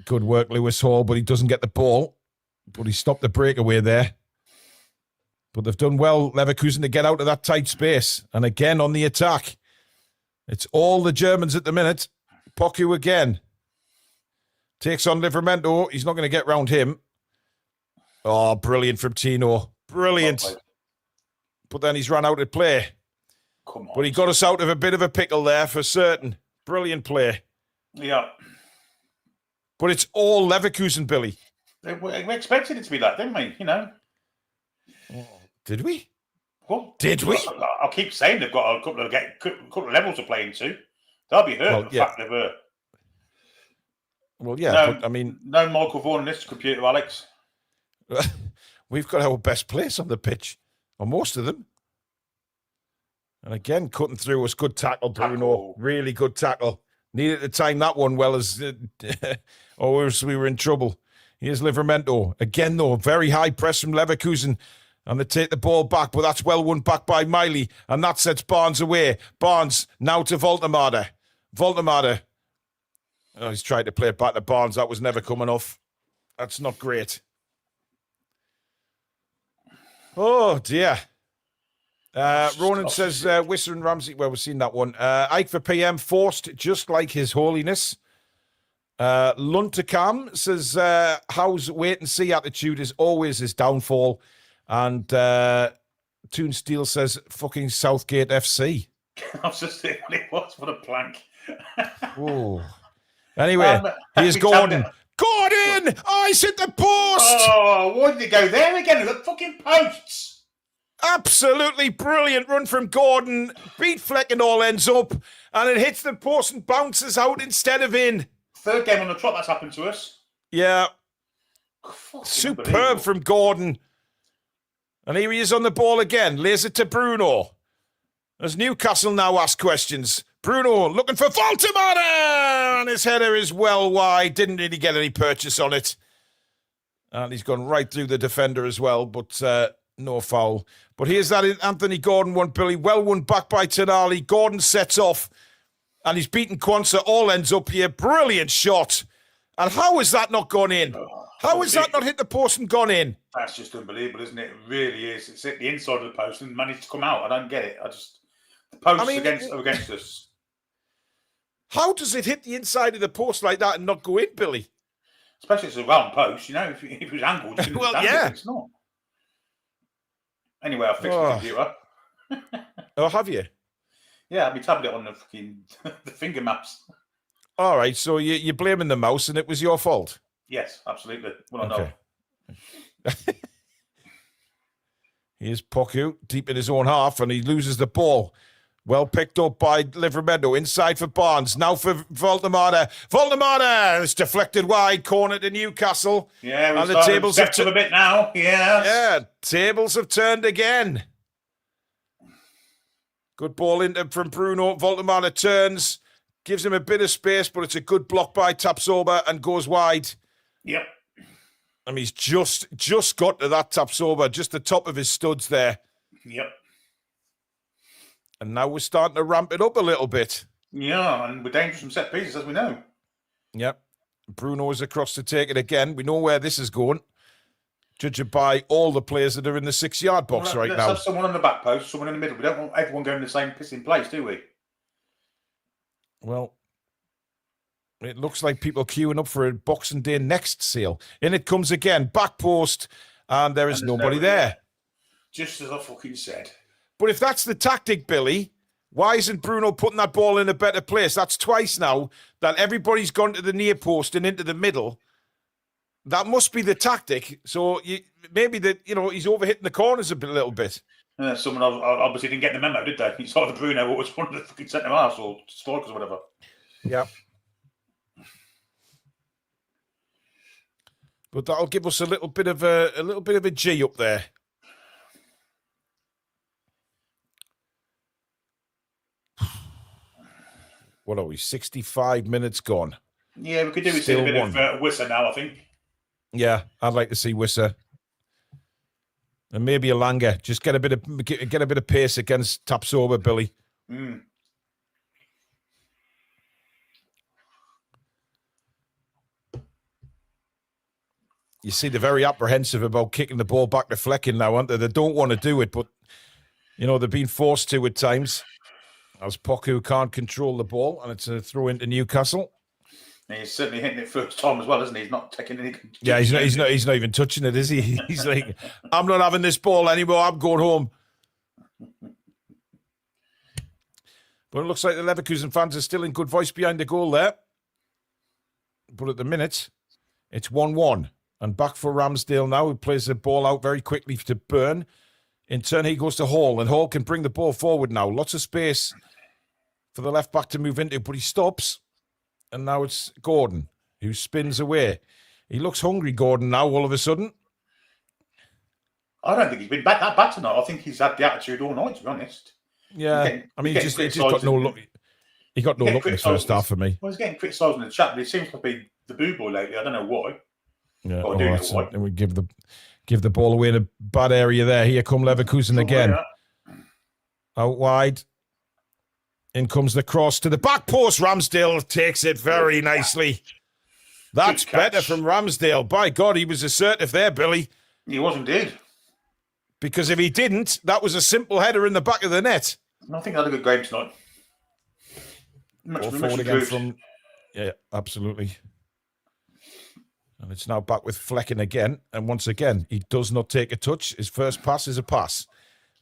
[SPEAKER 2] good work, Lewis Hall, but he doesn't get the ball. But he stopped the breakaway there. But they've done well, Leverkusen, to get out of that tight space. And again on the attack. It's all the Germans at the minute. Poku again. Takes on Livramento. He's not going to get round him. Oh, brilliant from Tino. Brilliant. But then he's run out of play.
[SPEAKER 3] Come on.
[SPEAKER 2] But he got us out of a bit of a pickle there for certain. Brilliant play.
[SPEAKER 3] Yeah.
[SPEAKER 2] But it's all Leverkusen, Billy.
[SPEAKER 3] We expected it to be that, didn't we? You know.
[SPEAKER 2] Did we?
[SPEAKER 3] Well,
[SPEAKER 2] did we?
[SPEAKER 3] I'll keep saying they've got a couple of levels to play into. They'll be hurt. The fact they've hurt.
[SPEAKER 2] Well, yeah,
[SPEAKER 3] no,
[SPEAKER 2] but I mean...
[SPEAKER 3] No Michael Vaughan in this computer, Alex.
[SPEAKER 2] We've got our best place on the pitch, or most of them. And again, cutting through was good tackle, Bruno. Really good tackle. Needed to time that one well as... or else we were in trouble. Here's Livramento. Again, though, very high press from Leverkusen. And they take the ball back, but that's well won back by Miley. And that sets Barnes away. Barnes now to Voltemada. Voltemada. Oh, he's tried to play it back to Barnes. That was never coming off. That's not great. Oh, dear. Ronan says, Wissa and Ramsey. Well, we've seen that one. Ike for PM, forced just like His Holiness. Luntakam says, Howe's wait-and-see attitude is always his downfall. And Toon Steel says fucking Southgate FC.
[SPEAKER 3] I was just thinking what it was. What a plank.
[SPEAKER 2] Whoa. Anyway, here's Gordon. Gordon! Eyes hit the post!
[SPEAKER 3] Oh, why did he go there again? The fucking posts.
[SPEAKER 2] Absolutely brilliant run from Gordon. Beat Fleck and all ends up, and it hits the post and bounces out instead of in.
[SPEAKER 3] Third game on the trot that's happened to us.
[SPEAKER 2] Yeah.
[SPEAKER 3] Fucking
[SPEAKER 2] Superb from Gordon. And here he is on the ball again. Lays it to Bruno. As Newcastle now ask questions. Bruno looking for Voltemada! And his header is well wide. Didn't really get any purchase on it. And he's gone right through the defender as well, but no foul. But here's that Anthony Gordon one, Billy. Well won back by Toon Army. Gordon sets off. And he's beaten Kwanzaa. All ends up here. Brilliant shot. And how has that not gone in? How has that not hit the post and gone in?
[SPEAKER 3] That's just unbelievable, isn't it? It really is. It's hit the inside of the post and managed to come out. I don't get it. The posts against us.
[SPEAKER 2] How does it hit the inside of the post like that and not go in, Billy?
[SPEAKER 3] Especially if it's a round post, if it was angled, you
[SPEAKER 2] well, yeah.
[SPEAKER 3] It's not. Anyway, I fixed the computer.
[SPEAKER 2] Oh, have you?
[SPEAKER 3] Yeah, my tablet on the finger maps.
[SPEAKER 2] All right, so you're blaming the mouse and it was your fault?
[SPEAKER 3] Yes, absolutely. Well, I know.
[SPEAKER 2] Here's Poku deep in his own half and he loses the ball. Well picked up by Livramento. Inside for Barnes. Now for Voltemada. Voltemada! It's deflected wide. Corner to Newcastle.
[SPEAKER 3] Yeah,
[SPEAKER 2] and the tables have
[SPEAKER 3] turned a bit now. Yes.
[SPEAKER 2] Yeah, tables have turned again. Good ball from Bruno. Voltemada turns. Gives him a bit of space, but it's a good block by Tapsoba and goes wide.
[SPEAKER 3] Yep.
[SPEAKER 2] I mean, he's just got to that Tapsoba, just the top of his studs there.
[SPEAKER 3] Yep.
[SPEAKER 2] And now we're starting to ramp it up a little bit.
[SPEAKER 3] Yeah, and we're dangerous from set pieces, as we know.
[SPEAKER 2] Yep. Bruno is across to take it again. We know where this is going. Judging by all the players that are in the 6-yard box right now.
[SPEAKER 3] Let's have someone on the back post, someone in the middle. We don't want everyone going in the same pissing place, do we?
[SPEAKER 2] Well, it looks like people queuing up for a Boxing Day next sale. In it comes again. Back post. And there's nobody there.
[SPEAKER 3] Just as I fucking said.
[SPEAKER 2] But if that's the tactic, Billy, why isn't Bruno putting that ball in a better place? That's twice now that everybody's gone to the near post and into the middle. That must be the tactic. So maybe he's overhitting the corners a little bit.
[SPEAKER 3] Someone obviously didn't get the memo, did they? It's either Bruno or was one of the fucking centre halves or strikers or whatever.
[SPEAKER 2] Yeah. But that'll give us a little bit of a G up there. What are we? 65 minutes gone.
[SPEAKER 3] Yeah, we could do with a bit of Wissa now, I think.
[SPEAKER 2] Yeah, I'd like to see Wissa. And maybe Alanga. Just get a bit of pace against Tapsoba, Billy.
[SPEAKER 3] Mm.
[SPEAKER 2] You see, they're very apprehensive about kicking the ball back to Flecking now, aren't they? They don't want to do it, but they're being forced to at times. As Poku can't control the ball, and it's a throw into Newcastle.
[SPEAKER 3] He's certainly hitting it first time as well, isn't he? He's not taking any.
[SPEAKER 2] Yeah, he's not even touching it, is he? He's like, I'm not having this ball anymore. I'm going home. But it looks like the Leverkusen fans are still in good voice behind the goal there. But at the minute, it's 1-1. And back for Ramsdale now, who plays the ball out very quickly to Byrne. In turn, he goes to Hall, and Hall can bring the ball forward now. Lots of space for the left back to move into, but he stops. And now it's Gordon, who spins away. He looks hungry, Gordon, now, all of a sudden.
[SPEAKER 3] I don't think he's been that bad tonight. I think he's had the attitude all night, to be honest.
[SPEAKER 2] Yeah, he just got no luck. He got no luck in the first half for me.
[SPEAKER 3] Well, he's getting criticised in the chat, but he seems to be the boo boy lately. I don't know why.
[SPEAKER 2] Yeah, and we give the ball away in a bad area there. Here come Leverkusen again. Out wide. In comes the cross to the back post. Ramsdale takes it very nicely. That's better from Ramsdale. By God, he was assertive there, Billy.
[SPEAKER 3] He was indeed.
[SPEAKER 2] Because if he didn't, that was a simple header in the back of the net.
[SPEAKER 3] I think he had a good game tonight.
[SPEAKER 2] Yeah, absolutely. And it's now back with Flecken again. And once again, he does not take a touch. His first pass is a pass.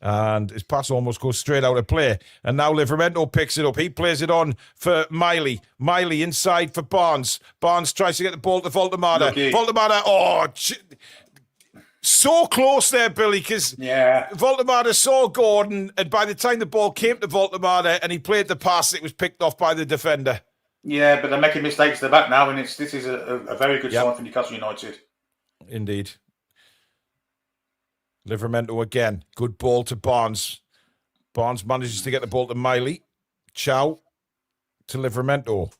[SPEAKER 2] And his pass almost goes straight out of play. And now Livramento picks it up. He plays it on for Miley. Miley inside for Barnes. Barnes tries to get the ball to Voltemata. Voltemata, so close there, Billy, because Voltemata saw Gordon, and by the time the ball came to Voltemata and he played the pass, it was picked off by the defender.
[SPEAKER 3] Yeah, but they're making mistakes at the back now, and this is a very good sign for Newcastle United.
[SPEAKER 2] Indeed. Livramento again. Good ball to Barnes. Barnes manages to get the ball to Miley. Chow to Livramento.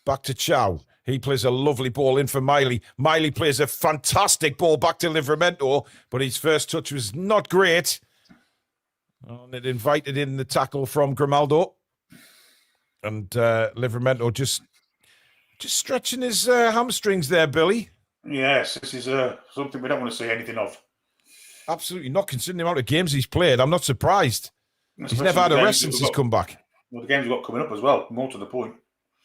[SPEAKER 2] Back to Chow. He plays a lovely ball in for Miley. Miley plays a fantastic ball back to Livramento, but his first touch was not great. And it invited in the tackle from Grimaldo. And Livramento just stretching his hamstrings there, Billy.
[SPEAKER 3] Yes, this is something we don't want to see anything of.
[SPEAKER 2] Absolutely not, considering the amount of games he's played. I'm not surprised. He's never had a rest since he's come back.
[SPEAKER 3] Well, the games we've got coming up as well, more to the point.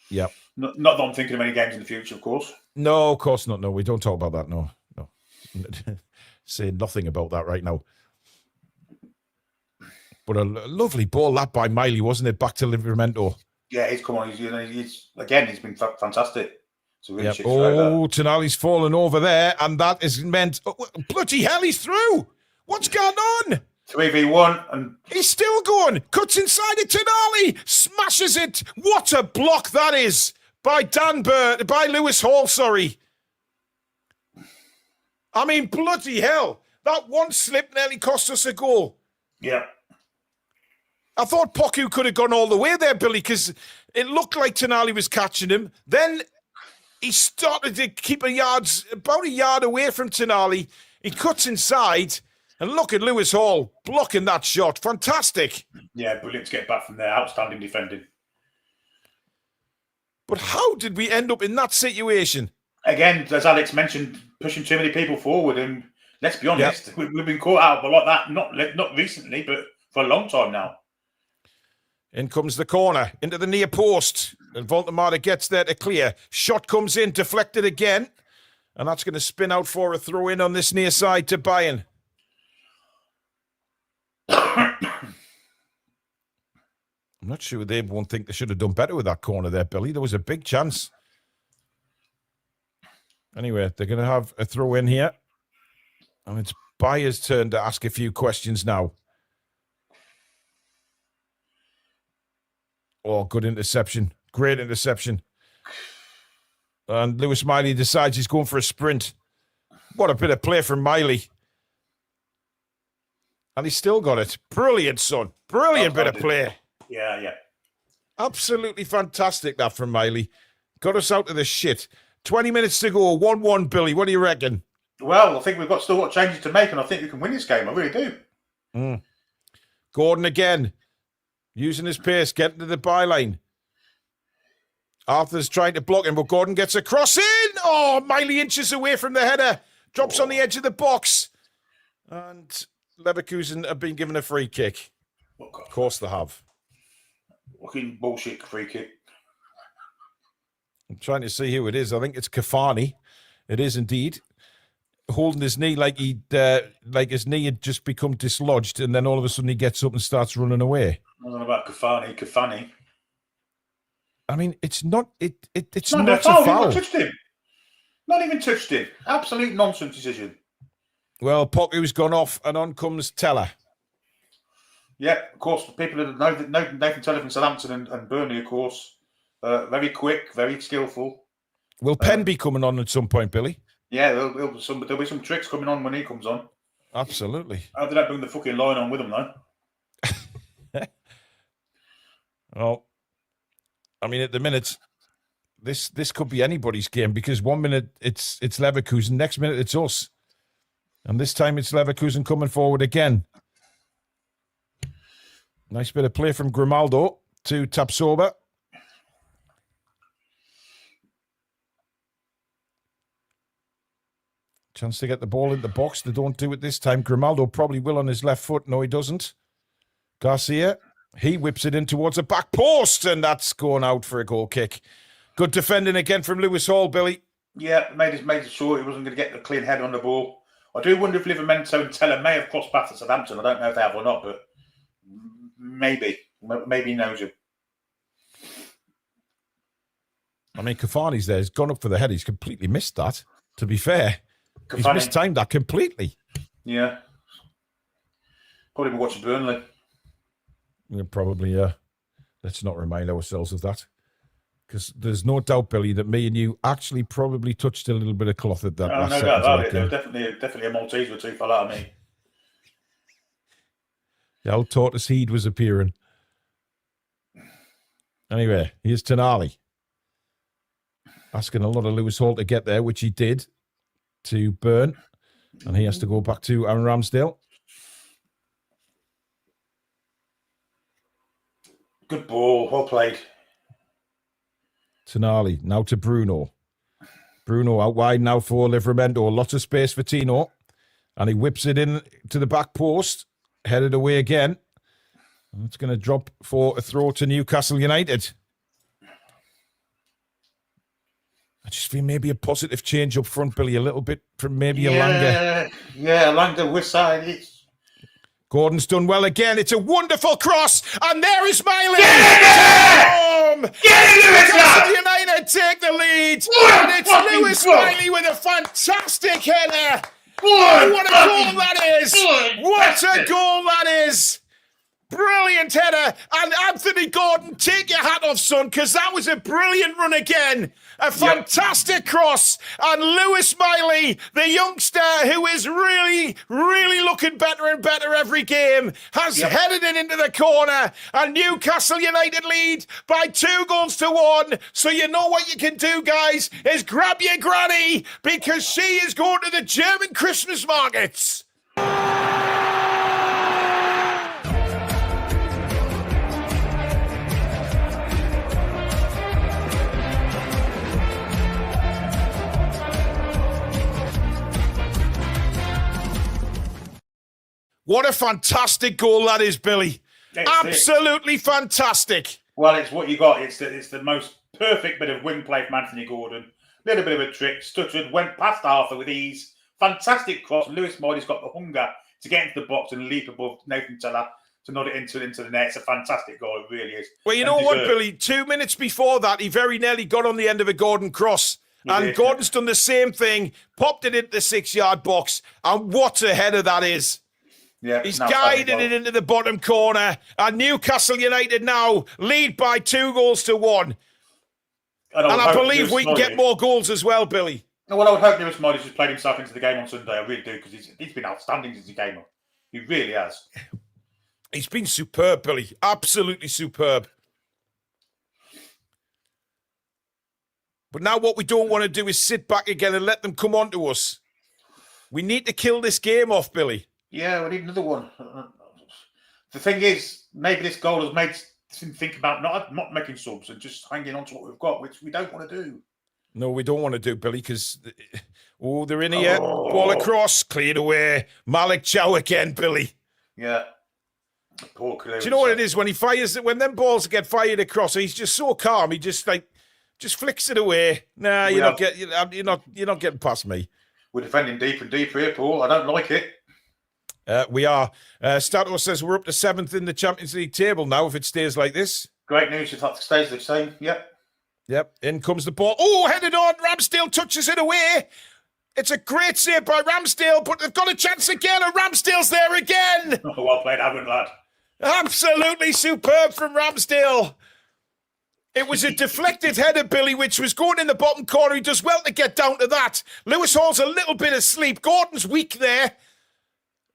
[SPEAKER 2] Yeah.
[SPEAKER 3] Not that I'm thinking of any games in the future, of course.
[SPEAKER 2] No, of course not. No, we don't talk about that. No. Say nothing about that right now. But a lovely ball that by Miley, wasn't it? Back to Livramento.
[SPEAKER 3] Yeah, he's come on. He's been fantastic. Really
[SPEAKER 2] Tonali's fallen over there, and that is meant. Oh, bloody hell, he's through. What's going on?
[SPEAKER 3] 3v1, and
[SPEAKER 2] he's still going. Cuts inside it. Tonali smashes it. What a block that is by by Lewis Hall. Sorry. I mean, bloody hell. That one slip nearly cost us a goal.
[SPEAKER 3] Yeah.
[SPEAKER 2] I thought Poku could have gone all the way there, Billy, because it looked like Tonali was catching him. Then he started to keep about a yard away from Tonali. He cuts inside, and look at Lewis Hall blocking that shot. Fantastic.
[SPEAKER 3] Yeah, brilliant to get back from there. Outstanding defending.
[SPEAKER 2] But how did we end up in that situation?
[SPEAKER 3] Again, as Alex mentioned, pushing too many people forward. And let's be honest, we've been caught out like that, not recently, but for a long time now.
[SPEAKER 2] In comes the corner, into the near post. And Voltemata gets there to clear. Shot comes in, deflected again. And that's going to spin out for a throw-in on this near side to Bayern. I'm not sure they won't think they should have done better with that corner there, Billy. There was a big chance. Anyway, they're going to have a throw-in here. And it's Bayer's turn to ask a few questions now. Oh, good interception. Great interception. And Lewis Miley decides he's going for a sprint. What a bit of play from Miley. And he's still got it. Brilliant, son. Brilliant bit of play.
[SPEAKER 3] Yeah.
[SPEAKER 2] Absolutely fantastic, that from Miley. Got us out of the shit. 20 minutes to go. 1-1, Billy. What do you reckon?
[SPEAKER 3] Well, I think we've still got changes to make, and I think we can win this game. I really do.
[SPEAKER 2] Gordon again. Using his pace, getting to the byline. Arthur's trying to block him, but Gordon gets a cross in. Oh, Miley inches away from the header. Drops on the edge of the box. And Leverkusen have been given a free kick. Of course they have.
[SPEAKER 3] Fucking bullshit free kick.
[SPEAKER 2] I'm trying to see who it is. I think it's Cafani. It is indeed. Holding his knee like his knee had just become dislodged, and then all of a sudden he gets up and starts running away.
[SPEAKER 3] I don't know about Cafani.
[SPEAKER 2] I mean, it's not. It's
[SPEAKER 3] not
[SPEAKER 2] not
[SPEAKER 3] a foul.
[SPEAKER 2] foul.
[SPEAKER 3] Not even touched him. Absolute nonsense decision.
[SPEAKER 2] Well, Poku's gone off, and on comes Teller.
[SPEAKER 3] Yeah, of course. People that know Nathan Teller from Southampton and Burnley, of course. Very quick, very skillful.
[SPEAKER 2] Will Penn be coming on at some point, Billy?
[SPEAKER 3] Yeah, there'll be some tricks coming on when he comes on.
[SPEAKER 2] Absolutely.
[SPEAKER 3] How did I bring the fucking line on with him, though?
[SPEAKER 2] Well, I mean, at the minute, this could be anybody's game, because 1 minute it's Leverkusen, next minute it's us. And this time it's Leverkusen coming forward again. Nice bit of play from Grimaldo to Tapsoba. Chance to get the ball in the box. They don't do it this time. Grimaldo probably will on his left foot. No, he doesn't. Garcia, he whips it in towards the back post, and that's going out for a goal kick. Good defending again from Lewis Hall, Billy.
[SPEAKER 3] Yeah, made sure he wasn't going to get the clean head on the ball. I do wonder if Livramento and Teller may have crossed paths at Southampton. I don't know if they have or not, but maybe he knows him.
[SPEAKER 2] I mean, Cavani's there. He's gone up for the head. He's completely missed that, to be fair. He's mistimed that completely.
[SPEAKER 3] Yeah. Probably been watching Burnley.
[SPEAKER 2] Yeah, probably, yeah. Let's not remind ourselves of that. Because there's no doubt, Billy, that me and you actually probably touched a little bit of cloth at that.
[SPEAKER 3] No doubt about it. There was definitely a Maltese or two fell out of me.
[SPEAKER 2] The old tortoise heed was appearing. Anyway, here's Tonali. Asking a lot of Lewis Hall to get there, which he did, to Burn. And he has to go back to Aaron Ramsdale.
[SPEAKER 3] Good ball. Well played.
[SPEAKER 2] Tonali, now to Bruno. Bruno out wide now for Livramento. Lots of space for Tino. And he whips it in to the back post. Headed away again. And it's going to drop for a throw to Newcastle United. I just feel maybe a positive change up front, Billy, a little bit from maybe Elanga.
[SPEAKER 3] Yeah, Elanga with side.
[SPEAKER 2] Gordon's done well again. It's a wonderful cross. And there is Miley. Newcastle United take the lead. And it's Lewis Miley with a fantastic header. What a goal that is. What a goal that is. Brilliant header. And Anthony Gordon, take your hat off, son, because that was a brilliant run again. A fantastic cross. And Lewis Miley, the youngster who is really, really looking better and better every game, has headed it into the corner. And Newcastle United lead by 2-1. So you know what you can do, guys, is grab your granny because she is going to the German Christmas markets. What a fantastic goal that is, Billy. Absolutely fantastic.
[SPEAKER 3] Well, it's what you got. It's the most perfect bit of wing play from Anthony Gordon. Little bit of a trick. Stuttered, went past Arthur with ease. Fantastic cross. Lewis Miley's got the hunger to get into the box and leap above Nathan Teller to nod it into the net. It's a fantastic goal. It really is.
[SPEAKER 2] Well, you know what, Billy? 2 minutes before that, he very nearly got on the end of a Gordon cross. And Gordon's done the same thing, popped it into the 6-yard box. And what a header that is.
[SPEAKER 3] Yeah,
[SPEAKER 2] he's guided it into the bottom corner, and Newcastle United now lead by 2-1. And I believe we can get more goals as well, Billy.
[SPEAKER 3] Well, I would hope Lewis Miley just played himself into the game on Sunday. I really do, because he's been outstanding since he came up. He really has.
[SPEAKER 2] He's been superb, Billy. Absolutely superb. But now what we don't want to do is sit back again and let them come on to us. We need to kill this game off, Billy.
[SPEAKER 3] Yeah, we need another one. The thing is, maybe this goal has made him think about not making subs and just hanging on to what we've got, which we don't want to do.
[SPEAKER 2] No, we don't want to do, Billy, because... they're in here. Ball across, cleared away. Malik Chow again, Billy.
[SPEAKER 3] Yeah. Poor clearance.
[SPEAKER 2] Do you know what it is? When he fires, when them balls get fired across, he's just so calm. He just flicks it away. Nah, you're not getting past me.
[SPEAKER 3] We're defending deep and deep here, Paul. I don't like it.
[SPEAKER 2] We are. Stato says we're up to 7th in the Champions League table now if it stays like this.
[SPEAKER 3] Great news if that stays the same.
[SPEAKER 2] Yep. In comes the ball. Oh, headed on. Ramsdale touches it away. It's a great save by Ramsdale, but they've got a chance again, and Ramsdale's there again.
[SPEAKER 3] Well played, Aaron, lad.
[SPEAKER 2] Absolutely superb from Ramsdale. It was a deflected header, Billy, which was going in the bottom corner. He does well to get down to that. Lewis Hall's a little bit asleep. Gordon's weak there.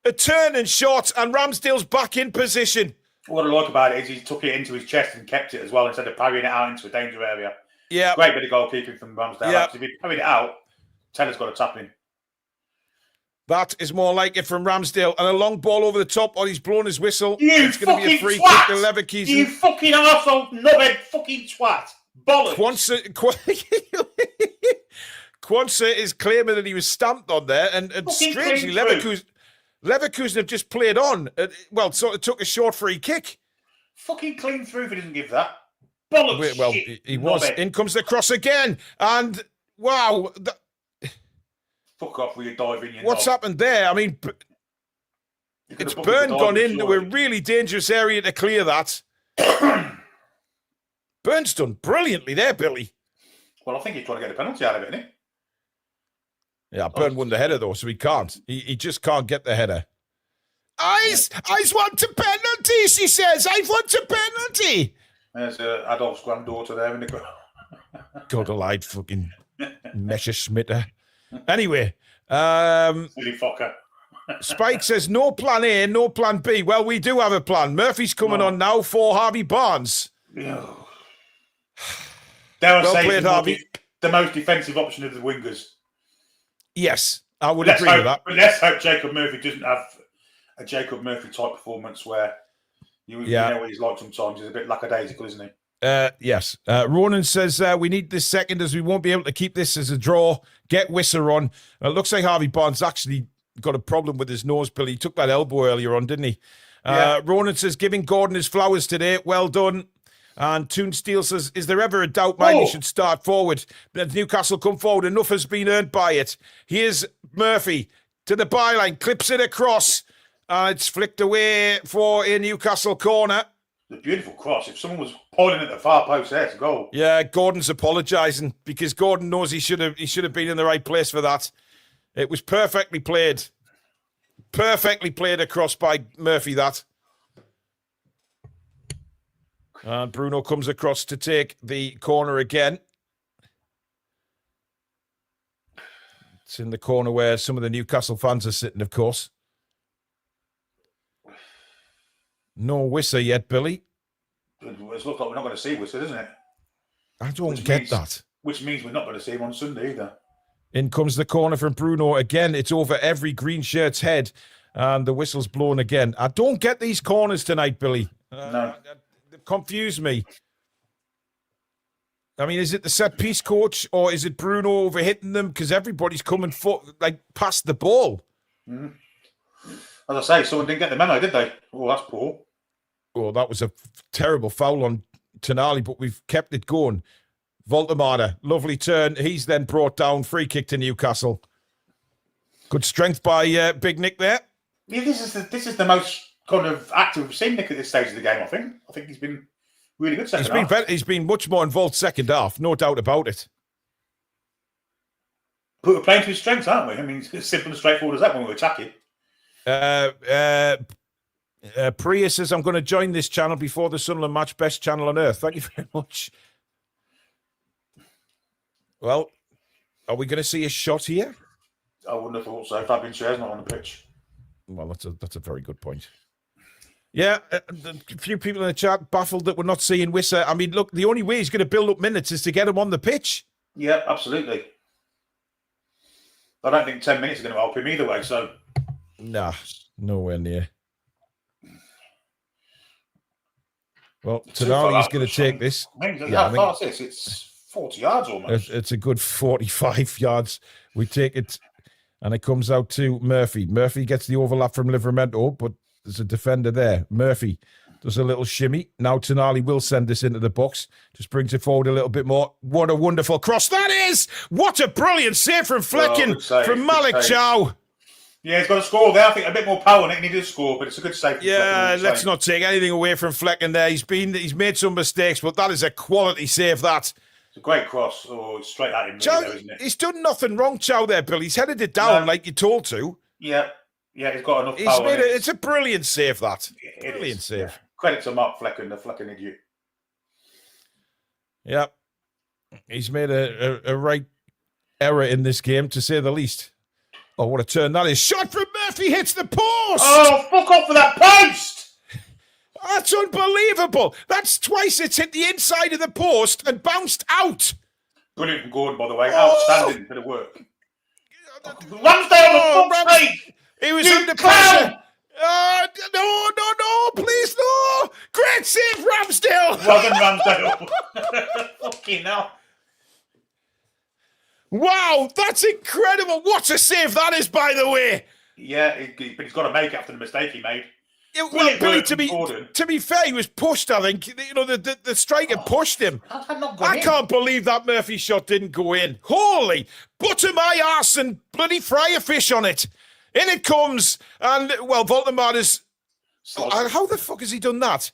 [SPEAKER 2] A turn and shot, and Ramsdale's back in position.
[SPEAKER 3] What I like about it is he took it into his chest and kept it as well instead of parrying it out into a danger area.
[SPEAKER 2] Yeah.
[SPEAKER 3] Great bit of goalkeeping from Ramsdale.
[SPEAKER 2] Yeah.
[SPEAKER 3] If he parried it out, Teller's got a tap in.
[SPEAKER 2] That is more like it from Ramsdale. And a long ball over the top, or he's blown his whistle.
[SPEAKER 3] It's
[SPEAKER 2] going to be a free
[SPEAKER 3] twat!
[SPEAKER 2] kick to Leverkusen.
[SPEAKER 3] You fucking arsehole, knobhead fucking twat. Bollocks.
[SPEAKER 2] Quansah is claiming that he was stamped on there. And strangely, Leverkusen have just played on. Sort of took a short free kick.
[SPEAKER 3] Fucking clean through if he doesn't give that. Bollocks.
[SPEAKER 2] Well,
[SPEAKER 3] shit,
[SPEAKER 2] he was. In comes the cross again. And, wow.
[SPEAKER 3] Fuck off with your diving.
[SPEAKER 2] What's happened there? I mean, it's Byrne gone into a really dangerous area to clear that. Byrne's done brilliantly there, Billy.
[SPEAKER 3] Well, I think he's trying to get a penalty out of it, isn't he?
[SPEAKER 2] Yeah, Byrne won the header, though, so he can't. He just can't get the header. I want a penalty, she says. I want a penalty.
[SPEAKER 3] There's Adolf's granddaughter there in the
[SPEAKER 2] God alive, fucking Messerschmitter. Anyway,
[SPEAKER 3] silly fucker.
[SPEAKER 2] Spike says, no plan A, no plan B. Well, we do have a plan. Murphy's coming on now for Harvey Barnes.
[SPEAKER 3] Yeah. Dare I say
[SPEAKER 2] played, Harvey.
[SPEAKER 3] The most defensive option of the wingers.
[SPEAKER 2] Yes, I would agree with that.
[SPEAKER 3] But let's hope Jacob Murphy doesn't have a Jacob Murphy type performance where you know what he's like sometimes. He's a bit lackadaisical, isn't he?
[SPEAKER 2] Yes. Ronan says we need this second as we won't be able to keep this as a draw. Get Wisser on. It looks like Harvey Barnes actually got a problem with his nose, Billy. He took that elbow earlier on, didn't he? Ronan says giving Gordon his flowers today. Well done. And Toon Steel says, is there ever a doubt Miley should start forward? Newcastle come forward. Enough has been earned by it. Here's Murphy to the byline, clips it across. It's flicked away for a Newcastle corner.
[SPEAKER 3] The beautiful cross. If someone was pulling at the far post there to goal.
[SPEAKER 2] Yeah, Gordon's apologising because Gordon knows he should have been in the right place for that. It was perfectly played. Perfectly played across by Murphy, that. And Bruno comes across to take the corner again. It's in the corner where some of the Newcastle fans are sitting, of course. No Wisser yet, Billy.
[SPEAKER 3] It looks like we're not going to see Wisser, doesn't it?
[SPEAKER 2] I don't get that.
[SPEAKER 3] Which means we're not going to see him on Sunday either.
[SPEAKER 2] In comes the corner from Bruno again. It's over every green shirt's head. And the whistle's blown again. I don't get these corners tonight, Billy.
[SPEAKER 3] No.
[SPEAKER 2] They confuse me. I mean, is it the set piece coach or is it Bruno overhitting them? Because everybody's coming past the ball.
[SPEAKER 3] Mm-hmm. As I say, someone didn't get the memo, did they? Oh, that's poor.
[SPEAKER 2] Oh, that was a terrible foul on Toon Army, but we've kept it going. Voltemada, lovely turn. He's then brought down. Free kick to Newcastle. Good strength by Big Nick there.
[SPEAKER 3] Yeah, this is the most kind of active we've seen Nick at this stage of the game. I think he's been really good second half.
[SPEAKER 2] He's been much more involved second half, no doubt about it.
[SPEAKER 3] But we're playing to his strengths, aren't we? I mean, it's as simple and straightforward as that when we're attacking.
[SPEAKER 2] Priya says, I'm going to join this channel before the Sunderland match. Best channel on earth. Thank you very much. Well, are we going to see a shot here?
[SPEAKER 3] I wouldn't have thought so. Fabian Schär's not on the pitch.
[SPEAKER 2] Well, that's a very good point. Yeah, a few people in the chat baffled that we're not seeing Wisser. I mean, look, the only way he's going to build up minutes is to get him on the pitch.
[SPEAKER 3] Yeah, absolutely. I don't think 10 minutes is going to help him either way, so...
[SPEAKER 2] Nah, nowhere near. Well, Toon Army's going to take this.
[SPEAKER 3] How far is this? It's 40 yards almost.
[SPEAKER 2] It's a good 45 yards. We take it, and it comes out to Murphy. Murphy gets the overlap from Livramento, but there's a defender there. Murphy does a little shimmy. Now Toon Army will send this into the box. Just brings it forward a little bit more. What a wonderful cross that is! What a brilliant save from Flecken, from Malik Chow.
[SPEAKER 3] Yeah, he's got a score there. I think a bit more power on it, and he did score, but it's a good save.
[SPEAKER 2] Yeah, let's not take anything away from Flecken there. He's made some mistakes, but that is a quality save, that.
[SPEAKER 3] It's a great cross. Oh, it's straight at him,
[SPEAKER 2] Chow,
[SPEAKER 3] really, though, isn't it?
[SPEAKER 2] He's done nothing wrong, Chow, there, Bill. He's headed it down like you're told to.
[SPEAKER 3] Yeah, he's got enough power.
[SPEAKER 2] It's a brilliant save, that. Brilliant save.
[SPEAKER 3] Yeah. Credit to Mark Flecken, the Flecken idiot.
[SPEAKER 2] Yeah. He's made a right error in this game, to say the least. Oh, what a turn that is. Shot from Murphy hits the post.
[SPEAKER 3] Oh, fuck off for that post.
[SPEAKER 2] That's unbelievable. That's twice it's hit the inside of the post and bounced out.
[SPEAKER 3] Brilliant from Gordon, by the way. Outstanding for the work. Ramsdale on the front page.
[SPEAKER 2] He was under pressure. No, please, no. Great save, Ramsdale.
[SPEAKER 3] Well done, Ramsdale. Fucking hell.
[SPEAKER 2] Wow, that's incredible. What a save that is, by the way.
[SPEAKER 3] Yeah, but he's got to make after the mistake he made.
[SPEAKER 2] Well, Billy,
[SPEAKER 3] Gordon.
[SPEAKER 2] to be fair, he was pushed, I think. You know, the striker pushed him. I
[SPEAKER 3] In.
[SPEAKER 2] can't believe that Murphy shot didn't go in. Holy, butter my arse and bloody fry a fish on it. In it comes, and, well, Voldemort is... how the fuck has he done that?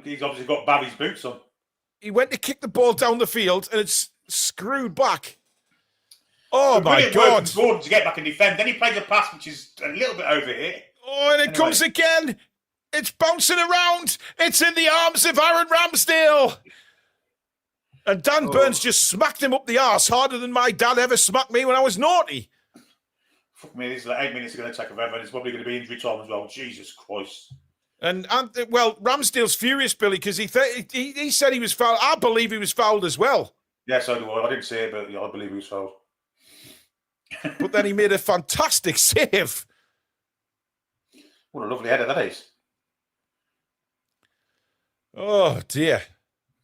[SPEAKER 3] He's obviously got Barry's boots on.
[SPEAKER 2] He went to kick the ball down the field, and it's screwed back. Oh, my God.
[SPEAKER 3] Gordon to get back and defend. Then he plays a pass, which is a little bit over here.
[SPEAKER 2] Oh, and it comes again. It's bouncing around. It's in the arms of Aaron Ramsdale. And Dan Burns just smacked him up the arse harder than my dad ever smacked me when I was naughty.
[SPEAKER 3] Fuck me, these 8 minutes are going to take forever, and it's probably going to be injury time as well. Jesus Christ.
[SPEAKER 2] And well, Ramsdale's furious, Billy, because he said he was fouled. I believe he was fouled as well.
[SPEAKER 3] Yeah, so do I. I didn't see it, but yeah, I believe he was fouled.
[SPEAKER 2] But then he made a fantastic save.
[SPEAKER 3] What a lovely header that is.
[SPEAKER 2] Oh, dear.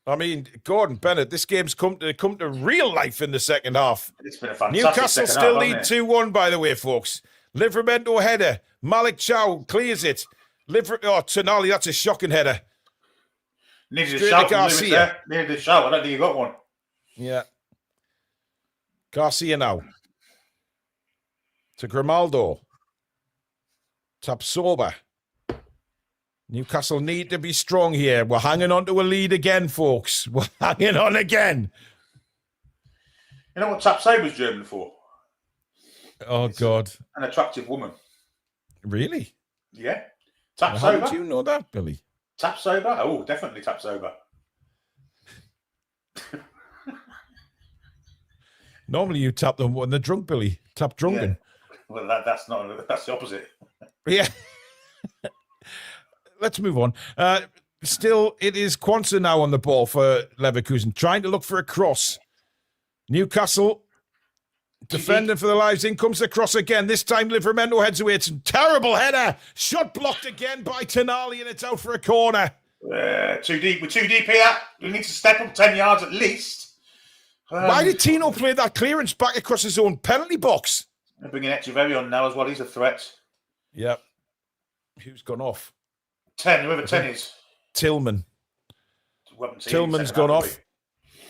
[SPEAKER 2] I mean, Gordon Bennett, this game's come to real life in the second half.
[SPEAKER 3] It's been a fantastic
[SPEAKER 2] Newcastle
[SPEAKER 3] second
[SPEAKER 2] still
[SPEAKER 3] half,
[SPEAKER 2] lead
[SPEAKER 3] hasn't it?
[SPEAKER 2] 2-1, by the way, folks. Livramento header. Malik Chow clears it. Tonali, that's a shocking header.
[SPEAKER 3] Needed a
[SPEAKER 2] Straight
[SPEAKER 3] shout
[SPEAKER 2] to
[SPEAKER 3] from Lewis
[SPEAKER 2] Garcia.
[SPEAKER 3] there. Needed a shout. I don't think you got one.
[SPEAKER 2] Yeah. Garcia now. To Grimaldo. Tapsoba. Newcastle need to be strong here. We're hanging on to a lead again, folks. We're hanging on again.
[SPEAKER 3] You know what Tapsoba's German for?
[SPEAKER 2] Oh, God.
[SPEAKER 3] An attractive woman.
[SPEAKER 2] Really?
[SPEAKER 3] Yeah.
[SPEAKER 2] How
[SPEAKER 3] Tapsoba.
[SPEAKER 2] did you know that, Billy?
[SPEAKER 3] Tapsoba? Oh, definitely Tapsoba.
[SPEAKER 2] Normally you tap them when they're drunk, Billy. Tap drunken.
[SPEAKER 3] Yeah. Well, that's the opposite.
[SPEAKER 2] Yeah. Let's move on. Still, it is Kwanzaa now on the ball for Leverkusen, trying to look for a cross. Newcastle defending for their lives. In comes the cross again. This time, Livramento heads away. It's a terrible header. Shot blocked again by Tonali, and it's out for a corner.
[SPEAKER 3] Too deep. We're too deep here. We need to step up 10 yards at least.
[SPEAKER 2] Why did Tino play that clearance back across his own penalty box?
[SPEAKER 3] They're bringing Echeverry on now as well. He's a threat.
[SPEAKER 2] Yep. Who's gone off?
[SPEAKER 3] 10. Whoever 10 is.
[SPEAKER 2] Tillman.
[SPEAKER 3] We haven't seen
[SPEAKER 2] Tillman's
[SPEAKER 3] him,
[SPEAKER 2] gone
[SPEAKER 3] have
[SPEAKER 2] off.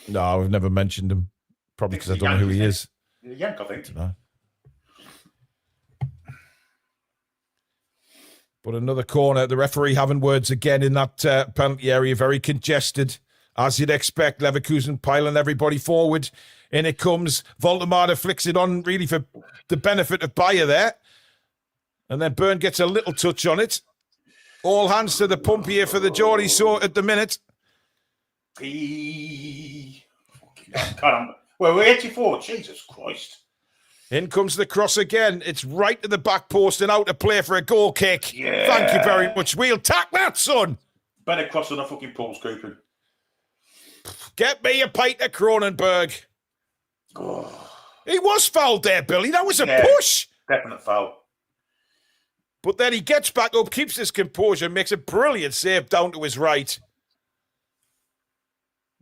[SPEAKER 2] No, I've never mentioned him. Probably because I don't know who he is.
[SPEAKER 3] He's a Yank, I think.
[SPEAKER 2] No. But another corner. The referee having words again in that penalty area. Very congested. As you'd expect, Leverkusen piling everybody forward. In it comes. Voldemort flicks it on really for the benefit of Bayer there. And then Byrne gets a little touch on it. All hands to the pump here for the Geordie so at the minute.
[SPEAKER 3] Well, we're 84. Jesus Christ.
[SPEAKER 2] In comes the cross again. It's right to the back post and out to play for a goal kick.
[SPEAKER 3] Yeah.
[SPEAKER 2] Thank you very much. We'll tack that, son.
[SPEAKER 3] Better cross than a fucking Paul Scooping.
[SPEAKER 2] Get me a pint of Cronenberg.
[SPEAKER 3] Oh.
[SPEAKER 2] He was fouled there, Billy. That was a push.
[SPEAKER 3] Definite foul.
[SPEAKER 2] But then he gets back up, keeps his composure, makes a brilliant save down to his right.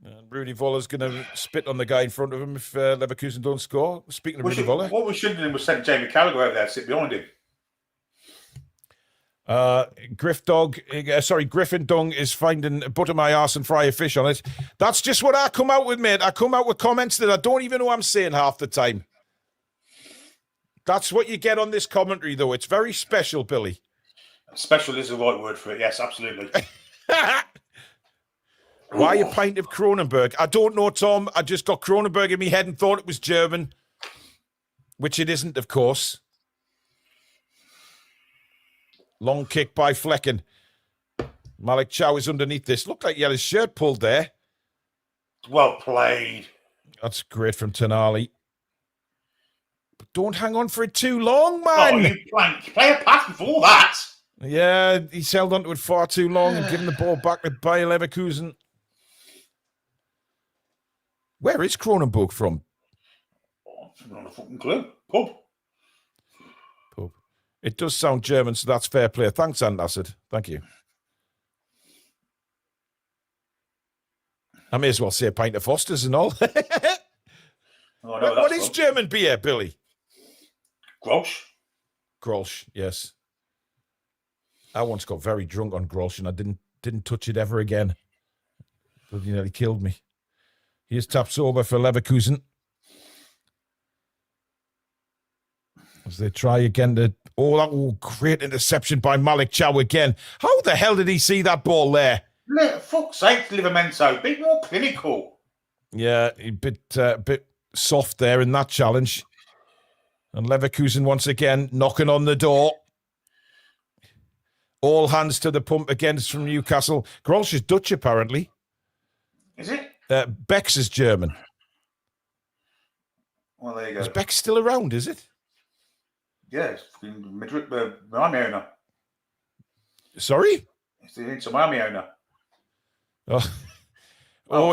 [SPEAKER 2] And Rudy Voller's going to spit on the guy in front of him if Leverkusen don't score. Speaking of Rudy Voller.
[SPEAKER 3] What we should have done was send Jamie Carragher over there to sit behind him.
[SPEAKER 2] Griffin Dung is finding butter my arse and fry a fish on it. That's just what I come out with, mate. I come out with comments that I don't even know I'm saying half the time. That's what you get on this commentary, though. It's very special, Billy.
[SPEAKER 3] Special is the right word for it. Yes, absolutely.
[SPEAKER 2] Why a pint of Cronenberg? I don't know, Tom. I just got Cronenberg in my head and thought it was German, which it isn't, of course. Long kick by Flecken. Malik Chow is underneath this. Looked like he had his shirt pulled there.
[SPEAKER 3] Well played.
[SPEAKER 2] That's great from Tonali. But don't hang on for it too long, man.
[SPEAKER 3] Oh, you play a pass before that.
[SPEAKER 2] Yeah, he's held onto it far too long and given the ball back to Bayer Leverkusen. Where is Cronenberg from?
[SPEAKER 3] Oh, not a fucking clue. Pub.
[SPEAKER 2] It does sound German, so that's fair play. Thanks, Antacid. Thank you. I may as well say a pint of Foster's and all. What is German beer, Billy?
[SPEAKER 3] Grolsch.
[SPEAKER 2] Grolsch, yes. I once got very drunk on Grolsch and I didn't touch it ever again. But he nearly killed me. Here's Tapsoba for Leverkusen. As they try again to... great interception by Malik Chow again. How the hell did he see that ball there?
[SPEAKER 3] Fuck's sake, Livermento. Be more clinical.
[SPEAKER 2] Yeah, a bit soft there in that challenge. And Leverkusen once again knocking on the door. All hands to the pump against from Newcastle. Grolsch is Dutch, apparently.
[SPEAKER 3] Is it?
[SPEAKER 2] Bex is German.
[SPEAKER 3] Well, there you go.
[SPEAKER 2] Is Bex still around, is it?
[SPEAKER 3] Yeah, it's fucking Madrid, Miami owner.
[SPEAKER 2] Sorry?
[SPEAKER 3] It's a Miami owner.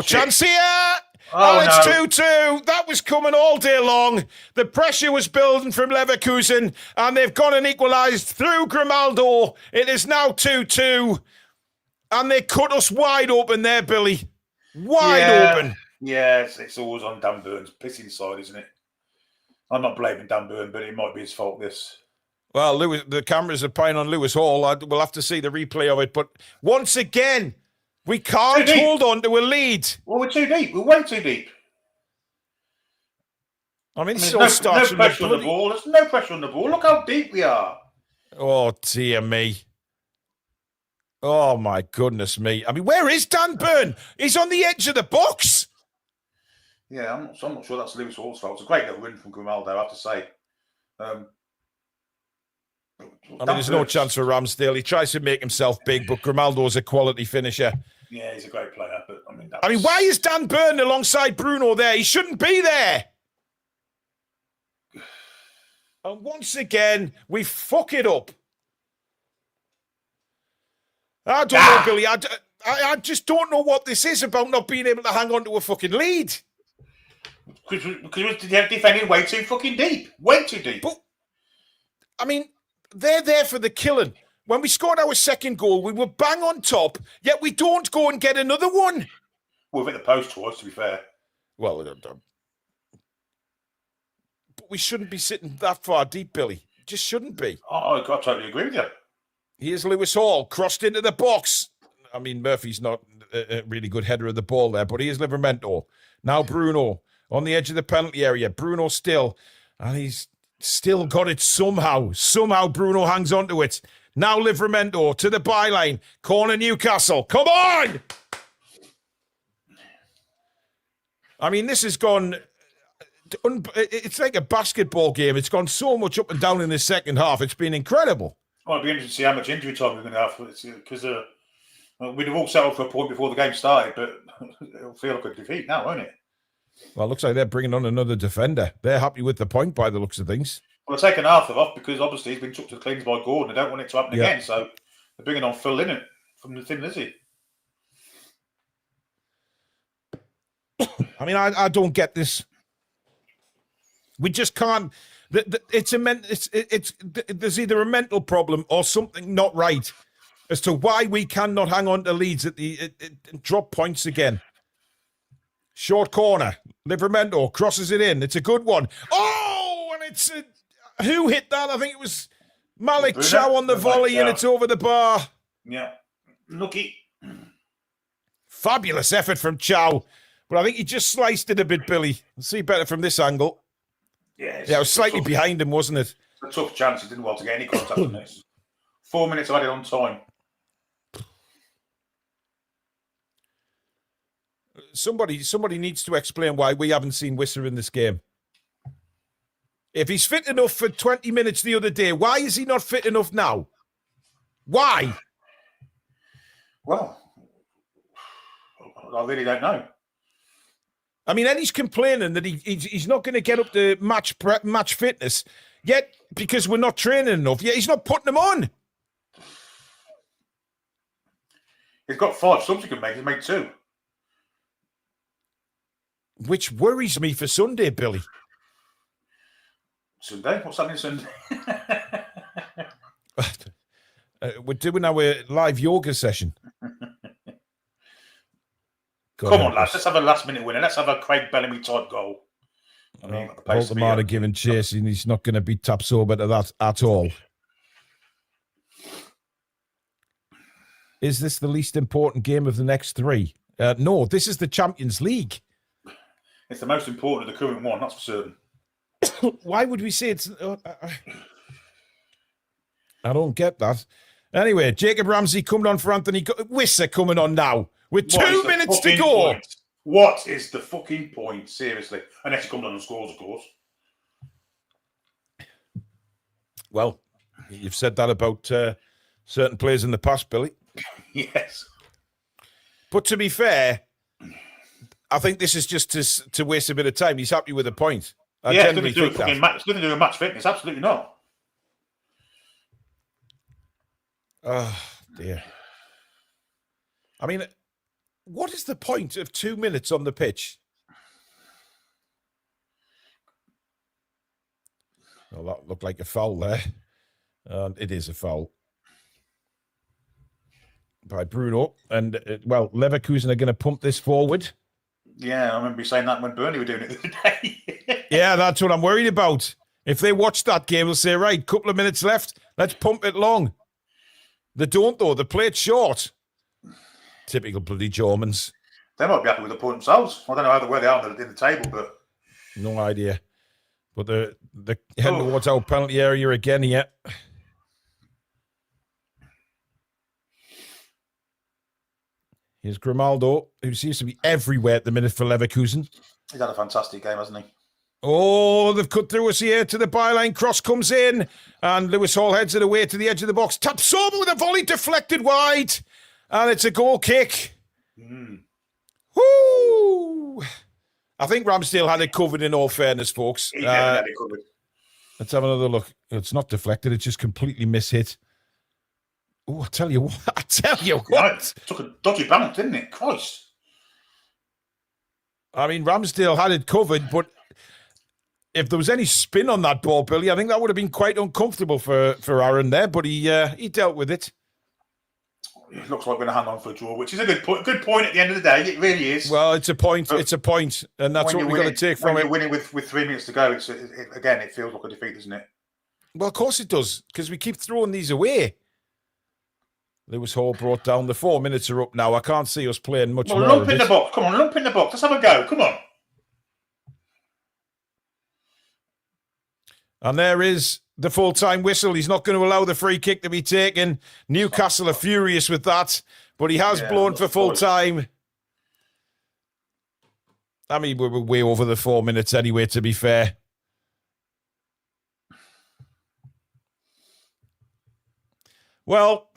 [SPEAKER 2] Chance here!
[SPEAKER 3] Oh,
[SPEAKER 2] It's
[SPEAKER 3] no.
[SPEAKER 2] 2-2. That was coming all day long. The pressure was building from Leverkusen, and they've gone and equalised through Grimaldo. It is now 2-2. And they cut us wide open there, Billy. Wide open.
[SPEAKER 3] Yeah, it's always on Dan Burn's pissing side, isn't it? I'm not blaming Dan Burn, but it might be his fault, this.
[SPEAKER 2] Well, the cameras are playing on Lewis Hall. We'll have to see the replay of it. But once again, we can't hold on to a lead.
[SPEAKER 3] Well, we're too deep. We're way too deep.
[SPEAKER 2] I mean,
[SPEAKER 3] There's
[SPEAKER 2] it all starts
[SPEAKER 3] no pressure on the ball. There's no pressure on the ball. Look how deep we are.
[SPEAKER 2] Oh, dear me. Oh, my goodness me. I mean, where is Dan Burn? He's on the edge of the box.
[SPEAKER 3] Yeah, I'm not sure that's Lewis Hall's fault. It's a great little win from Grimaldo, I have to say.
[SPEAKER 2] I mean, there's no chance for Ramsdale. He tries to make himself big, but Grimaldo's a quality finisher.
[SPEAKER 3] Yeah, he's a great player, but
[SPEAKER 2] I mean, why is Dan Burn alongside Bruno there? He shouldn't be there. And once again, we fuck it up. I don't know, Billy. I just don't know what this is about not being able to hang on to a fucking lead.
[SPEAKER 3] Because we're defending way too fucking deep. Way too deep.
[SPEAKER 2] But, I mean, they're there for the killing. When we scored our second goal, we were bang on top, yet we don't go and get another one.
[SPEAKER 3] We've hit the post twice, to be fair.
[SPEAKER 2] Well, but we shouldn't be sitting that far deep, Billy. Just shouldn't be.
[SPEAKER 3] Oh, I totally agree with you.
[SPEAKER 2] Here's Lewis Hall, crossed into the box. I mean, Murphy's not a really good header of the ball there, but here's Livramento. Now Bruno on the edge of the penalty area. Bruno still, and he's still got it somehow. Somehow Bruno hangs onto it. Now Livramento to the byline. Corner Newcastle. Come on! I mean, this has gone... It's like a basketball game. It's gone so much up and down in the second half. It's been incredible.
[SPEAKER 3] Well, it'll be interesting to see how much injury time we're going to have. Because we'd have all settled for a point before the game started, but it'll feel like a defeat now, won't it?
[SPEAKER 2] Well, it looks like they're bringing on another defender. They're happy with the point by the looks of things.
[SPEAKER 3] Well, they're taking Arthur off because obviously he's been chucked to the cleans by Gordon. They don't want it to happen again, so they're bringing on Phil Linnett from the Thin Lizzy.
[SPEAKER 2] I mean, I don't get this. We just can't. There's either a mental problem or something not right as to why we cannot hang on to leads at the drop points again. Short corner, Livramento crosses it in. It's a good one. Oh, and it's who hit that? I think it was Malik Chow on the volley, and it's over the bar.
[SPEAKER 3] Yeah, lucky.
[SPEAKER 2] Fabulous effort from Chow, but I think he just sliced it a bit, Billy. See better from this angle.
[SPEAKER 3] Yeah,
[SPEAKER 2] it was slightly behind him, wasn't it?
[SPEAKER 3] It's a tough chance. He didn't want to get any contact on this. 4 minutes added on time.
[SPEAKER 2] Somebody needs to explain why we haven't seen Wisser in this game. If he's fit enough for 20 minutes the other day, why is he not fit enough now? Why?
[SPEAKER 3] Well, I really don't know.
[SPEAKER 2] I mean, Eddie's complaining that he's not going to get up to match fitness, yet because we're not training enough, yet he's not putting them on.
[SPEAKER 3] He's got 5 subs he can make. He's made 2.
[SPEAKER 2] Which worries me for Sunday, Billy.
[SPEAKER 3] Sunday? What's happening Sunday?
[SPEAKER 2] We're doing our live yoga session.
[SPEAKER 3] Come on, lads. Let's have a last-minute winner. Let's have a Craig Bellamy type goal. I mean,
[SPEAKER 2] Baltimore giving chase, and he's not going to be Tapsoba to that at all. is this the least important game of the next three? No, this is the Champions League.
[SPEAKER 3] It's the most important of the current one, that's for certain.
[SPEAKER 2] Why would we say it's... I don't get that. Anyway, Jacob Ramsey coming on for Anthony Wissa coming on now with 2 minutes to go.
[SPEAKER 3] Point? What is the fucking point? Seriously. Unless he comes on and scores, of course.
[SPEAKER 2] Well, you've said that about certain players in the past, Billy.
[SPEAKER 3] Yes.
[SPEAKER 2] But to be I think this is just to waste a bit of time. He's happy with a point. I
[SPEAKER 3] yeah, it's going
[SPEAKER 2] to
[SPEAKER 3] do a match fitness. Absolutely not.
[SPEAKER 2] Oh, dear. I mean, what is the point of 2 minutes on the pitch? Well, that looked like a foul there. It is a foul by Bruno. And, Leverkusen are going to pump this forward.
[SPEAKER 3] Yeah, I remember you saying that when Burnley were doing it the other day.
[SPEAKER 2] Yeah, that's what I'm worried about. If they watch that game, they'll say, right, couple of minutes left, let's pump it long. They don't, though. They play it short. Typical bloody Germans.
[SPEAKER 3] They might be happy with the point themselves. I don't know where they are in the table, but...
[SPEAKER 2] No idea. But they're heading towards our penalty area again here. Here's Grimaldo, who seems to be everywhere at the minute for Leverkusen.
[SPEAKER 3] He's had a fantastic game, hasn't he?
[SPEAKER 2] Oh, they've cut through us here to the byline. Cross comes in, and Lewis Hall heads it away to the edge of the box. Taps over with a volley deflected wide, and it's a goal kick. Woo! I think Ramsdale had it covered, in all fairness, folks.
[SPEAKER 3] He never had it covered.
[SPEAKER 2] Let's have another look. It's not deflected. It's just completely mishit. Oh, I tell you what.
[SPEAKER 3] Took a dodgy balance, didn't it? Christ.
[SPEAKER 2] I mean, Ramsdale had it covered, but if there was any spin on that ball, Billy, I think that would have been quite uncomfortable for Aaron there, but he dealt with it.
[SPEAKER 3] It looks like we're going to hang on for a draw, which is a good point. Good point at the end of the day. It really is.
[SPEAKER 2] Well, it's a point. It's a point, and that's what we've got to take from it.
[SPEAKER 3] When you're winning with 3 minutes to go, again, it feels like a defeat, doesn't it?
[SPEAKER 2] Well, of course it does, because we keep throwing these away. Lewis Hall brought down. The 4 minutes are up now. I can't see us playing much more.
[SPEAKER 3] Lump in the box. Come on, lump in the box. Let's have a go. Come on.
[SPEAKER 2] And there is the full-time whistle. He's not going to allow the free kick to be taken. Newcastle are furious with that, but he has blown for full-time. I mean, we're way over the 4 minutes anyway, to be fair. Well,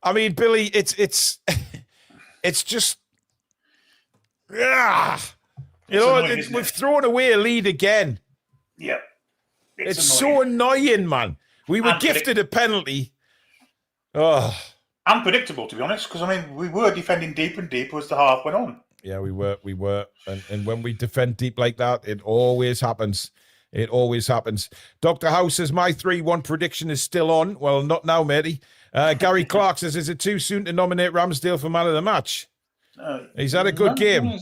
[SPEAKER 2] I mean, Billy, it's just, we've thrown away a lead again.
[SPEAKER 3] Yep.
[SPEAKER 2] It's so annoying, man. We were gifted a penalty. Oh.
[SPEAKER 3] Unpredictable, to be honest, because, I mean, we were defending deeper and deeper as the half went on.
[SPEAKER 2] Yeah, we were. And when we defend deep like that, it always happens. It always happens. Dr. House says, my 3-1 prediction is still on. Well, not now, matey. Gary Clark says, is it too soon to nominate Ramsdale for man of the match? He's had a good game.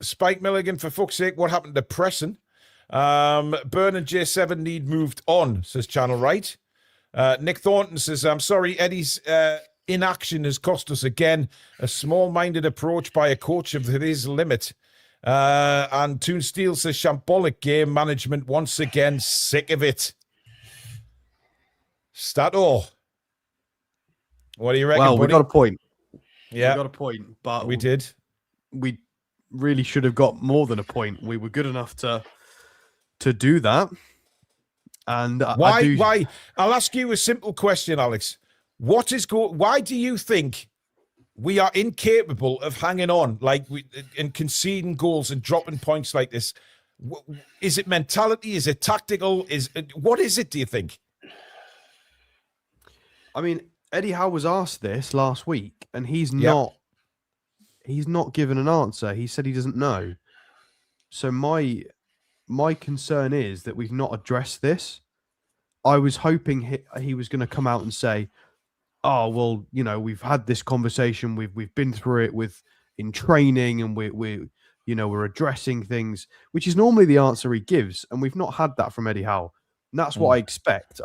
[SPEAKER 2] Spike Milligan, for fuck's sake, what happened to Preston? Burn and J7 need moved on, says Channel Right. Nick Thornton says, I'm sorry, Eddie's inaction has cost us again. A small-minded approach by a coach of his limit. And Toon Steel says, shambolic game management once again, sick of it. Stato, what do you reckon,
[SPEAKER 4] Well,
[SPEAKER 2] buddy?
[SPEAKER 4] we got a point.
[SPEAKER 2] Yeah.
[SPEAKER 4] We got a point, but
[SPEAKER 2] we did.
[SPEAKER 4] We really should have got more than a point. We were good enough to do that. And
[SPEAKER 2] why? I'll ask you a simple question, Alex. Why do you think we are incapable of hanging on and conceding goals and dropping points like this? Is it mentality? Is it tactical? What is it, do you think?
[SPEAKER 4] I mean, Eddie Howe was asked this last week, and he's not given an answer. He said he doesn't know. So my concern is that we've not addressed this. I was hoping he was going to come out and say, oh, well, we've had this conversation. We've been through it in training, and we're addressing things, which is normally the answer he gives. And we've not had that from Eddie Howe. And that's what I expect.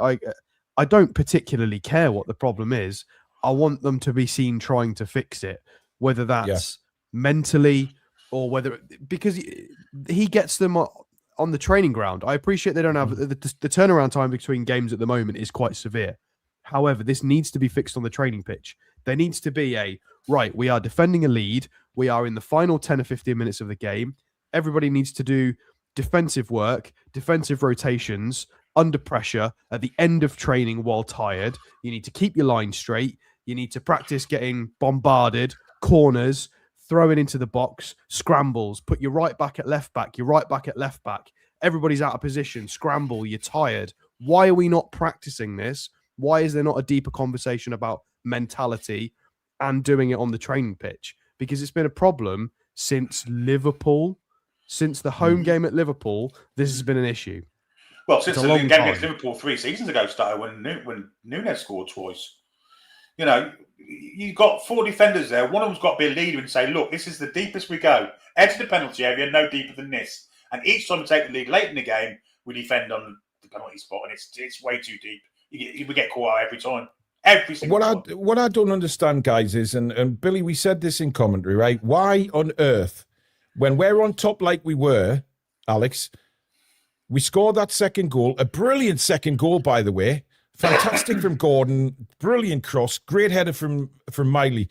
[SPEAKER 4] I don't particularly care what the problem is. I want them to be seen trying to fix it, whether that's mentally or because he gets them on the training ground. I appreciate they don't have the turnaround time between games at the moment is quite severe. However, this needs to be fixed on the training pitch. There needs to be right, we are defending a lead. We are in the final 10 or 15 minutes of the game. Everybody needs to do defensive work, defensive rotations, under pressure, at the end of training while tired. You need to keep your line straight. You need to practice getting bombarded, corners, throwing into the box, scrambles, put your right back at left back, your right back at left back. Everybody's out of position, scramble, you're tired. Why are we not practicing this? Why is there not a deeper conversation about mentality and doing it on the training pitch? Because it's been a problem since Liverpool, since the home game at Liverpool. This has been an issue.
[SPEAKER 3] Well, since the game against Liverpool 3 seasons ago started when Núñez scored twice. You know, you've got 4 defenders there. One of them's got to be a leader and say, look, this is the deepest we go. Enter the penalty area, no deeper than this. And each time we take the lead late in the game, we defend on the penalty spot, and it's way too deep. We get caught out every time. Every single time.
[SPEAKER 2] What I don't understand, guys, is, and Billy, we said this in commentary, right? Why on earth, when we're on top like we were, Alex, we scored that second goal, a brilliant second goal, by the way. Fantastic from Gordon, brilliant cross, great header from Miley.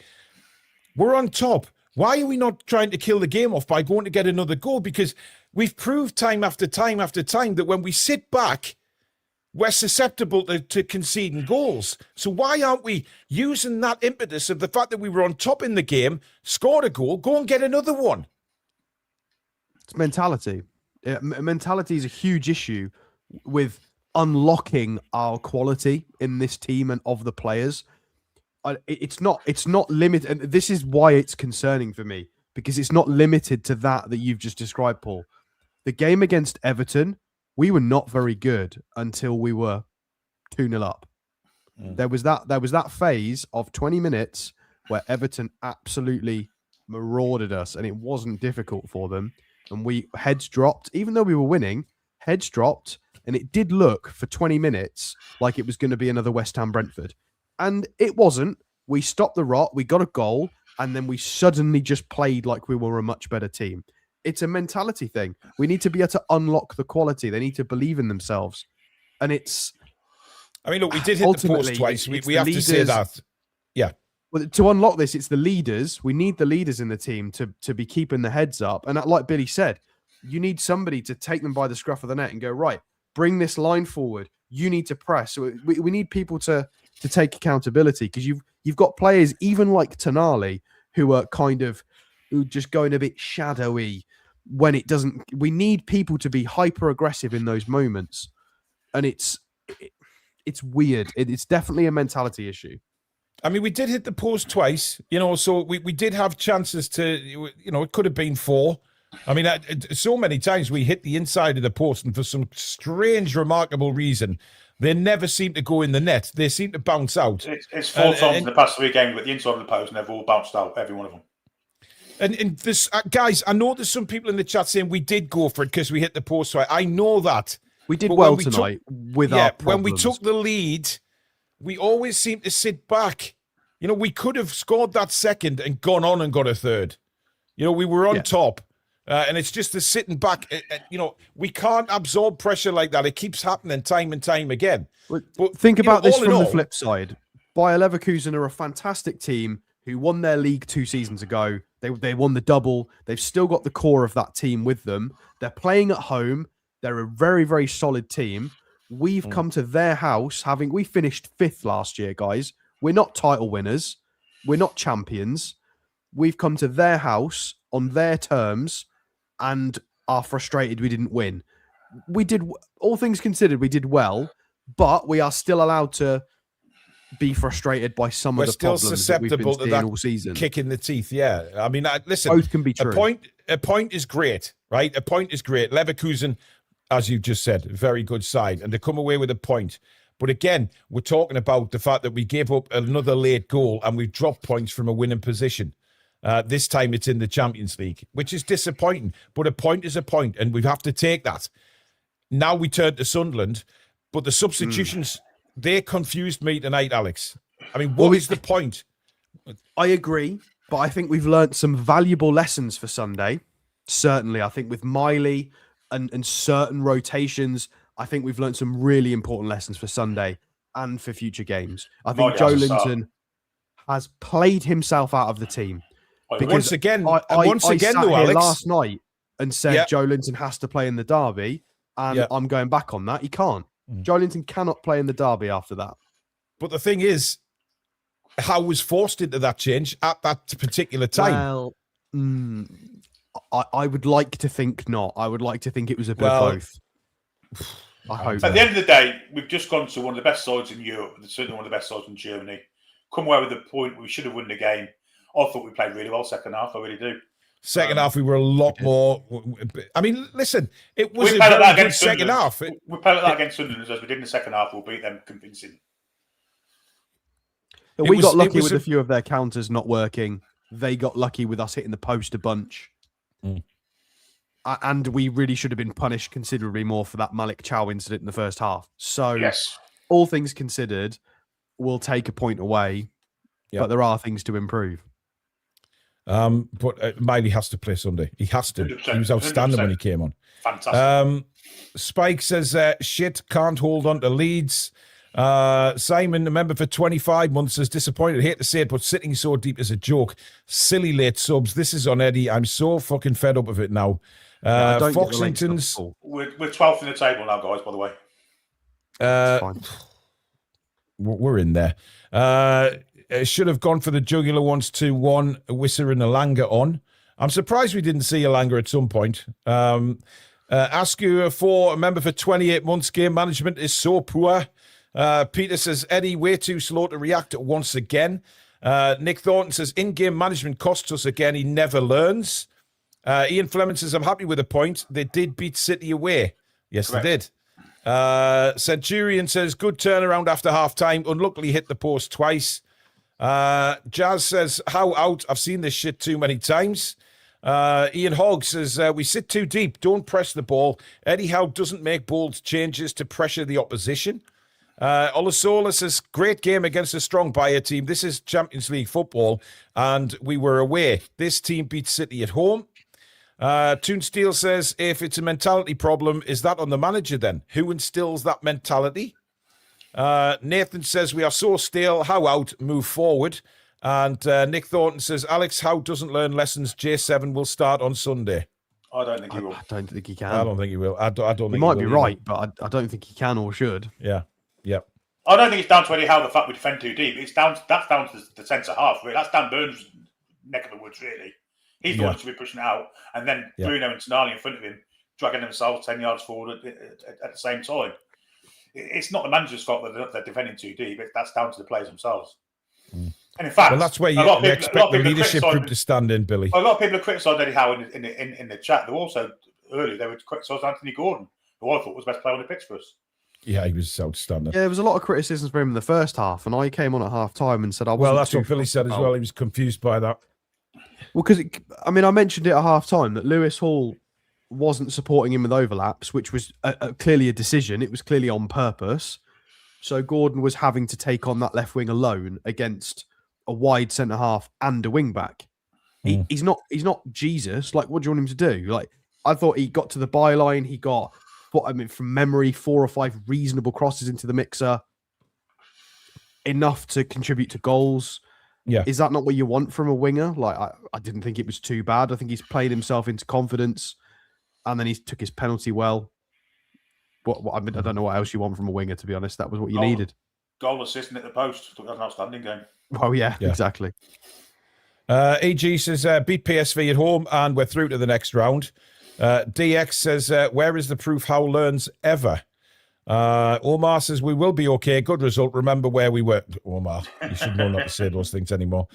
[SPEAKER 2] We're on top. Why are we not trying to kill the game off by going to get another goal? Because we've proved time after time after time that when we sit back, we're susceptible to conceding goals. So why aren't we using that impetus of the fact that we were on top in the game, scored a goal, go and get another one?
[SPEAKER 4] It's mentality. Mentality is a huge issue with unlocking our quality in this team and of the players. It's not limited, and this is why it's concerning for me, because it's not limited to that you've just described, Paul. The game against Everton, we were not very good until we were 2-0 up. There was that phase of 20 minutes where Everton absolutely marauded us, and it wasn't difficult for them. And heads dropped, even though we were winning, heads dropped, and it did look for 20 minutes like it was going to be another West Ham Brentford. And it wasn't. We stopped the rot, we got a goal, and then we suddenly just played like we were a much better team. It's a mentality thing. We need to be able to unlock the quality. They need to believe in themselves. And it's...
[SPEAKER 2] I mean, look, we did hit the post twice. We have to say that. Yeah.
[SPEAKER 4] Well, to unlock this, it's the leaders. We need the leaders in the team to be keeping the heads up. And like Billy said, you need somebody to take them by the scruff of the neck and go, right, bring this line forward. You need to press. So we need people to take accountability, because you've got players even like Tonali who are who just going a bit shadowy when it doesn't. We need people to be hyper aggressive in those moments, and it's weird. It's definitely a mentality issue.
[SPEAKER 2] I mean, we did hit the post twice, so we did have chances to, it could have been 4. I mean, so many times we hit the inside of the post, and for some strange, remarkable reason, they never seem to go in the net. They seem to bounce out.
[SPEAKER 3] It's 4 times in the past 3 games with the inside of the post, and they've all bounced out, every one of them.
[SPEAKER 2] And this, guys, I know there's some people in the chat saying we did go for it because we hit the post twice. I know that.
[SPEAKER 4] We did well tonight with our problems.
[SPEAKER 2] When we took the lead, we always seem to sit back. We could have scored that second and gone on and got a third. We were on top. And it's just the sitting back. We can't absorb pressure like that. It keeps happening time and time again.
[SPEAKER 4] But think about this from the flip side. Bayer Leverkusen are a fantastic team who won their league 2 seasons ago. They won the double. They've still got the core of that team with them. They're playing at home. They're a very, very solid team. We've come to their house we finished 5th last year, guys. We're not title winners. We're not champions. We've come to their house on their terms and are frustrated we didn't win. We did, all things considered, we did well, but we are still allowed to be frustrated by some of the problems that we've been seeing all season.
[SPEAKER 2] Kick in the teeth, yeah. I mean, listen,
[SPEAKER 4] both can be true.
[SPEAKER 2] A point is great, right? A point is great. Leverkusen, as you just said, very good side, and to come away with a point. But again, we're talking about the fact that we gave up another late goal and we've dropped points from a winning position. This time it's in the Champions League, which is disappointing. But a point is a point, and we have to take that. Now we turn to Sunderland, but the substitutions they confused me tonight, Alex. I mean, what is the point?
[SPEAKER 4] I agree, but I think we've learnt some valuable lessons for Sunday. Certainly, I think with Miley and certain rotations, I think we've learnt some really important lessons for Sunday and for future games. I think Joe Linton has played himself out of the team.
[SPEAKER 2] Because once again,
[SPEAKER 4] I sat
[SPEAKER 2] though,
[SPEAKER 4] here
[SPEAKER 2] Alex,
[SPEAKER 4] last night and said Joe Linton has to play in the derby, and I'm going back on that. He can't. Joe Linton cannot play in the derby after that.
[SPEAKER 2] But the thing is, Howe was forced into that change at that particular time.
[SPEAKER 4] Well, I would like to think not. I would like to think it was a bit of both. I hope.
[SPEAKER 3] At the end of the day, we've just gone to one of the best sides in Europe, certainly one of the best sides in Germany. Come away with the point we should have won the game. I thought we played really well second half. I really do.
[SPEAKER 2] Second half, we were a lot more. I mean, listen, it was a very good second half.
[SPEAKER 3] We played like that against Sunderland as we did in the second half. We'll beat them convincing.
[SPEAKER 4] We got lucky with a few of their counters not working. They got lucky with us hitting the post a bunch. And we really should have been punished considerably more for that Malik Chow incident in the first half. So, all things considered, we'll take a point away, but there are things to improve.
[SPEAKER 2] But Miley has to play Sunday. He has to. 100%, he was outstanding 100%. When he came on.
[SPEAKER 3] Fantastic.
[SPEAKER 2] Spike says, shit, can't hold on to Leeds. Simon, a member for 25 months, is disappointed. I hate to say it, but sitting so deep is a joke. Silly late subs. This is on Eddie. I'm so fucking fed up of it now. Foxington's.
[SPEAKER 3] We're 12th in the table now, guys, by the way.
[SPEAKER 2] We're in there. Should have gone for the jugular once 2-1. Wisser and Alanga on. I'm surprised we didn't see Alanga at some point. Ask you for a member for 28 months. Game management is so poor. Peter says, Eddie, way too slow to react once again. Nick Thornton says, in-game management costs us again. He never learns. Ian Fleming says, I'm happy with the point. They did beat City away. Yes, correct. They did. Centurion says, good turnaround after half-time. Unluckily hit the post twice. Jazz says, how out? I've seen this shit too many times. Ian Hogg says, we sit too deep. Don't press the ball. Eddie Howe doesn't make bold changes to pressure the opposition. Olasola says, great game against a strong Bayer team. This is Champions League football, and we were away. This team beat City at home. Toon Steel says, if it's a mentality problem, is that on the manager then? Who instills that mentality? Nathan says, we are so stale. How out? Move forward. And Nick Thornton says, Alex Howe doesn't learn lessons. J7 will start on Sunday.
[SPEAKER 3] I don't think he will.
[SPEAKER 4] I don't think he can.
[SPEAKER 2] I don't think he will. I don't think
[SPEAKER 4] he might be right, but I don't think he can or should.
[SPEAKER 2] Yeah. Yep.
[SPEAKER 3] I don't think it's down to Eddie Howe, the fact we defend too deep. That's down to the centre half. Really. That's Dan Burns' neck of the woods, really. He's the one who should be pushing it out. And then Bruno and Tonali in front of him, dragging themselves 10 yards forward at the same time. It's not the manager's fault that they're defending too deep. That's down to the players themselves. And in fact,
[SPEAKER 2] well, that's where you expect the leadership group to stand in, Billy.
[SPEAKER 3] A lot of people have criticised Eddie Howe in the chat. They also, earlier, they were criticised Anthony Gordon, who I thought was the best player on the pitch for us.
[SPEAKER 2] Yeah, he was outstanding.
[SPEAKER 4] Yeah, there was a lot of criticisms for him in the first half, and I came on at half time and said I wasn't.
[SPEAKER 2] Well, that's what Billy said as well. He was confused by that.
[SPEAKER 4] Well, because I mentioned it at half time that Lewis Hall wasn't supporting him with overlaps, which was clearly a decision. It was clearly on purpose. So Gordon was having to take on that left wing alone against a wide centre half and a wing back. He's not Jesus. Like, what do you want him to do? Like, I thought he got to the byline. He got, from memory, 4 or 5 reasonable crosses into the mixer, enough to contribute to goals.
[SPEAKER 2] Yeah,
[SPEAKER 4] is that not what you want from a winger? Like, I didn't think it was too bad. I think he's played himself into confidence, and then he took his penalty well. I don't know what else you want from a winger, to be honest. That was what you needed.
[SPEAKER 3] Goal assisting at the post. That was an outstanding game.
[SPEAKER 4] Oh, yeah. Exactly.
[SPEAKER 2] AG says, beat PSV at home and we're through to the next round. DX says, where is the proof Howe learns ever? Omar says, we will be okay. Good result. Remember where we were. Omar, you should know not to say those things anymore.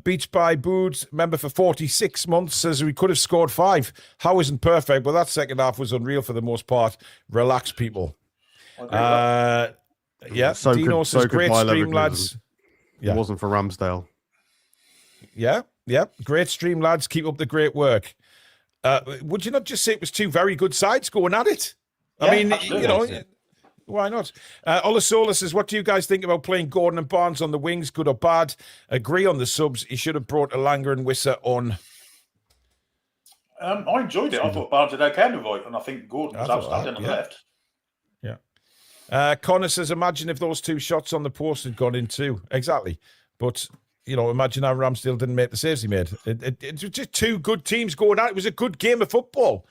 [SPEAKER 2] Beach by Boots, member for 46 months, says we could have scored 5. Howe isn't perfect, but that second half was unreal for the most part. Relax, people. Yeah,
[SPEAKER 4] so
[SPEAKER 2] Dino says, great stream, lads.
[SPEAKER 4] Yeah. It wasn't for Ramsdale.
[SPEAKER 2] Yeah. Great stream, lads. Keep up the great work. Would you not just say it was 2 very good sides going at it? I mean, absolutely. Why not? Olasola says, what do you guys think about playing Gordon and Barnes on the wings, good or bad? Agree on the subs. He should have brought Elanga and Wissa on.
[SPEAKER 3] I enjoyed it. I thought Barnes did okay on the right, and I think Gordon was outstanding on the left.
[SPEAKER 2] Yeah. Connor says, imagine if those 2 shots on the post had gone in too. Exactly. But, imagine how Ramsdale didn't make the saves he made. It was just 2 good teams going out. It was a good game of football.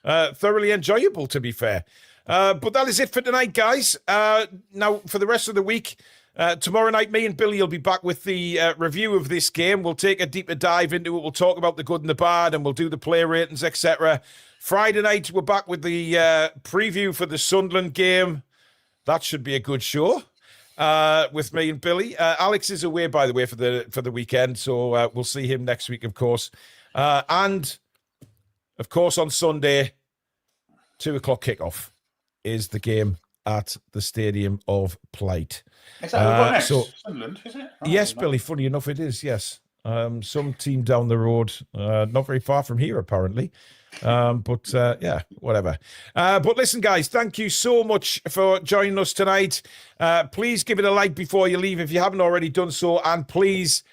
[SPEAKER 2] Thoroughly enjoyable, to be fair. But that is it for tonight, guys. Now, for the rest of the week, tomorrow night, me and Billy will be back with the review of this game. We'll take a deeper dive into it. We'll talk about the good and the bad, and we'll do the player ratings, etc. Friday night, we're back with the preview for the Sunderland game. That should be a good show with me and Billy. Alex is away, by the way, for the weekend, so we'll see him next week, of course. And, of course, on Sunday, 2 o'clock kickoff is the game at the Stadium of Plight.
[SPEAKER 3] Is that next? Sunderland, is it?
[SPEAKER 2] Yes, Billy, funny enough, it is, yes. Some team down the road, not very far from here, apparently. But whatever. But listen, guys, thank you so much for joining us tonight. Please give it a like before you leave if you haven't already done so. And please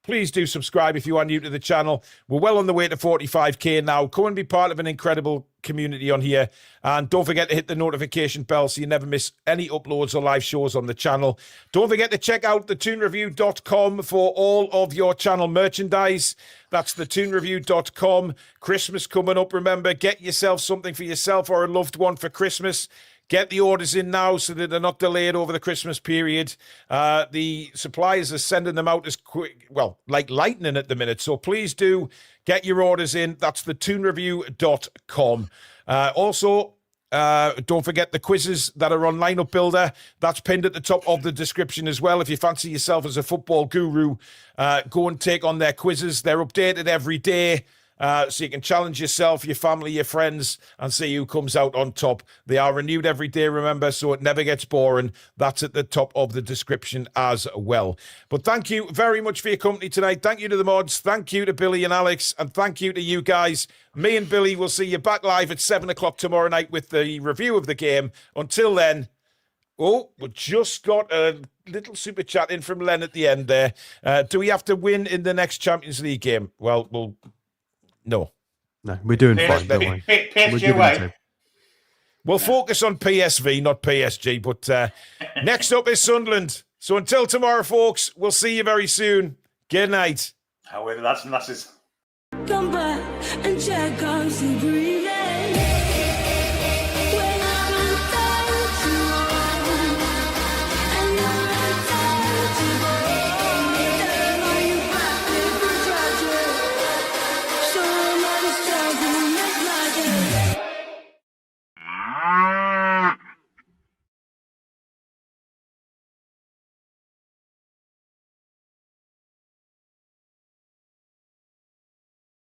[SPEAKER 2] do subscribe if you are new to the channel. We're well on the way to 45k now. Come and be part of an incredible community on here. And don't forget to hit the notification bell so you never miss any uploads or live shows on the channel. Don't forget to check out thetoonreview.com for all of your channel merchandise. That's thetoonreview.com. Christmas coming up. Remember, get yourself something for yourself or a loved one for Christmas. Get the orders in now so that they're not delayed over the Christmas period. The suppliers are sending them out as quick, like lightning at the minute. So please do get your orders in. That's thetoonreview.com. Also, don't forget the quizzes that are on Lineup Builder. That's pinned at the top of the description as well. If you fancy yourself as a football guru, go and take on their quizzes. They're updated every day. So you can challenge yourself, your family, your friends, and see who comes out on top. They are renewed every day, remember, so it never gets boring. That's at the top of the description as well. But thank you very much for your company tonight. Thank you to the mods. Thank you to Billy and Alex. And thank you to you guys. Me and Billy will see you back live at 7 o'clock tomorrow night with the review of the game. Until then, we just got a little super chat in from Len at the end there. Do we have to win in the next Champions League game? Well, no,
[SPEAKER 4] we're doing fine. Don't worry.
[SPEAKER 3] PSG away.
[SPEAKER 2] We'll focus on PSV, not PSG. But next up is Sunderland. So until tomorrow, folks, we'll see you very soon. Good night.
[SPEAKER 3] However, that's and that's his.
[SPEAKER 1] Come back and check on Sea Breeze.